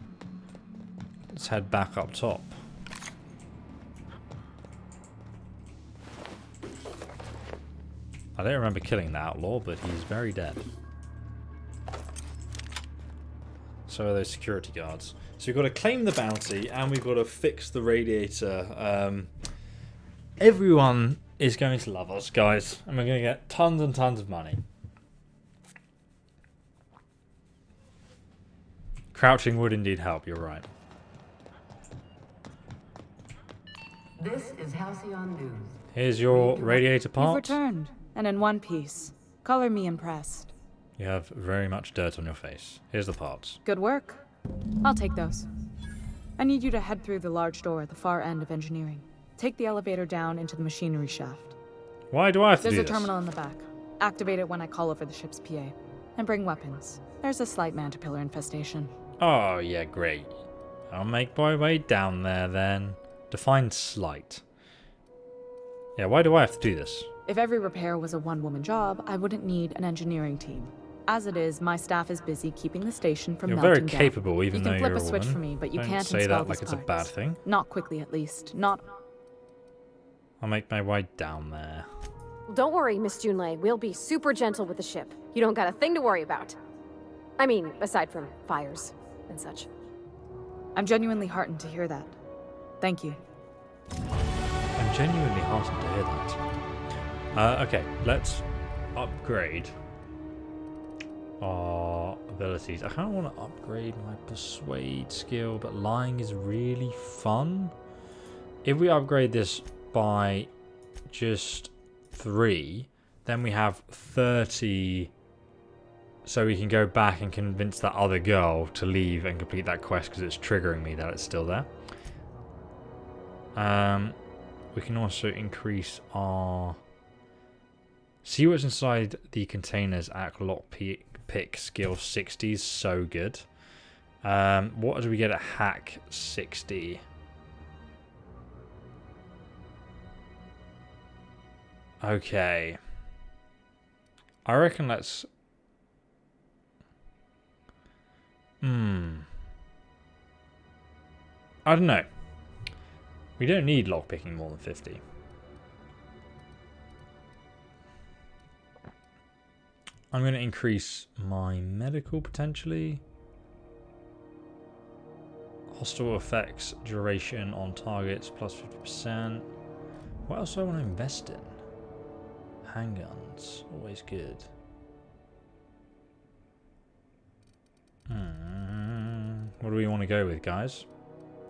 Let's head back up top. I don't remember killing the outlaw, but he's very dead. So are those security guards. So we've got to claim the bounty and we've got to fix the radiator. Everyone is going to love us, guys. And we're going to get tons and tons of money. Crouching would indeed help, you're right. This is Halcyon News. Here's your radiator You've part. returned, and in one piece. Color me impressed. You have very much dirt on your face. Here's the parts. Good work. I'll take those. I need you to head through the large door at the far end of engineering. Take the elevator down into the machinery shaft. Why do I have to do There's this? a terminal in the back. Activate it when I call over the ship's PA. And bring weapons. There's a slight mantipillar infestation. Oh, yeah, great. I'll make my way down there then. Define slight. Yeah, why do I have to do this? If every repair was a one-woman job, I wouldn't need an engineering team. As it is, my staff is busy keeping the station from melting down. You're very capable, even though you're a woman. You can flip a switch for me, but you can't say install that like it's a bad thing. Not quickly, at least. Not... I'll make my way down there. Don't worry, Miss Junlei. We'll be super gentle with the ship. You don't got a thing to worry about. I mean, aside from fires and such. I'm genuinely heartened to hear that. Thank you. I'm genuinely heartened to hear that. Okay, let's upgrade our abilities. I kind of want to upgrade my persuade skill, but lying is really fun. If we upgrade this by just 3, then we have 30, so we can go back and convince that other girl to leave and complete that quest because it's triggering me that it's still there. We can also increase our... See what's inside the containers at lockpick skill 60 is so good. What do we get at hack 60? Okay. I reckon let's... I don't know. We don't need lockpicking more than 50. I'm going to increase my medical potentially. Hostile effects duration on targets plus 50%. What else do I want to invest in? Handguns, always good. What do we want to go with, guys?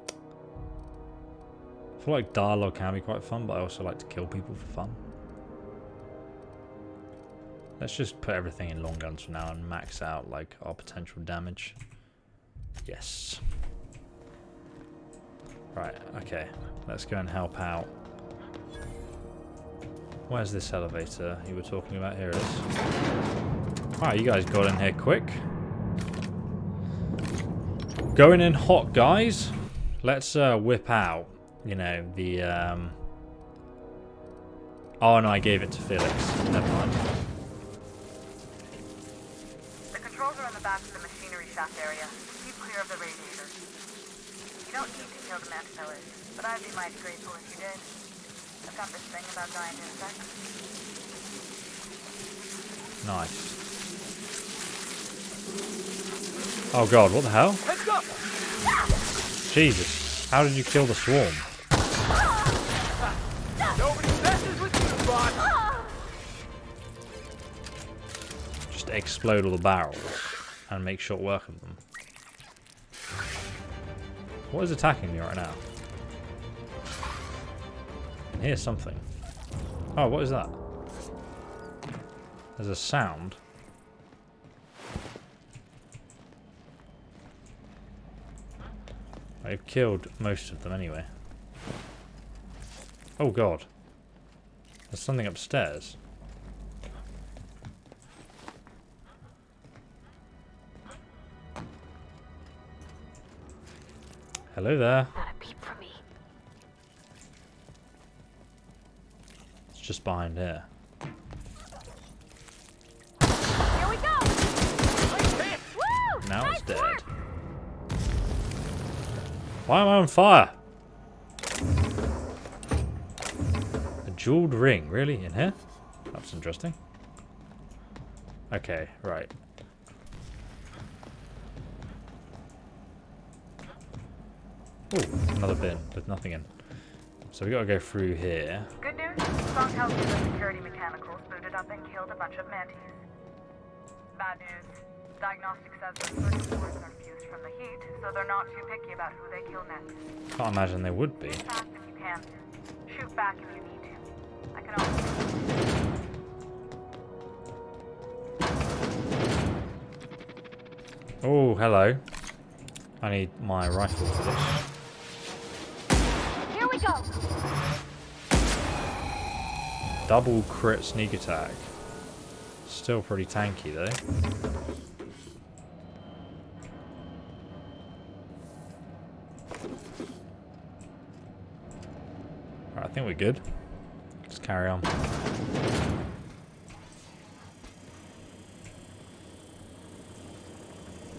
I feel like dialogue can be quite fun, but I also like to kill people for fun. Let's just put everything in long guns for now and max out like our potential damage. Yes. Right, okay. Let's go and help out. Where's this elevator you were talking about? Here it is. Wow, you guys got in here quick. Going in hot, guys. Let's whip out, you know, the... Oh, no, I gave it to Felix. Never mind. The controls are in the back of the machinery shaft area. Keep clear of the radiator. You don't need to kill the mantillaries, but I'd be mighty grateful if you did. I've got this thing about giant insects. Nice. Oh god, what the hell? Let's go! Jesus, how did you kill the swarm? Nobody messes with you, bot! Just explode all the barrels and make short work of them. What is attacking me right now? I hear something. Oh, what is that? There's a sound. I've killed most of them anyway. Oh god. There's something upstairs. Hello there. Not a peep from me. It's just behind here. Here we go! Woo! Now Nice it's dead. work! Why am I on fire? A jeweled ring, really? In here? That's interesting. Okay, right. Oh, another bin with nothing in. So we gotta go through here. Good news, Strong tells me the security mechanicals booted up and killed a bunch of mantis. Bad news, diagnostic says their circuit boards are fused from the heat, so they're not too picky about who they kill next. Can't imagine they would be. Fast if you can. Shoot back if you need to. I can always... Oh, hello. I need my rifle for this. Here we go! Double crit sneak attack. Still pretty tanky though. Right, I think we're good. Let's carry on.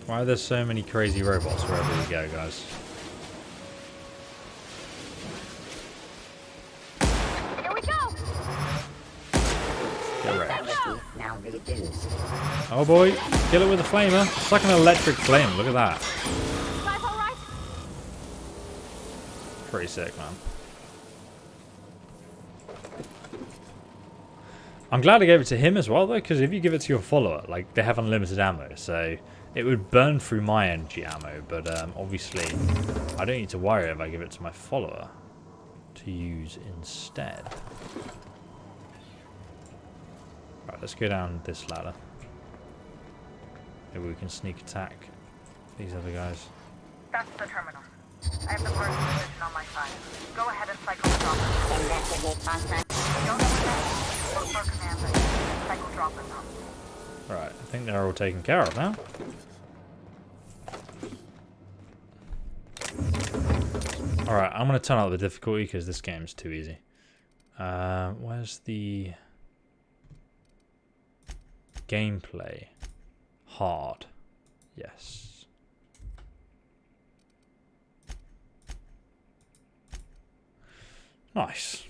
Why are there so many crazy robots wherever we go, guys? Here we go! Get wrecked. Now reduced. Oh boy, kill it with a flamer. It's like an electric flame, look at that. Guys all right? Pretty sick, man. I'm glad I gave it to him as well, though, because if you give it to your follower, like, they have unlimited ammo, so it would burn through my energy ammo, but obviously I don't need to worry if I give it to my follower to use instead. Right, let's go down this ladder. Maybe we can sneak attack these other guys. That's the terminal. I have the parts position on my side. Go ahead and cycle the drop. Investigate contract. Don't know what that is. Or for command, but cycle drop them up. Right, I think they're all taken care of now. Alright, I'm going to turn up the difficulty because this game's too easy. Where's the gameplay? Hard. Yes. Nice.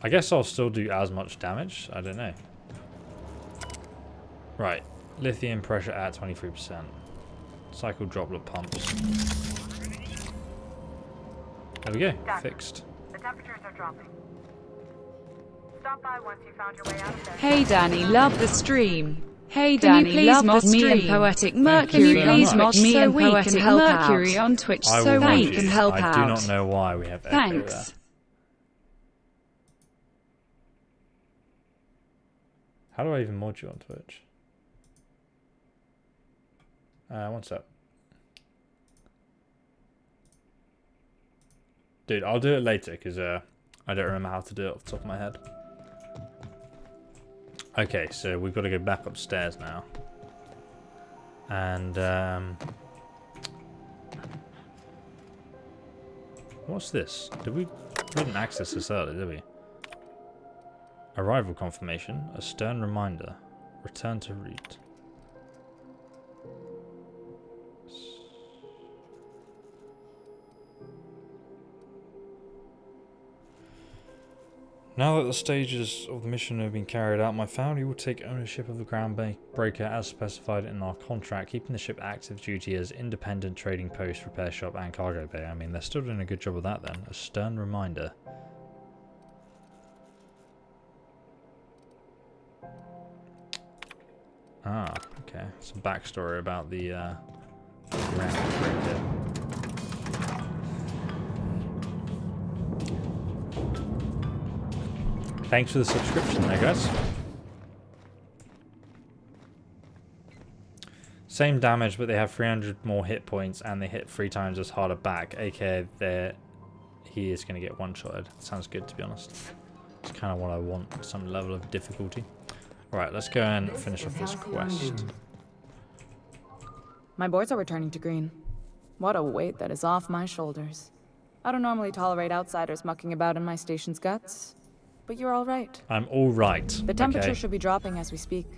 I guess I'll still do as much damage. I don't know. Right. Lithium pressure at 23%. Cycle droplet pumps. There we go. Done. Fixed. The temperatures are dropping. Stop by once you found your way out of there. Hey Danny, love the stream. Hey Can you Danny, please love mod the me stream. and Poetic Can Mercury you please on mod Twitch me so and we Poetic can help Mercury out? on Twitch I so will mod we you. can help I out? do not know why we have echo there. Thanks. How do I even mod you on Twitch? One sec. Dude, I'll do it later because I don't remember how to do it off the top of my head. Okay, so we've got to go back upstairs now. And what's this? We didn't access this earlier, did we? Arrival confirmation. A stern reminder. Return to route. Now that the stages of the mission have been carried out, my family will take ownership of the groundbreaker as specified in our contract, keeping the ship active duty as independent trading post, repair shop and cargo bay. I mean, they're still doing a good job of that then. A stern reminder. Ah, okay. Some backstory about the groundbreaker. Thanks for the subscription there, guys. Same damage, but they have 300 more hit points and they hit 3 times as harder back, aka he is going to get one-shotted. Sounds good, to be honest. It's kind of what I want, some level of difficulty. Alright, let's go and finish off this quest. My boards are returning to green. What a weight that is off my shoulders. I don't normally tolerate outsiders mucking about in my station's guts. But you're all right. I'm all right. The temperature should be dropping as we speak.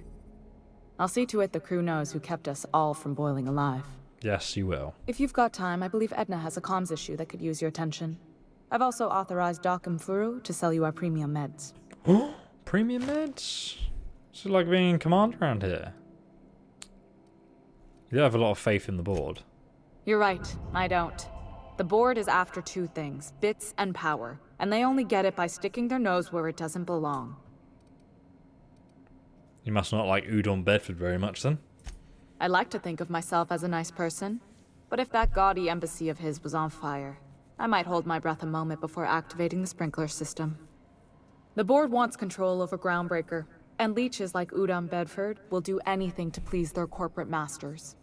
I'll see to it the crew knows who kept us all from boiling alive. Yes, you will. If you've got time, I believe Edna has a comms issue that could use your attention. I've also authorized Doc and Furu to sell you our premium meds. Premium meds? It's like being in command around here. You don't have a lot of faith in the board. You're right, I don't. The board is after 2 things, bits and power. And they only get it by sticking their nose where it doesn't belong. You must not like Udon Bedford very much, then. I like to think of myself as a nice person. But if that gaudy embassy of his was on fire, I might hold my breath a moment before activating the sprinkler system. The board wants control over Groundbreaker, and leeches like Udon Bedford will do anything to please their corporate masters.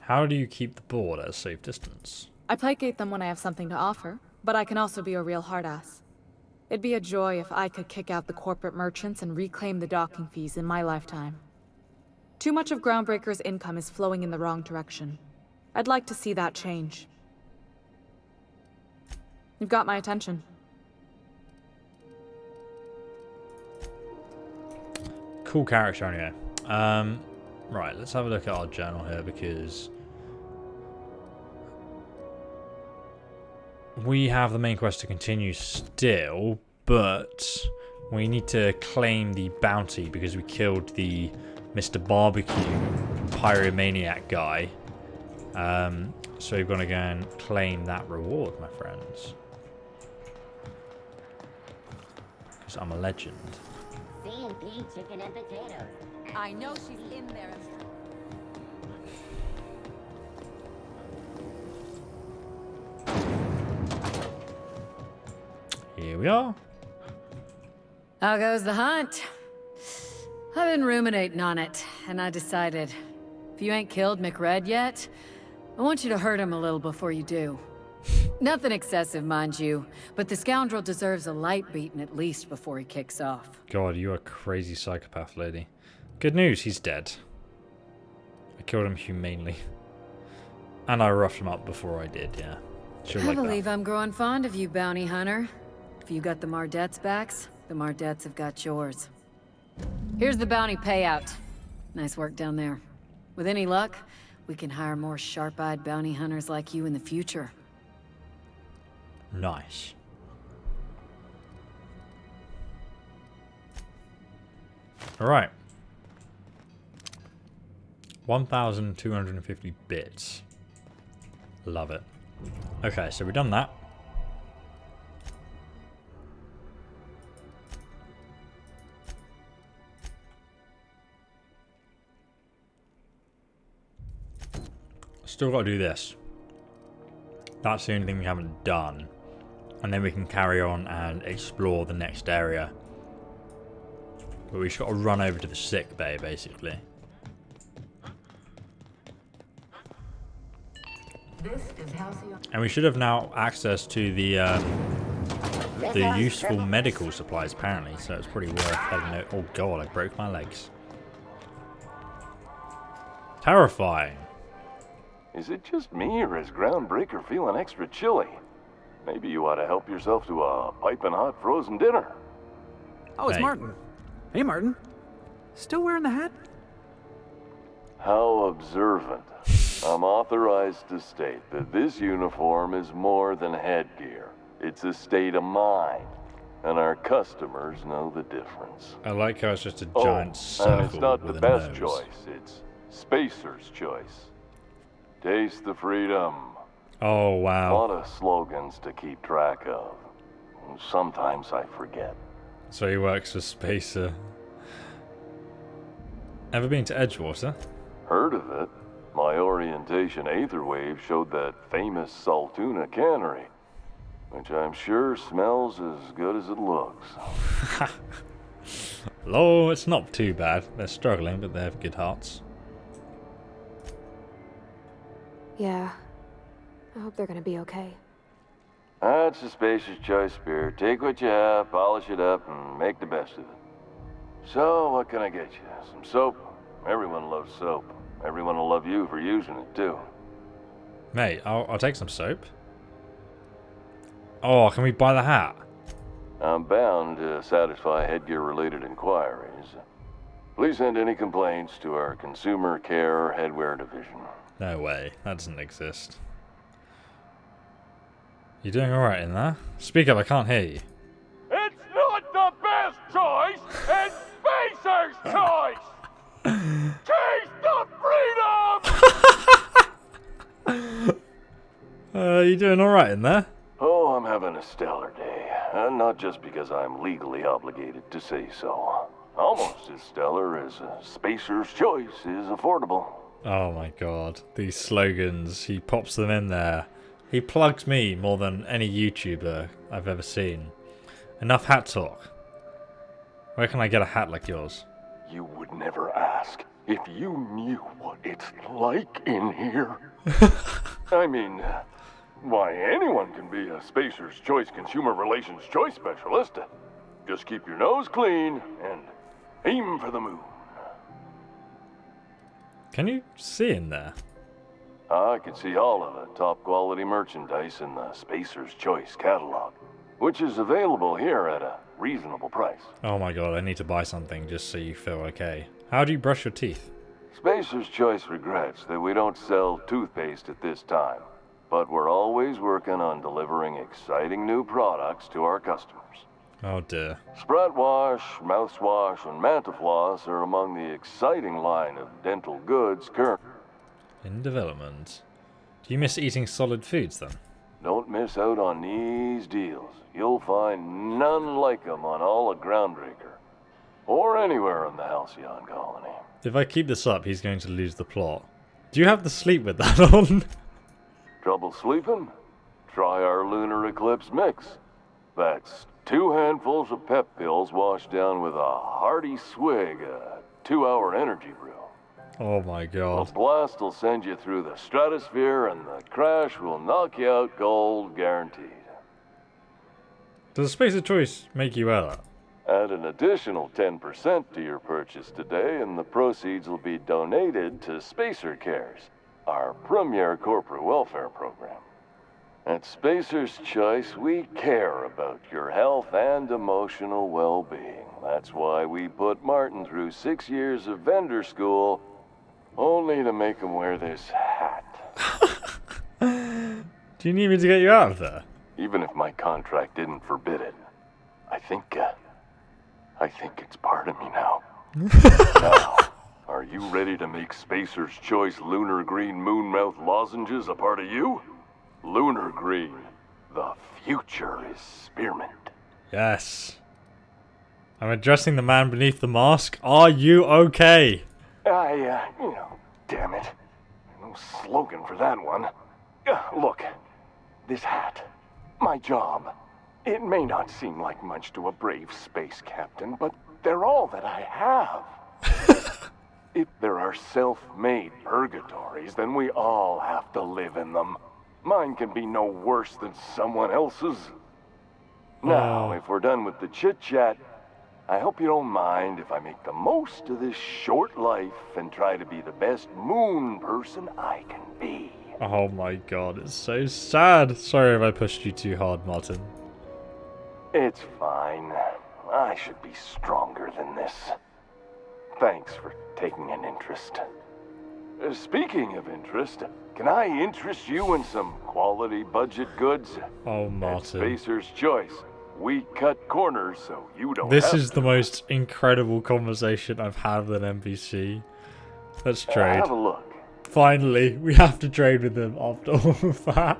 How do you keep the board at a safe distance? I placate them when I have something to offer. But I can also be a real hard-ass. It'd be a joy if I could kick out the corporate merchants and reclaim the docking fees in my lifetime. Too much of Groundbreaker's income is flowing in the wrong direction. I'd like to see that change. You've got my attention. Cool character anyway. Right, let's have a look at our journal here because we have the main quest to continue still, but we need to claim the bounty because we killed the Mr. Barbecue pyromaniac guy. So we're going to go and claim that reward, my friends. Because I'm a legend. C&P chicken and potatoes. I know she's in there. Here we are. How goes the hunt? I've been ruminating on it, and I decided, if you ain't killed McRed yet, I want you to hurt him a little before you do. Nothing excessive, mind you, but the scoundrel deserves a light beating at least before he kicks off. God, you are a crazy psychopath, lady. Good news, he's dead. I killed him humanely. And I roughed him up before I did, yeah. She'll I like believe that. I'm growing fond of you, bounty hunter. If you got the Mardet's backs, the Mardets have got yours. Here's the bounty payout. Nice work down there. With any luck, we can hire more sharp-eyed bounty hunters like you in the future. Nice. Alright. 1,250 bits. Love it. Okay, so we've done that. Still got to do this. That's the only thing we haven't done. And then we can carry on and explore the next area. But we've got to run over to the sick bay, basically. And we should have now access to the useful medical supplies, apparently, so it's pretty worth heading out. Oh god, I broke my legs. Terrifying. Is it just me, or is Groundbreaker feeling extra chilly? Maybe you ought to help yourself to a piping hot frozen dinner. Oh, it's Hey. Martin. Hey, Martin. Still wearing the hat? How observant. I'm authorized to state that this uniform is more than headgear. It's a state of mind, and our customers know the difference. I like how it's just a giant circle and it's not the with a best nose. choice. It's Spacer's choice. Taste the freedom. Oh, A wow. lot of slogans to keep track of. Sometimes I forget. So he works for Spacer. Ever been to Edgewater? Heard of it. My orientation aetherwave showed that famous Saltuna cannery, which I'm sure smells as good as it looks. Oh, it's not too bad. They're struggling, but they have good hearts. Yeah. I hope they're gonna be okay. That's a Spacer's choice spirit. Take what you have, polish it up, and make the best of it. So, what can I get you? Some soap? Everyone loves soap. Everyone will love you for using it, too. Mate, I'll take some soap. Oh, can we buy the hat? I'm bound to satisfy headgear-related inquiries. Please send any complaints to our Consumer Care Headwear Division. No way. That doesn't exist. You doing alright in there? Speak up, I can't hear you. It's not the best choice, it's Spacer's choice! Taste the freedom! You doing alright in there? Oh, I'm having a stellar day. And not just because I'm legally obligated to say so. Almost as stellar as Spacer's choice is affordable. Oh my god. These slogans, he pops them in there. He plugs me more than any YouTuber I've ever seen. Enough hat talk. Where can I get a hat like yours? You would never ask if you knew what it's like in here. I mean, why, anyone can be a Spacer's Choice Consumer Relations Choice Specialist. Just keep your nose clean and aim for the moon. Can you see in there? I can see all of the top quality merchandise in the Spacer's Choice catalog, which is available here at a reasonable price. Oh my god, I need to buy something just so you feel okay. How do you brush your teeth? Spacer's Choice regrets that we don't sell toothpaste at this time, but we're always working on delivering exciting new products to our customers. Oh dear. Sprout Wash, Mouthwash, and Mantafloss are among the exciting line of dental goods currently. In development. Do you miss eating solid foods then? Don't miss out on these deals. You'll find none like them on all of Groundbreaker, or anywhere in the Halcyon colony. If I keep this up, he's going to lose the plot. Do you have to sleep with that on? Trouble sleeping? Try our Lunar Eclipse mix. That's 2 handfuls of pep pills washed down with a hearty swig of 2-hour energy brew. Oh my god. The blast will send you through the stratosphere, and the crash will knock you out cold, guaranteed. Does Spacer Choice make you wear that? Add an additional 10% to your purchase today, and the proceeds will be donated to Spacer Cares, our premier corporate welfare program. At Spacer's Choice, we care about your health and emotional well-being. That's why we put Martin through 6 years of vendor school, only to make him wear this hat. Do you need me to get you out of there? Even if my contract didn't forbid it, I think it's part of me now. Now, are you ready to make Spacer's Choice Lunar Green Moonmouth lozenges a part of you? Lunar Green, the future is spearmint. Yes. I'm addressing the man beneath the mask. Are you okay? Damn it. No slogan for that one. Look, this hat, my job. It may not seem like much to a brave space captain, but they're all that I have. If there are self-made purgatories, then we all have to live in them. Mine can be no worse than someone else's. Now, if we're done with the chit-chat, I hope you don't mind if I make the most of this short life and try to be the best moon person I can be. Oh my god, it's so sad. Sorry if I pushed you too hard, Martin. It's fine. I should be stronger than this. Thanks for taking an interest. Speaking of interest, can I interest you in some quality budget goods? Oh, Martin. At Spacer's Choice. We cut corners so you don't This have is the most incredible conversation I've had with an NPC. Let's trade. Have a look. Finally, we have to trade with them after all of that.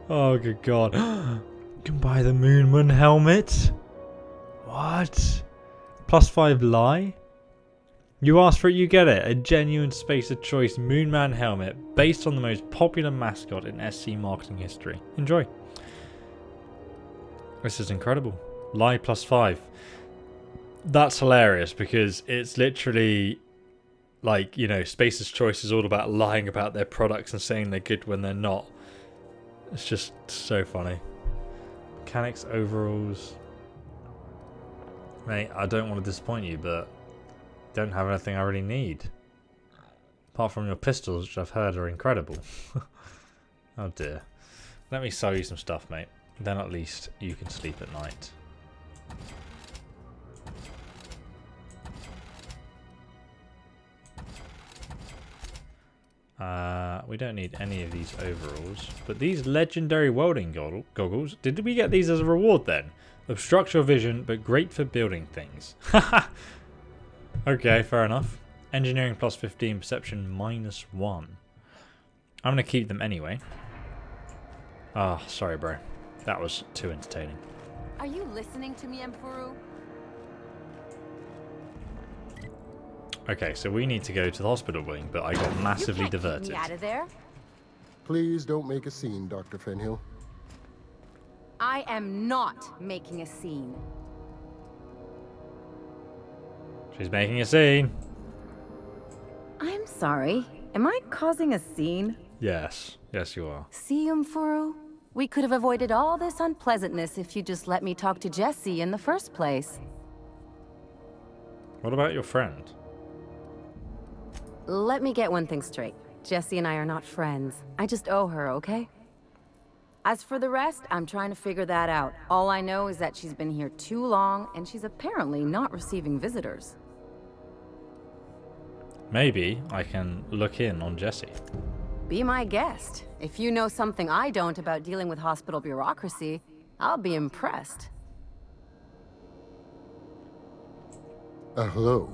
Oh, good god. You can buy the Moon helmet? What? +5 lie? You ask for it, you get it. A genuine Spacer Choice Moonman helmet based on the most popular mascot in SC marketing history. Enjoy. This is incredible. Lie +5. That's hilarious because it's literally like, you know, Spacer's Choice is all about lying about their products and saying they're good when they're not. It's just so funny. Mechanics, overalls. Mate, I don't want to disappoint you, but don't have anything I really need. Apart from your pistols, which I've heard are incredible. Oh dear. Let me sell you some stuff, mate. Then at least you can sleep at night. We don't need any of these overalls. But these legendary welding goggles, did we get these as a reward then? Obstruct your vision, but great for building things. Okay, fair enough. Engineering +15, perception -1. I'm going to keep them anyway. Ah, oh, sorry bro. That was too entertaining. Are you listening to me, Emperor? Okay, so we need to go to the hospital wing, but I got massively diverted. Keep me out of there. Please don't make a scene, Dr. Fenhill. I am not making a scene. She's making a scene. I'm sorry. Am I causing a scene? Yes. Yes, you are. See, Umfuru? We could have avoided all this unpleasantness if you just let me talk to Jesse in the first place. What about your friend? Let me get one thing straight. Jesse and I are not friends. I just owe her, okay? As for the rest, I'm trying to figure that out. All I know is that she's been here too long, and she's apparently not receiving visitors. Maybe I can look in on Jesse. Be my guest. If you know something I don't about dealing with hospital bureaucracy, I'll be impressed. Hello.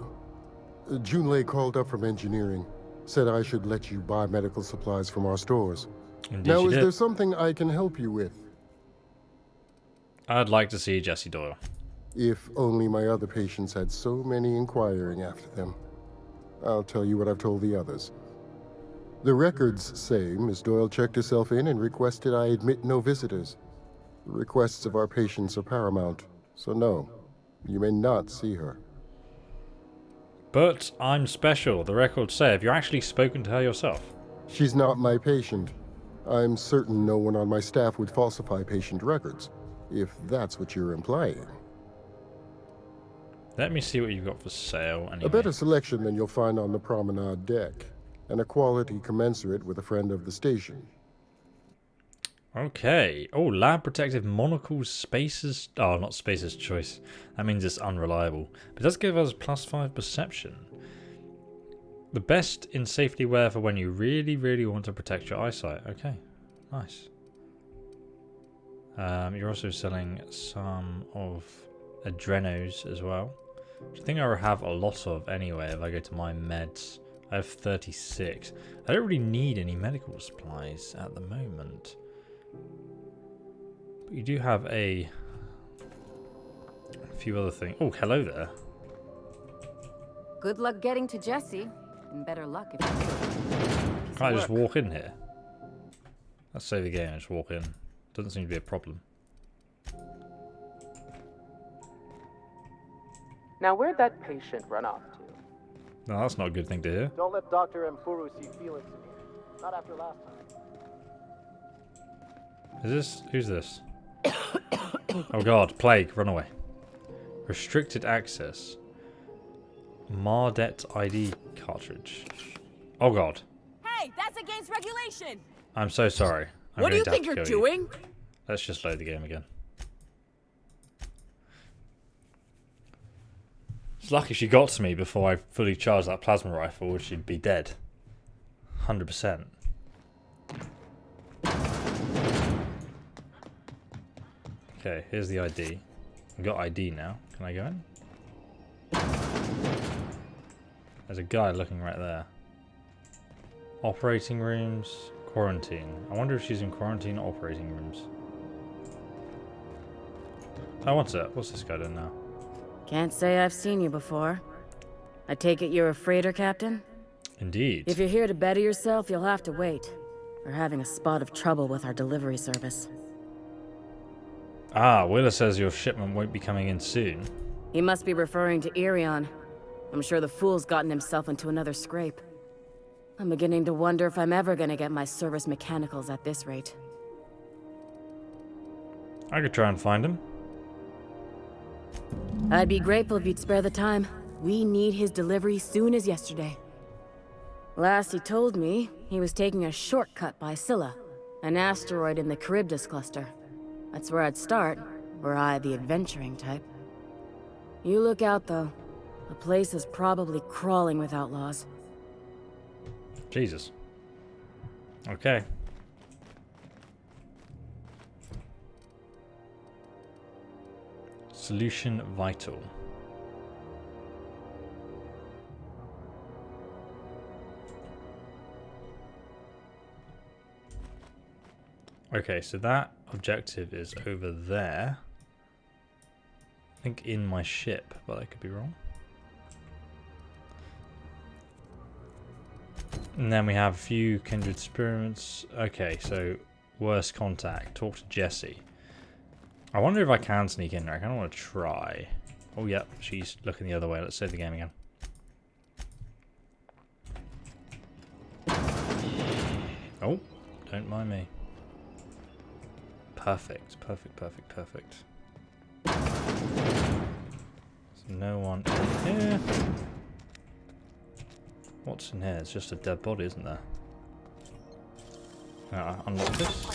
Junlei called up from engineering. Said I should let you buy medical supplies from our stores. Indeed now, she is did. there something I can help you with? I'd like to see Jesse Doyle. If only my other patients had so many inquiring after them. I'll tell you what I've told the others. The records say Miss Doyle checked herself in and requested I admit no visitors. The requests of our patients are paramount, so no, you may not see her. But I'm special. The records say. Have you actually spoken to her yourself? She's not my patient. I'm certain no one on my staff would falsify patient records, if that's what you're implying. Let me see what you've got for sale anyway. A better selection than you'll find on the promenade deck, and a quality commensurate with a friend of the station. Okay. Oh, lab protective monocles, Spacer's... Oh, not Spacer's Choice. That means it's unreliable. But it does give us +5 perception. The best in safety wear for when you really, really want to protect your eyesight. Okay. Nice. You're also selling some of adrenos as well. Which I think I have a lot of anyway if I go to my meds. I have 36. I don't really need any medical supplies at the moment. But you do have a few other things. Oh, hello there. Good luck getting to Jesse, and better luck if you... Can't I just walk in here? Let's save the game and just walk in. Doesn't seem to be a problem. Now, where'd that patient run off to? No, that's not a good thing to hear. Don't let Dr. Mfuru see Felix in here. Not after last time. Is this... Who's this? Oh god, plague, run away. Restricted access. Mardet ID cartridge. Oh god. Hey, that's against regulation! I'm so sorry. What do you think you're doing? Let's just load the game again. It's lucky she got to me before I fully charged that plasma rifle, or she'd be dead. 100%. Okay, here's the ID. I've got ID now. Can I go in? There's a guy looking right there. Operating rooms, quarantine. I wonder if she's in quarantine or operating rooms. Oh, what's it? What's this guy doing now? Can't say I've seen you before. I take it you're a freighter captain? Indeed. If you're here to better yourself, you'll have to wait. We're having a spot of trouble with our delivery service. Ah, Willa says your shipment won't be coming in soon. He must be referring to Irion. I'm sure the fool's gotten himself into another scrape. I'm beginning to wonder if I'm ever gonna get my service mechanicals at this rate. I could try and find him. I'd be grateful if you'd spare the time. We need his delivery soon as yesterday. Last he told me, he was taking a shortcut by Scylla, an asteroid in the Charybdis cluster. That's where I'd start, were I the adventuring type. You look out, though. The place is probably crawling with outlaws. Jesus. Okay. Solution vital. Okay, so that objective is over there. I think in my ship, but I could be wrong. And then we have a few kindred experiments. Okay, so worst contact. Talk to Jessie. I wonder if I can sneak in there. I kind of want to try. Oh, yep, she's looking the other way. Let's save the game again. Oh, don't mind me. Perfect, perfect, perfect, perfect. There's no one in here. What's in here? It's just a dead body, isn't there? Unlock this.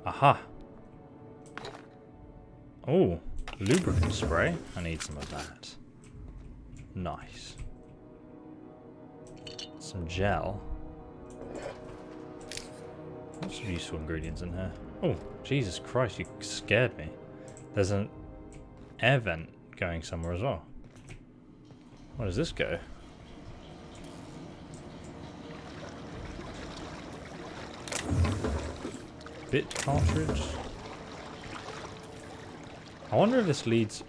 Aha! Oh, lubricant spray. I need some of that. Nice. Some gel. Lots of useful ingredients in here. Oh, Jesus Christ, you scared me. There's an air vent going somewhere as well. Where does this go? Bit cartridge. I wonder if this leads...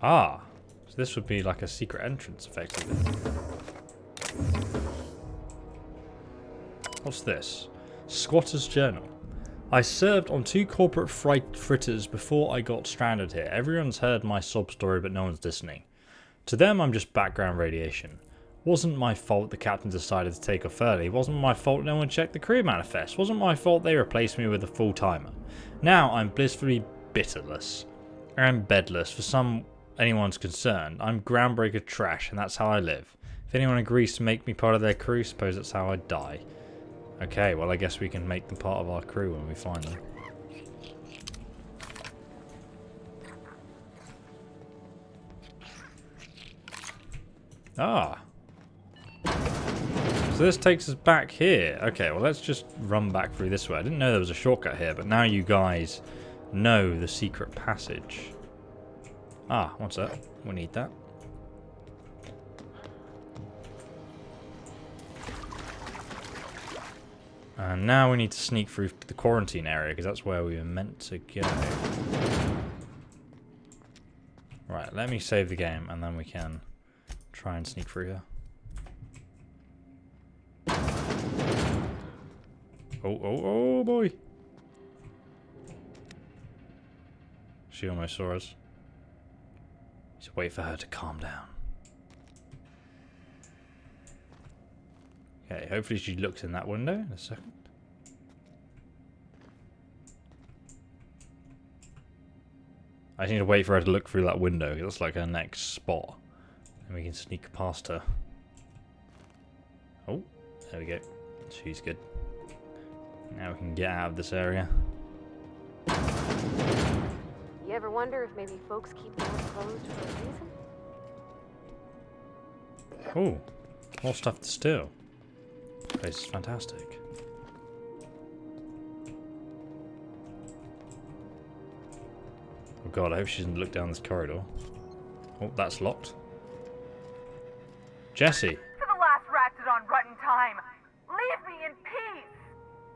Ah, so this would be like a secret entrance, effectively. What's this? Squatter's Journal. I served on 2 corporate fritters before I got stranded here. Everyone's heard my sob story, but no one's listening. To them, I'm just background radiation. Wasn't my fault the captain decided to take off early. Wasn't my fault no one checked the crew manifest. Wasn't my fault they replaced me with a full-timer. Now I'm blissfully bitterless. And bedless for anyone's concerned. I'm groundbreaker trash, and that's how I live. If anyone agrees to make me part of their crew, suppose that's how I die. Okay, well I guess we can make them part of our crew when we find them. Ah. So this takes us back here. Okay, well let's just run back through this way. I didn't know there was a shortcut here, but now you guys know the secret passage. Ah, what's that? We need that. And now we need to sneak through the quarantine area, because that's where we were meant to go. Right, let me save the game, and then we can try and sneak through here. Oh boy! She almost saw us. Just wait for her to calm down. Okay, hopefully she looks in that window in a second. I just need to wait for her to look through that window. That's like her next spot. And we can sneak past her. Oh, there we go. She's good. Now we can get out of this area. You ever wonder if maybe folks keep doors closed for a reason? Oh, more stuff to steal. This place is fantastic. Oh god, I hope she doesn't look down this corridor. Oh, that's locked. Jesse. For the last ratted on rotten time, leave me in peace!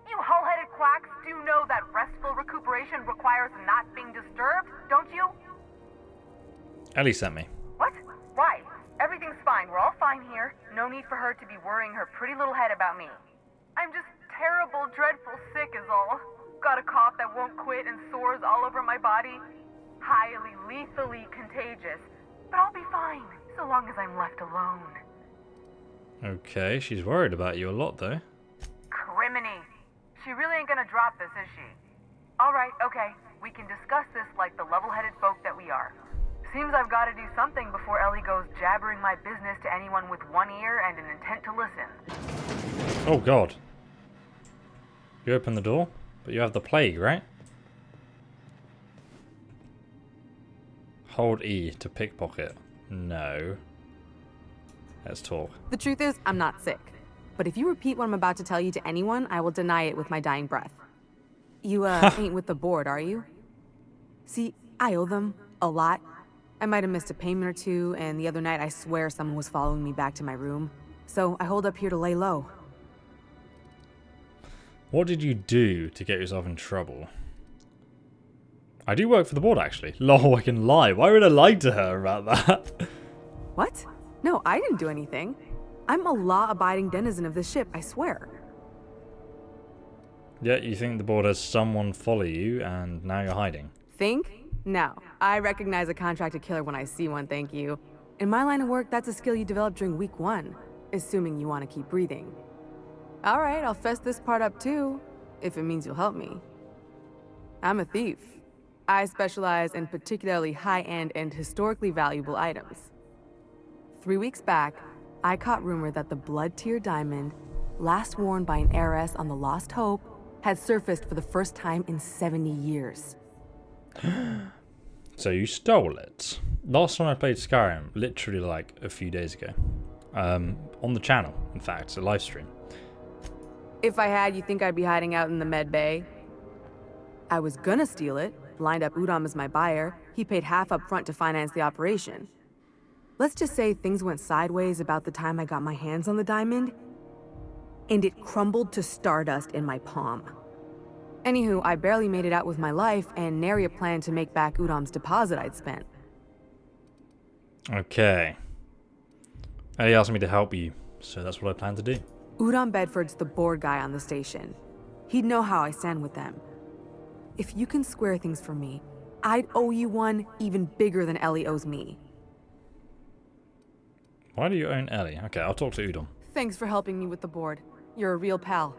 You hull-headed quacks do know that restful recuperation requires not being disturbed, don't you? Ellie sent me. What? Why? Everything's fine. We're all fine here. No need for her to be worrying her pretty little head about me. I'm just terrible, dreadful sick is all. Got a cough that won't quit and sores all over my body. Highly, lethally contagious. But I'll be fine, so long as I'm left alone. Okay, she's worried about you a lot though. Criminy. She really ain't gonna drop this, is she? Alright, okay. We can discuss this like the level-headed folk that we are. Seems I've got to do something before Ellie goes jabbering my business to anyone with one ear and an intent to listen. Oh god. You open the door, but you have the plague, right? Hold E to pickpocket. No. Let's talk. The truth is, I'm not sick. But if you repeat what I'm about to tell you to anyone, I will deny it with my dying breath. You, ain't with the board, are you? See, I owe them a lot. I might have missed a payment or two, and the other night I swear someone was following me back to my room. So I hold up here to lay low. What did you do to get yourself in trouble? I do work for the board, actually. Lol, I can lie. Why would I lie to her about that? What? No, I didn't do anything. I'm a law-abiding denizen of this ship, I swear. Yeah, you think the board has someone follow you, and now you're hiding. Think? No. I recognize a contracted killer when I see one, thank you. In my line of work, that's a skill you develop during week 1, assuming you want to keep breathing. Alright, I'll fess this part up too, if it means you'll help me. I'm a thief. I specialize in particularly high-end and historically valuable items. 3 weeks back, I caught rumor that the blood-tier diamond, last worn by an heiress on the Lost Hope, had surfaced for the first time in 70 years. So you stole it. Last time I played Skyrim, literally like a few days ago. On the channel, in fact, a live stream. If I had, you think I'd be hiding out in the med bay? I was gonna steal it, lined up Udom as my buyer. He paid half up front to finance the operation. Let's just say things went sideways about the time I got my hands on the diamond, and it crumbled to stardust in my palm. Anywho, I barely made it out with my life, and nary a plan to make back Udom's deposit I'd spent. Okay. He asked me to help you, so that's what I plan to do. Udom Bedford's the board guy on the station. He'd know how I stand with them. If you can square things for me, I'd owe you one even bigger than Ellie owes me. Why do you own Ellie? Okay, I'll talk to Udom. Thanks for helping me with the board. You're a real pal.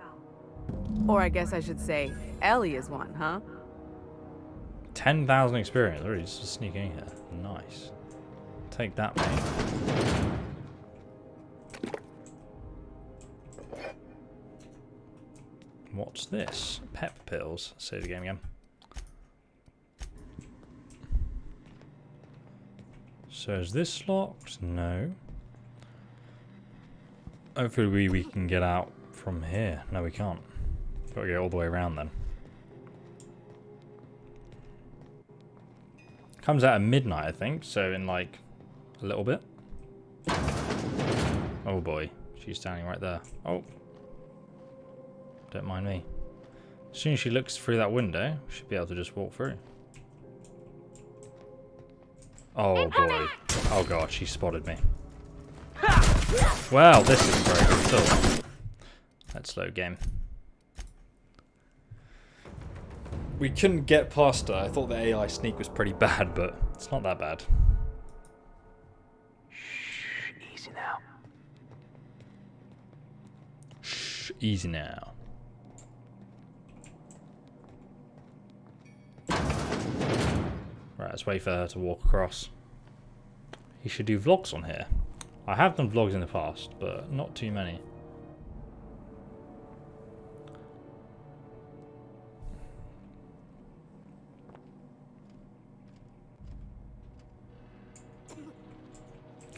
Or I guess I should say, Ellie is one, huh? 10,000 experience. Already just sneaking in here. Nice. Take that, mate. What's this? Pep pills. Save the game again. So is this locked? No. Hopefully we can get out from here. No, we can't. Gotta go all the way around then. Comes out at midnight, I think, so in like a little bit. Oh boy, she's standing right there. Oh. Don't mind me. As soon as she looks through that window, we should be able to just walk through. Oh boy. Oh god, she spotted me. Well, this isn't very good at all. Let's load game. We couldn't get past her. I thought the AI sneak was pretty bad, but it's not that bad. Shh, easy now. much easier now. Right, let's wait for her to walk across. He should do vlogs on here. I have done vlogs in the past, but not too many.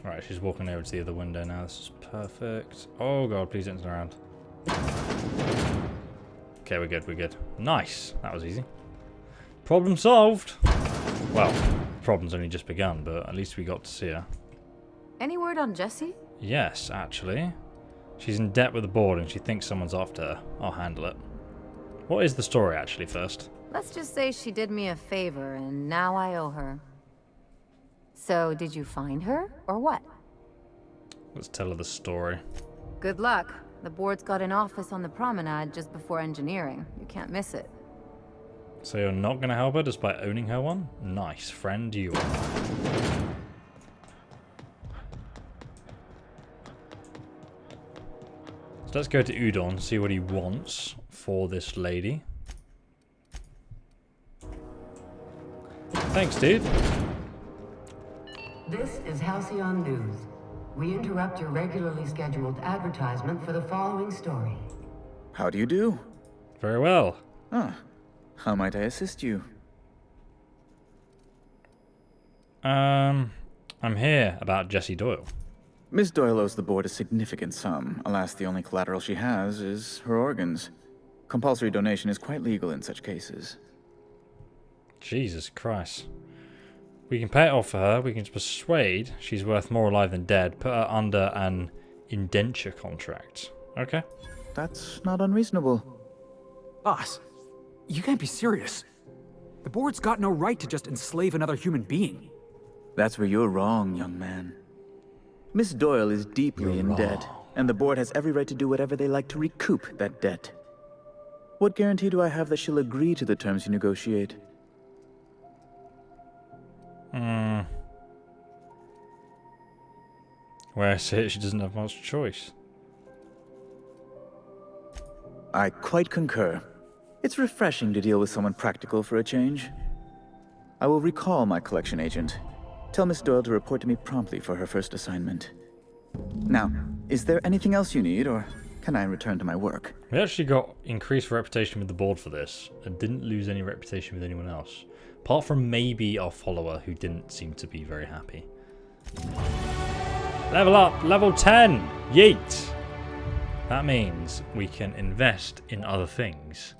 Right, she's walking over to the other window now. This is perfect. Oh god, please don't turn around. Okay, we're good, we're good. Nice. That was easy. Problem solved. Well, problem's only just begun, but at least we got to see her. Any word on Jessie? Yes, actually. She's in debt with the board and she thinks someone's after her. I'll handle it. What is the story, actually, first? Let's just say she did me a favor and now I owe her. So, did you find her, or what? Let's tell her the story. Good luck. The board's got an office on the promenade just before engineering. You can't miss it. So you're not going to help her just by owning her one? Nice, friend you are. So let's go to Udon, see what he wants for this lady. Thanks, dude. This is Halcyon News. We interrupt your regularly scheduled advertisement for the following story. How do you do? Very well. Ah, how might I assist you? I'm here about Jessie Doyle. Miss Doyle owes the board a significant sum. Alas, the only collateral she has is her organs. Compulsory donation is quite legal in such cases. Jesus Christ. We can pay it off for her. We can persuade she's worth more alive than dead. Put her under an indenture contract. Okay. That's not unreasonable. Boss, you can't be serious. The board's got no right to just enslave another human being. That's where you're wrong, young man. Miss Doyle is deeply in debt, and the board has every right to do whatever they like to recoup that debt. What guarantee do I have that she'll agree to the terms you negotiate? Where I say she doesn't have much choice. I quite concur. It's refreshing to deal with someone practical for a change. I will recall my collection agent. Tell Miss Doyle to report to me promptly for her first assignment. Now, is there anything else you need, or can I return to my work? We actually got increased reputation with the board for this, and didn't lose any reputation with anyone else. Apart from maybe our follower, who didn't seem to be very happy. Level up! Level 10! Yeet! That means we can invest in other things.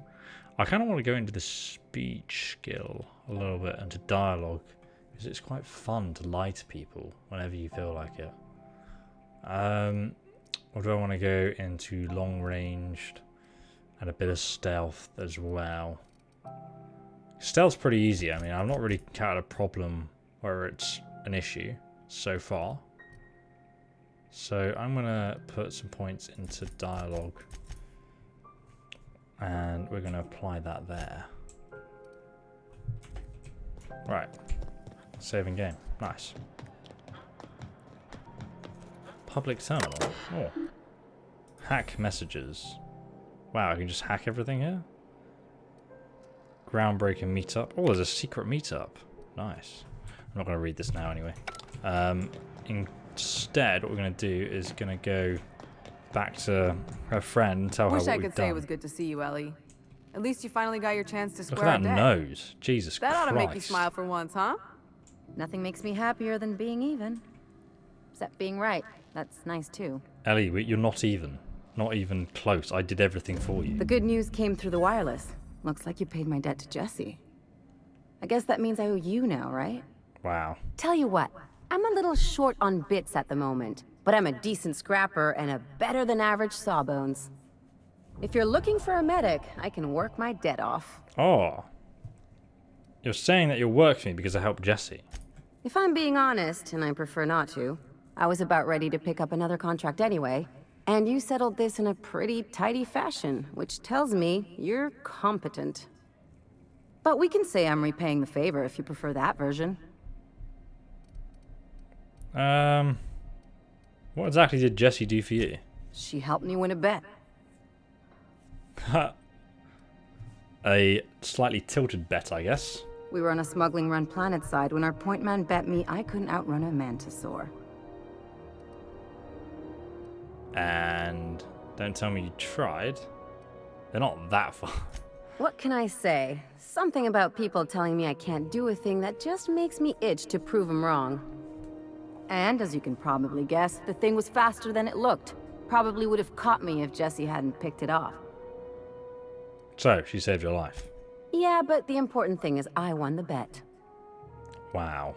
I kind of want to go into the speech skill a little bit, and to dialogue, because it's quite fun to lie to people whenever you feel like it. Or do I want to go into long ranged and a bit of stealth as well? Stealth's pretty easy. I mean, I've not really encountered a problem where it's an issue so far. So I'm going to put some points into dialogue. And we're going to apply that there. Right. Saving game. Nice. Public terminal. Oh. Hack messages. Wow, I can just hack everything here? Groundbreaking meetup. Oh, there's a secret meetup. Nice. I'm not going to read this now anyway. Instead, what we're going to do is going to go back to her friend and tell her what we've done. Wish I could say it was good to see you, Ellie. At least you finally got your chance to Look square at that nose. Jesus Christ. That ought to make you smile for once, huh? Nothing makes me happier than being even. Except being right. That's nice too. Ellie, you're not even. Not even close. I did everything for you. The good news came through the wireless. Looks like you paid my debt to Jessie. I guess that means I owe you now, right? Wow. Tell you what, I'm a little short on bits at the moment, but I'm a decent scrapper and a better than average sawbones. If you're looking for a medic, I can work my debt off. Oh. You're saying that you'll work for me because I helped Jessie. If I'm being honest, and I prefer not to, I was about ready to pick up another contract anyway, and you settled this in a pretty tidy fashion, which tells me you're competent. But we can say I'm repaying the favor if you prefer that version. What exactly did Jessie do for you? She helped me win a bet. A slightly tilted bet, I guess. We were on a smuggling run planet side when our point man bet me I couldn't outrun a mantisaur. And don't tell me you tried. They're not that far. What can I say? Something about people telling me I can't do a thing that just makes me itch to prove them wrong. And as you can probably guess, the thing was faster than it looked. Probably would have caught me if Jesse hadn't picked it off. So, she saved your life. Yeah, but the important thing is I won the bet. Wow.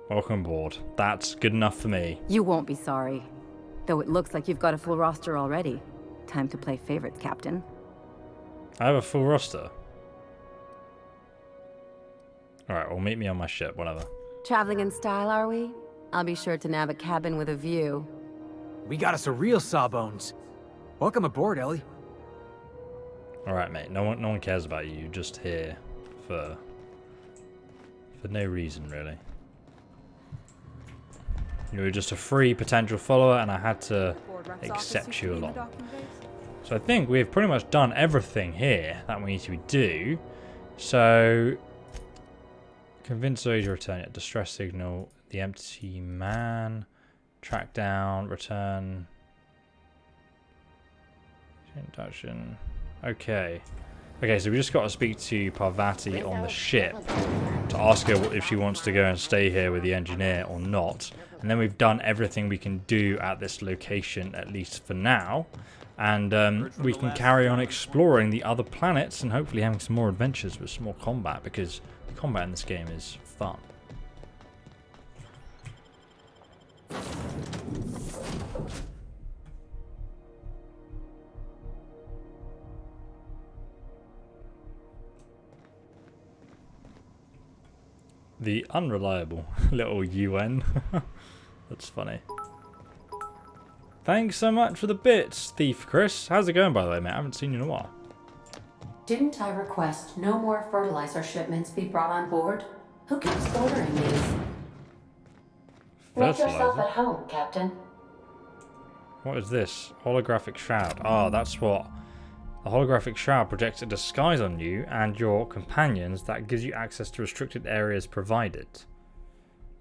Welcome aboard. That's good enough for me. You won't be sorry. Though it looks like you've got a full roster already. Time to play favorites, Captain. I have a full roster. Alright, well, meet me on my ship, whatever. Traveling in style, are we? I'll be sure to nab a cabin with a view. We got us a real sawbones. Welcome aboard, Ellie. Alright, mate. No one cares about you. You're just here for no reason, really. You were just a free potential follower, and I had to accept you along. So I think we've pretty much done everything here that we need to do. So, convince Zoe to return yet. Distress signal. The empty man. Track down. Return. Induction. Okay. Okay, so we just got to speak to Parvati on the ship to ask her if she wants to go and stay here with the engineer or not. And then we've done everything we can do at this location, at least for now. And we can carry on exploring the other planets and hopefully having some more adventures with some more combat, because the combat in this game is fun. The unreliable little UN. That's funny. Thanks so much for the bits, Thief Chris. How's it going, by the way, mate? I haven't seen you in a while. Didn't I request no more fertilizer shipments be brought on board? Who keeps ordering these? Make yourself at home, Captain. What is this? Holographic shroud. Oh, that's what. The holographic shroud projects a disguise on you and your companions that gives you access to restricted areas provided.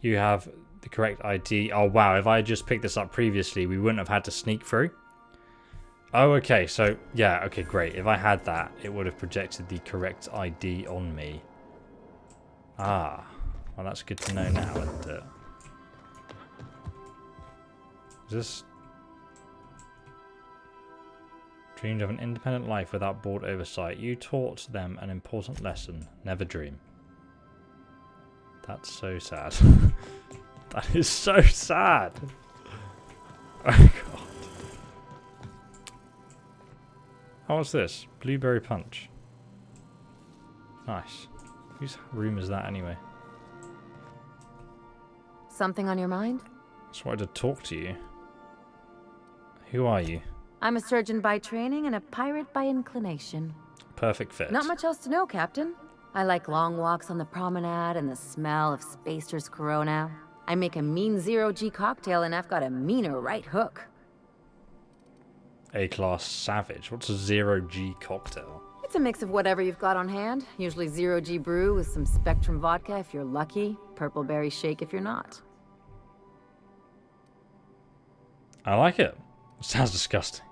You have the correct ID. Oh wow, if I had just picked this up previously, we wouldn't have had to sneak through. Oh, okay, so, yeah, okay, great. If I had that, it would have projected the correct ID on me. Ah, well, that's good to know now, isn't it? Is this... Dreamed of an independent life without board oversight. You taught them an important lesson. Never dream. That's so sad. That is so sad. Oh god. Oh, what's this? Blueberry punch. Nice. Whose room is that anyway? Something on your mind? Just wanted to talk to you. Who are you? I'm a surgeon by training and a pirate by inclination. Perfect fit. Not much else to know, Captain. I like long walks on the promenade and the smell of Spacer's Corona. I make a mean zero-G cocktail and I've got a meaner right hook. A-class savage. What's a zero-G cocktail? It's a mix of whatever you've got on hand. Usually zero-G brew with some Spectrum vodka if you're lucky. Purple berry shake if you're not. I like it. It sounds disgusting.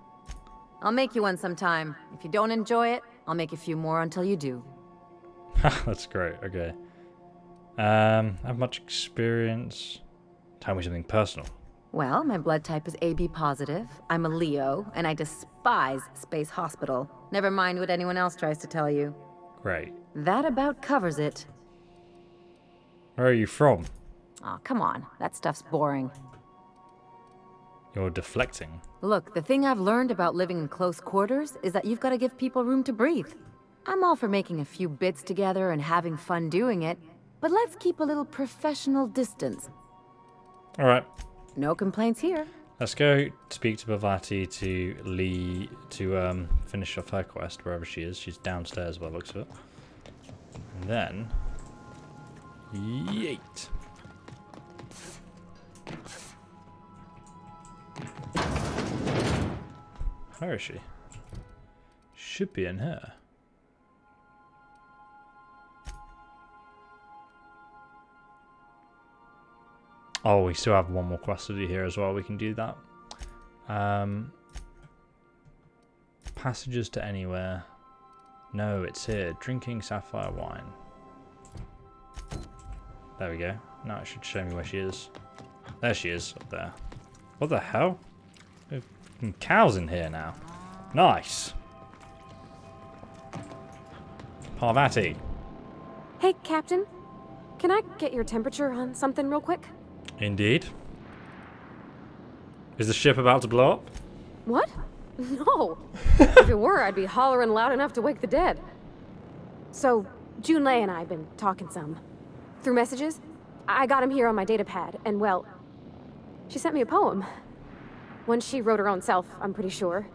I'll make you one sometime. If you don't enjoy it, I'll make a few more until you do. That's great. Okay. Have much experience? Tell me something personal. Well, my blood type is AB positive. I'm a Leo, and I despise Space Hospital. Never mind what anyone else tries to tell you. Great. That about covers it. Where are you from? Aw, come on. That stuff's boring. You're deflecting. Look, the thing I've learned about living in close quarters is that you've got to give people room to breathe. I'm all for making a few bits together and having fun doing it, but let's keep a little professional distance. All right. No complaints here. Let's go speak to Parvati to finish off her quest wherever she is. She's downstairs by the looks of it. And then... yeet. Where is she? should be in here. Oh, we still have one more quest to do here as well. We can do that. Passages to anywhere. No, it's here. Drinking sapphire wine. There we go. Now it should show me where she is. There she is, up there. What the hell? There's some cows in here now. Nice. Parvati. Hey, Captain. Can I get your temperature on something real quick? Indeed. Is the ship about to blow up? What? No. If it were, I'd be hollering loud enough to wake the dead. So, Junlei and I have been talking some. Through messages. I got him here on my data pad, and well, she sent me a poem. One she wrote her own self, I'm pretty sure.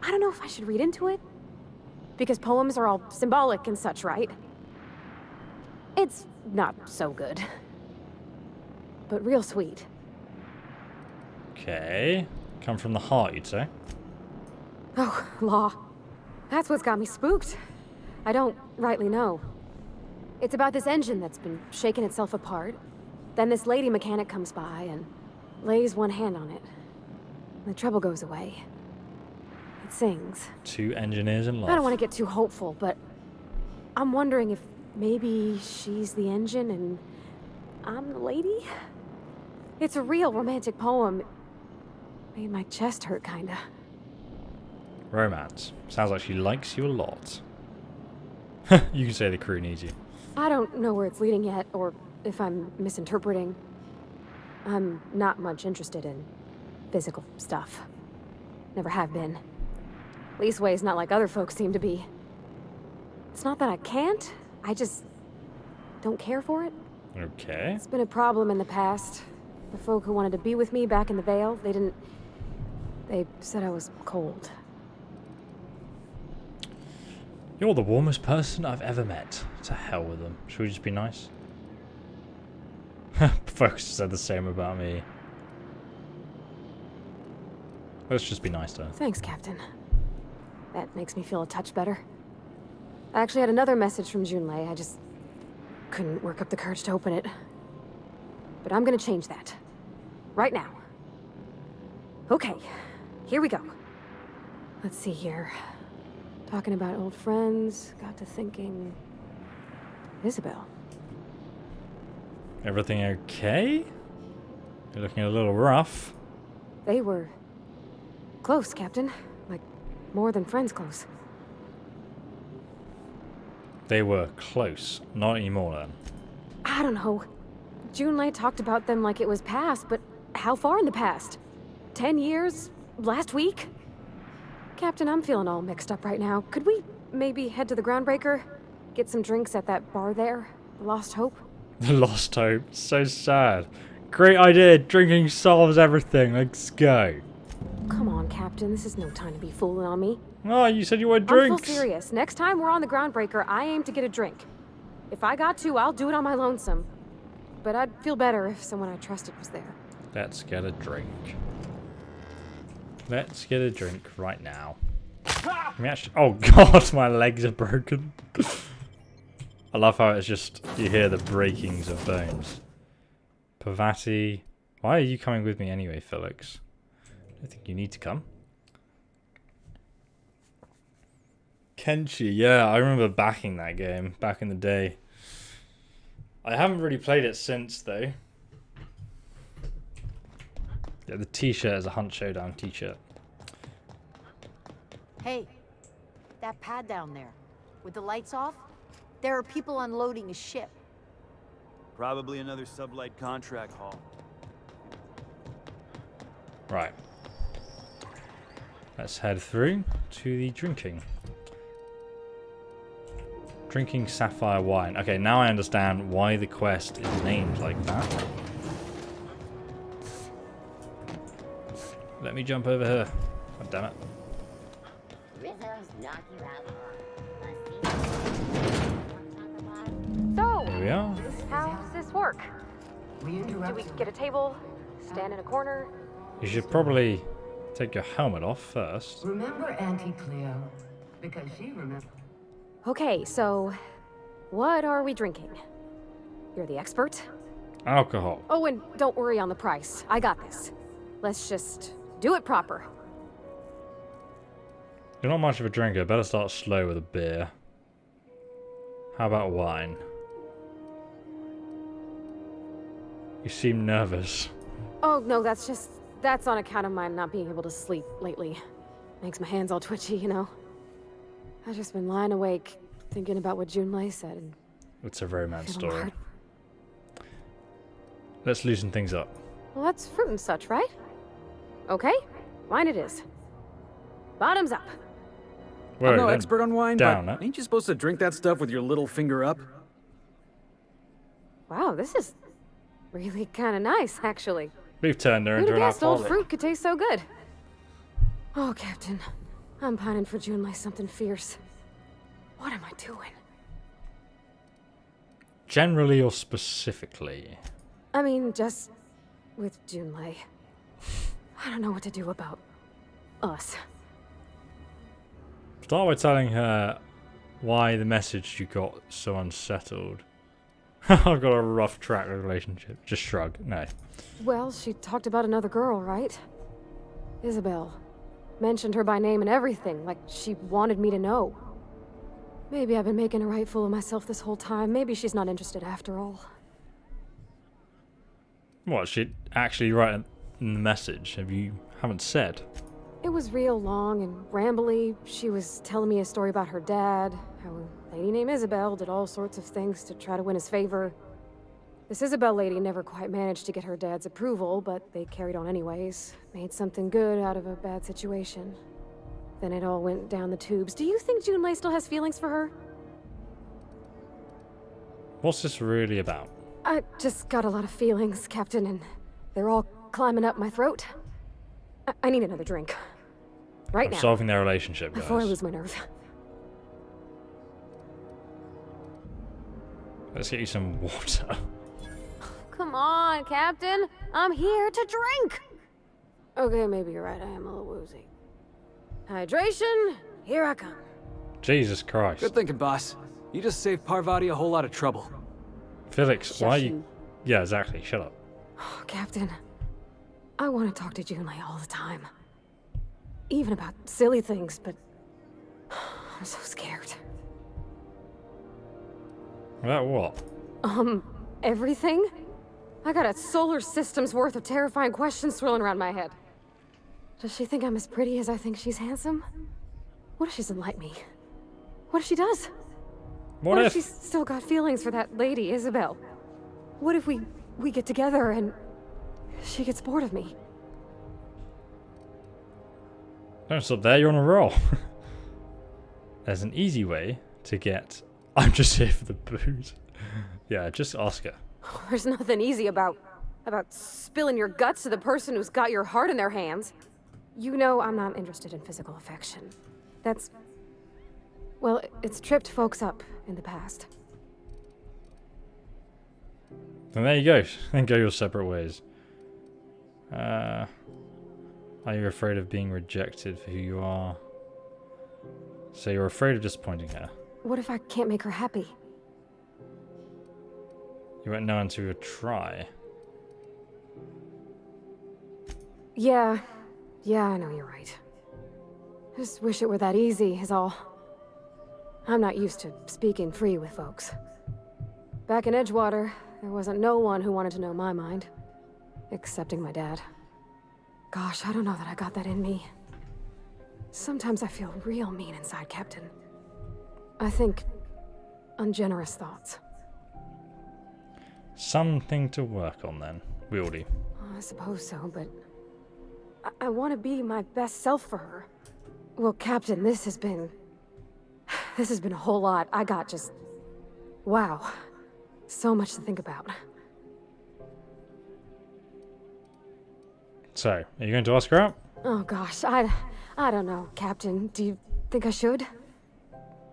I don't know if I should read into it. Because poems are all symbolic and such, right? It's not so good. But real sweet. Okay. Come from the heart, you'd say? Oh, law. That's what's got me spooked. I don't rightly know. It's about this engine that's been shaking itself apart. Then this lady mechanic comes by and lays one hand on it. The trouble goes away. It sings. 2 engineers in love. I don't want to get too hopeful, but I'm wondering if maybe she's the engine and I'm the lady? It's a real romantic poem. Made my chest hurt, kinda. Romance. Sounds like she likes you a lot. You can say the crew needs you. I don't know where it's leading yet, or if I'm misinterpreting. I'm not much interested in physical stuff. Never have been. Leastways not like other folks seem to be. It's not that I can't, I just don't care for it. Okay. It's been a problem in the past. The folk who wanted to be with me back in the Vale, they said I was cold. You're the warmest person I've ever met. To hell with them. Should we just be nice? Folks said the same about me. Let's just be nice to her. Thanks, Captain. That makes me feel a touch better. I actually had another message from Junlei. I just couldn't work up the courage to open it. But I'm gonna change that. Right now. Okay, here we go. Let's see here. Talking about old friends, got to thinking... Isabel. Everything okay? You're looking a little rough. They were... close, Captain. Like, more than friends close. They were close. Not anymore then. I don't know. Junlei talked about them like it was past, but how far in the past? 10 years? Last week? Captain, I'm feeling all mixed up right now. Could we maybe head to the Groundbreaker? Get some drinks at that bar there? The Lost Hope? The Lost Hope. So sad. Great idea. Drinking solves everything. Let's go. Come on, Captain. This is no time to be fooling on me. Oh, you said you wanted drinks. I'm full serious. Next time we're on the Groundbreaker, I aim to get a drink. If I got to, I'll do it on my lonesome. But I'd feel better if someone I trusted was there. Let's get a drink. Let's get a drink right now. Let me actually... Oh god, my legs are broken. I love how it's just... You hear the breakings of bones. Parvati. Why are you coming with me anyway, Felix? I don't think you need to come. Kenshi. Yeah, I remember backing that game back in the day. I haven't really played it since, though. Yeah, the t-shirt is a Hunt Showdown t-shirt. Hey, that pad down there, with the lights off, there are people unloading a ship. Probably another sublight contract haul. Right. Let's head through to the drinking. Drinking sapphire wine. Okay, now I understand why the quest is named like that. Let me jump over here. God damn it. So, Here we are. how does this work? Do we get a table? Stand in a corner? You should probably take your helmet off first. Remember Auntie Cleo? because she remembers. Okay, so what are we drinking? You're the expert? Alcohol. Oh, and don't worry on the price. I got this. Let's just do it proper. You're not much of a drinker. Better start slow with a beer. How about wine? You seem nervous. Oh, no, that's on account of my not being able to sleep lately. Makes my hands all twitchy, you know? I've just been lying awake, thinking about what Junlei said, and It's a romance feeling my story. heart. Let's loosen things up. Well, that's fruit and such, right? Okay, wine it is. Bottoms up. Whoa, I'm no then expert on wine, down, but ain't you supposed to drink that stuff with your little finger up? Wow, this is really kind of nice, actually. We've turned her Who'd into have an guessed old alcoholic. fruit could taste so good? Oh, Captain. I'm pining for Junlei something fierce. What am I doing? Generally or specifically? I mean, just with Junlei. I don't know what to do about us. Start by telling her why the message you got so unsettled. I've got a rough track relationship. Just shrug. No. Well, she talked about another girl, right? Isabel. Mentioned her by name and everything, like she wanted me to know. Maybe I've been making a right fool of myself this whole time. Maybe she's not interested after all. What, she'd actually write in the message? Haven't said? It was real long and rambly. She was telling me a story about her dad, how a lady named Isabel did all sorts of things to try to win his favor. This Isabel lady never quite managed to get her dad's approval, but they carried on anyways. Made something good out of a bad situation. Then it all went down the tubes. Do you think Junlei still has feelings for her? What's this really about? I just got a lot of feelings, Captain, and they're all climbing up my throat. I need another drink. Right now. Solving their relationship, guys. Before I lose my nerve. Let's get you some water. Come on, Captain. I'm here to drink. Okay, maybe you're right. I am a little woozy. Hydration, here I come. Jesus Christ. Good thinking, boss. You just saved Parvati a whole lot of trouble. Felix, why are you... Yeah, exactly. Shut up. Oh, Captain, I want to talk to Junlei all the time. Even about silly things, but I'm so scared. About what? Everything? I got a solar system's worth of terrifying questions swirling around my head. Does she think I'm as pretty as I think she's handsome? What if she doesn't like me? What if she does? What if she's still got feelings for that lady, Isabel? What if we get together and she gets bored of me? Don't stop there, you're on a roll. There's an easy way to get... I'm just here for the booze. Yeah, just ask her. There's nothing easy about spilling your guts to the person who's got your heart in their hands. You know I'm not interested in physical affection. That's... Well, it's tripped folks up in the past. Then there you go. Then go your separate ways. Are you afraid of being rejected for who you are? So you're afraid of disappointing her. What if I can't make her happy? You won't know until you try. Yeah, I know you're right. I just wish it were that easy, is all. I'm not used to speaking free with folks. Back in Edgewater, there wasn't no one who wanted to know my mind. Excepting my dad. Gosh, I don't know that I got that in me. Sometimes I feel real mean inside, Captain. I think ungenerous thoughts. Something to work on then, Wieldy. I suppose so, but I want to be my best self for her. Well, Captain, this has been a whole lot. I got just... Wow. So much to think about. So, are you going to ask her out? Oh gosh, I don't know, Captain. Do you think I should?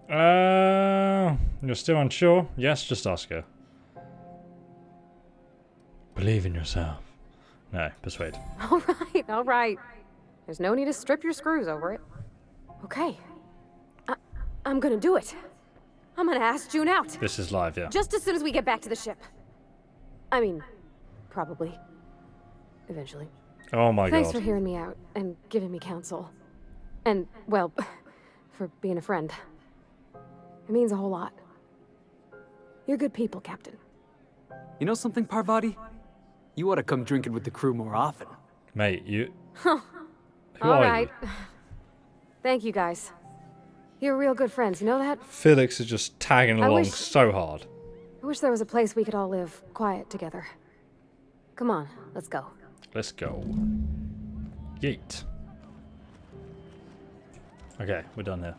You're still unsure? Yes, just ask her. Believe in yourself. No, persuade. All right. There's no need to strip your screws over it. Okay. I'm gonna do it. I'm gonna ask June out. This is live, yeah. Just as soon as we get back to the ship. I mean, probably. Eventually. Oh my god. Thanks for hearing me out and giving me counsel. And, well, for being a friend. It means a whole lot. You're good people, Captain. You know something, Parvati? You ought to come drinking with the crew more often. Mate, you... Huh. Who All are right. you? Thank you, guys. You're real good friends, you know that? Felix is just tagging along so hard. I wish there was a place we could all live quiet together. Come on, let's go. Let's go. Yeet. Okay, we're done here.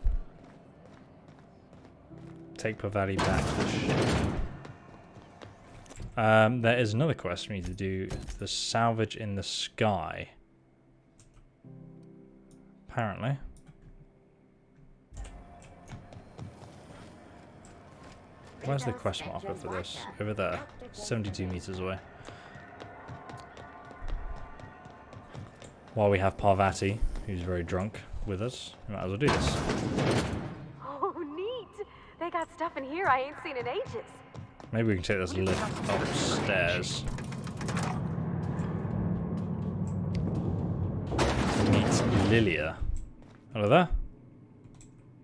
Take Parvati back to the ship. There is another quest we need to do. The salvage in the sky. Apparently. Where's the quest marker for this? Over there. 72 meters away. While we have Parvati, who's very drunk, with us, we might as well do this. Oh, neat! They got stuff in here I ain't seen in ages. Maybe we can take this lift upstairs. Meet Lilia. Hello there.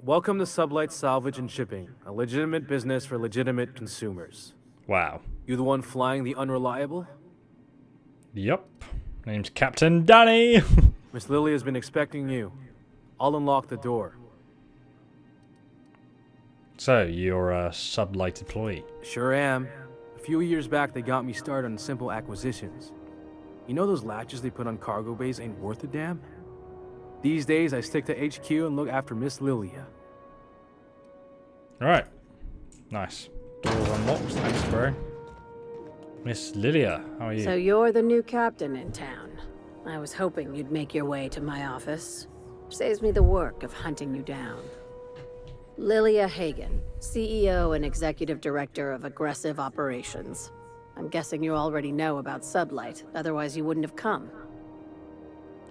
Welcome to Sublight Salvage and Shipping, a legitimate business for legitimate consumers. Wow. You the one flying the Unreliable? Yup. Name's Captain Danny. Miss Lily has been expecting you. I'll unlock the door. So, you're a Sublight employee? Sure am. A few years back, they got me started on simple acquisitions. You know those latches they put on cargo bays ain't worth a damn? These days, I stick to HQ and look after Miss Lilia. Alright. Nice. Doors unlocked. Thanks, bro. Miss Lilia, how are you? So you're the new captain in town. I was hoping you'd make your way to my office. Saves me the work of hunting you down. Lilia Hagen, CEO and Executive Director of Aggressive Operations. I'm guessing you already know about Sublight, otherwise you wouldn't have come.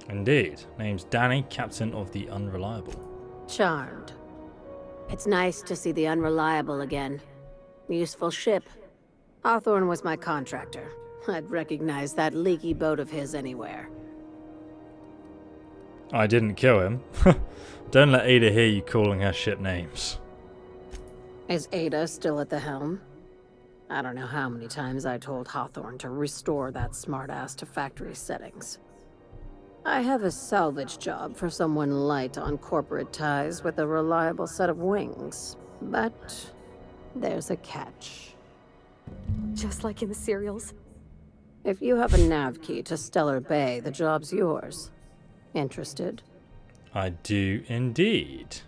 Indeed. Name's Danny, Captain of the Unreliable. Charmed. It's nice to see the Unreliable again. Useful ship. Hawthorne was my contractor. I'd recognize that leaky boat of his anywhere. I didn't kill him. Don't let Ada hear you calling her ship names. Is Ada still at the helm? I don't know how many times I told Hawthorne to restore that smartass to factory settings. I have a salvage job for someone light on corporate ties with a reliable set of wings. But there's a catch. Just like in the serials. If you have a nav key to Stellar Bay, the job's yours. Interested? I do indeed.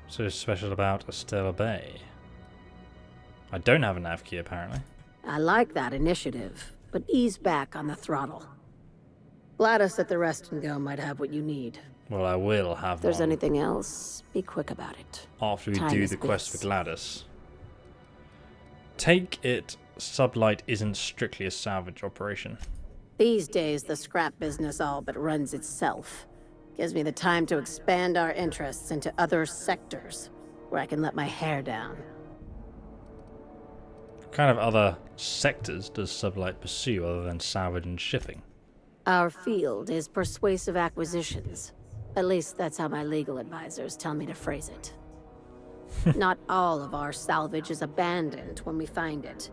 So special about Stellar Bay. I don't have a nav key, apparently. I like that initiative, but ease back on the throttle. Gladys at the Rest and Go might have what you need. Well, I will have If there's one anything else, be quick about it. after we Time do is the quest for bits. Gladys. Take it, Sublight isn't strictly a salvage operation. These days, the scrap business all but runs itself. Gives me the time to expand our interests into other sectors, where I can let my hair down. What kind of other sectors does Sublight pursue other than salvage and shipping? Our field is persuasive acquisitions. At least that's how my legal advisors tell me to phrase it. Not all of our salvage is abandoned when we find it.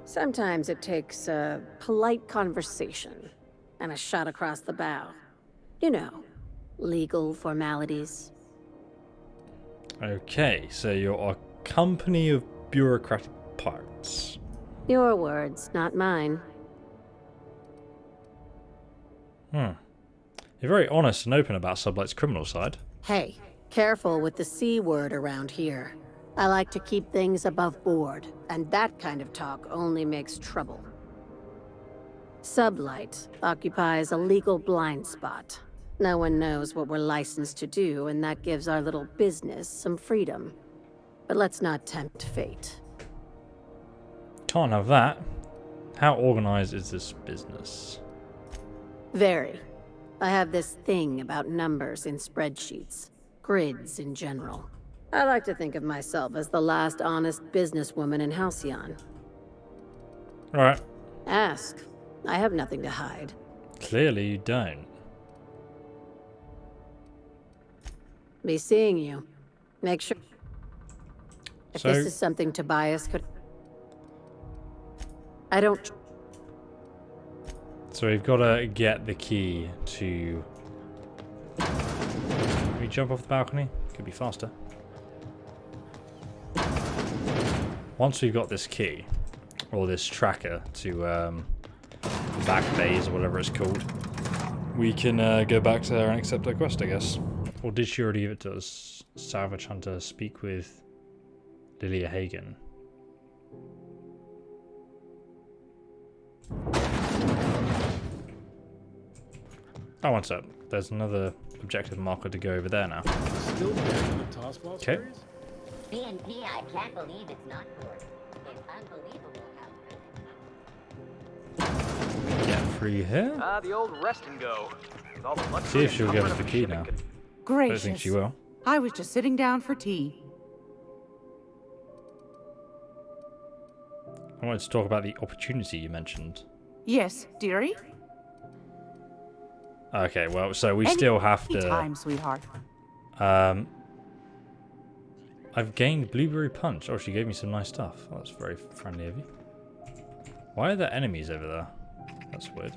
Sometimes it takes a polite conversation and a shot across the bow. You know, legal formalities. Okay, so you're a company of bureaucratic parts. Your words, not mine. You're very honest and open about Sublight's criminal side. Hey, careful with the C word around here. I like to keep things above board, and that kind of talk only makes trouble. Sublight occupies a legal blind spot. No one knows what we're licensed to do, and that gives our little business some freedom. But let's not tempt fate. Can't have that. How organized is this business? Very. I have this thing about numbers in spreadsheets. Grids in general. I like to think of myself as the last honest businesswoman in Halcyon. Alright. Ask. I have nothing to hide. Clearly you don't. Be seeing you. Make sure. If So, this is something Tobias could... I don't... So we've got to get the key to... Can we jump off the balcony? Could be faster. Once we've got this key, or this tracker to the back bays or whatever it's called, we can go back to there and accept our quest, I guess. Or did she already give it to us? Salvage Hunter, speak with Lilia Hagen. Oh, one sec. There's another objective marker to go over there now. Still back in the taskball Okay. series? BNP, I can't believe it's not good. It's unbelievable how Get through here. The old rest and go. With all the luxury See if and she'll give us comfort the of key shipping now. Gracious. I don't think she will. I was just sitting down for tea. I wanted to talk about the opportunity you mentioned. Yes, dearie? Okay, well, so we still have to... Time, sweetheart. I've gained Blueberry Punch. Oh, she gave me some nice stuff. Oh, that's very friendly of you. Why are there enemies over there? That's weird.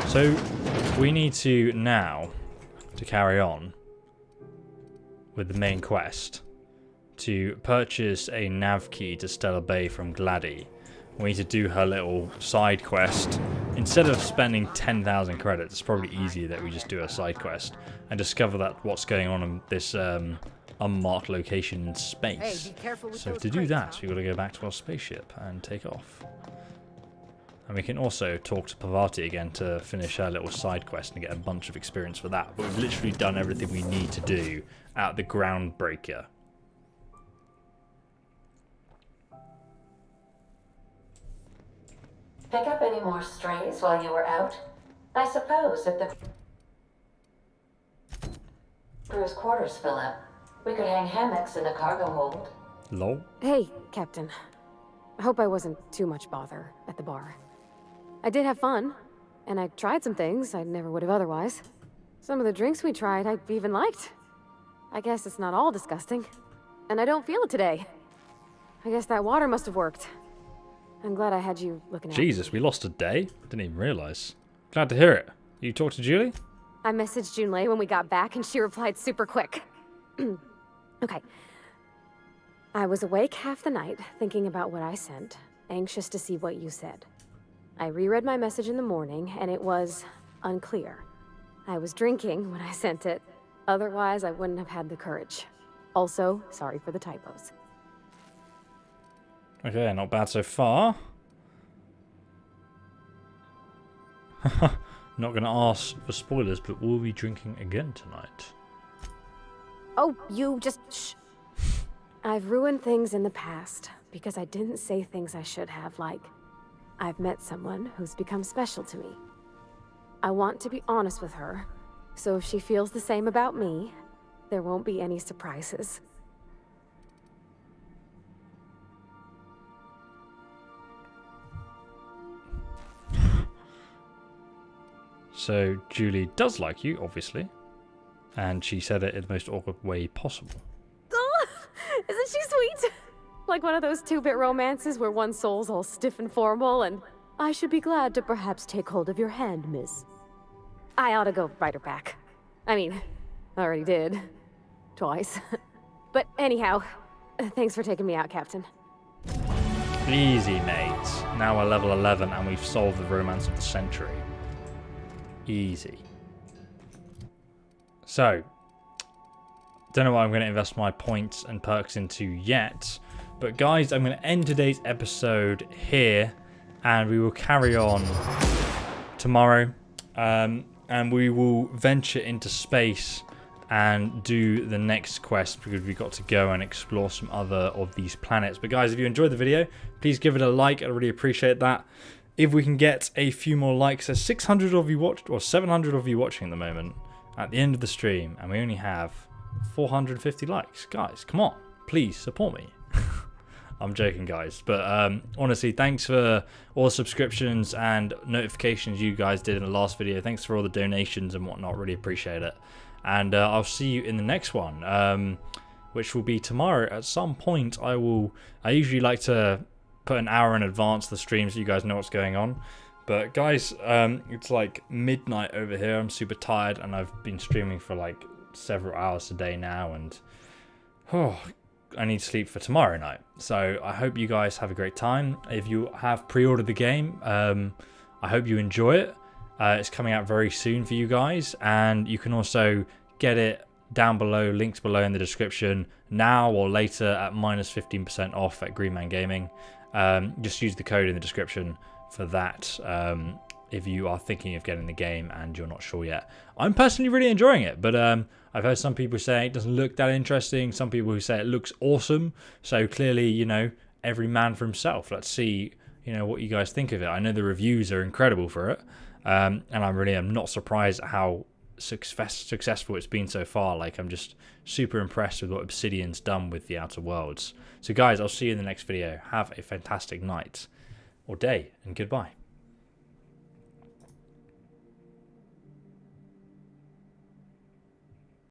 So, we need to now, to carry on with the main quest, to purchase a nav key to Stellar Bay from Gladdy. We need to do her little side quest. Instead of spending 10,000 credits, it's probably easier that we just do a side quest and discover that what's going on in this unmarked location in space. Hey, be careful with So those to do crates, that, we've got to go back to our spaceship and take off. And we can also talk to Parvati again to finish her little side quest and get a bunch of experience for that. But we've literally done everything we need to do at the Groundbreaker. Pick up any more strays while you were out? I suppose if the crew's quarters fill up, we could hang hammocks in the cargo hold. Lol. Hey, Captain. I hope I wasn't too much bother at the bar. I did have fun, and I tried some things I never would have otherwise. Some of the drinks we tried I even liked. I guess it's not all disgusting. And I don't feel it today. I guess that water must have worked. I'm glad I had you looking at Jesus, we lost a day? Didn't even realise. Glad to hear it. You talked to Julie? I messaged Junlei when we got back, and she replied super quick. Okay. I was awake half the night, thinking about what I sent, anxious to see what you said. I reread my message in the morning, and it was unclear. I was drinking when I sent it. Otherwise, I wouldn't have had the courage. Also, sorry for the typos. Okay, not bad so far. Not going to ask for spoilers, but we'll be drinking again tonight. Oh, you just shh. I've ruined things in the past because I didn't say things I should have, like, I've met someone who's become special to me. I want to be honest with her, so if she feels the same about me, there won't be any surprises. So, Julie does like you, obviously. And she said it in the most awkward way possible. Oh, isn't she sweet? Like one of those two-bit romances where one soul's all stiff and formal and, I should be glad to perhaps take hold of your hand, miss. I ought to go write her back. I mean, I already did. Twice. But anyhow, thanks for taking me out, Captain. Easy, mate. Now we're level 11 and we've solved the romance of the century. Easy. So, don't know what I'm going to invest my points and perks into yet. But guys, I'm going to end today's episode here. And we will carry on tomorrow. And we will venture into space and do the next quest, because we've got to go and explore some other of these planets. But guys, if you enjoyed the video, please give it a like. I really appreciate that. If we can get a few more likes, there's 600 of you watched, or 700 of you watching at the moment, at the end of the stream and we only have 450 likes. Guys, come on, please support me. I'm joking, guys, but honestly, thanks for all the subscriptions and notifications you guys did in the last video. Thanks for all the donations and whatnot, really appreciate it. And I'll see you in the next one, which will be tomorrow at some point. I usually like to put an hour in advance the stream so you guys know what's going on. But guys, it's like midnight over here. I'm super tired and I've been streaming for like several hours a day now, and I need sleep for tomorrow night. So I hope you guys have a great time. If you have pre-ordered the game, I hope you enjoy it. It's coming out very soon for you guys, and you can also get it down below, links below in the description, now or later at -15% off at Green Man Gaming. Just use the code in the description for that if you are thinking of getting the game and you're not sure yet. I'm personally really enjoying it, but I've heard some people say it doesn't look that interesting, some people who say it looks awesome. So clearly, you know, every man for himself. Let's see, you know, what you guys think of it. I know the reviews are incredible for it, and I really am not surprised at how successful it's been so far. Like, I'm just super impressed with what Obsidian's done with the Outer Worlds. So guys, I'll see you in the next video. Have a fantastic night or day, and goodbye.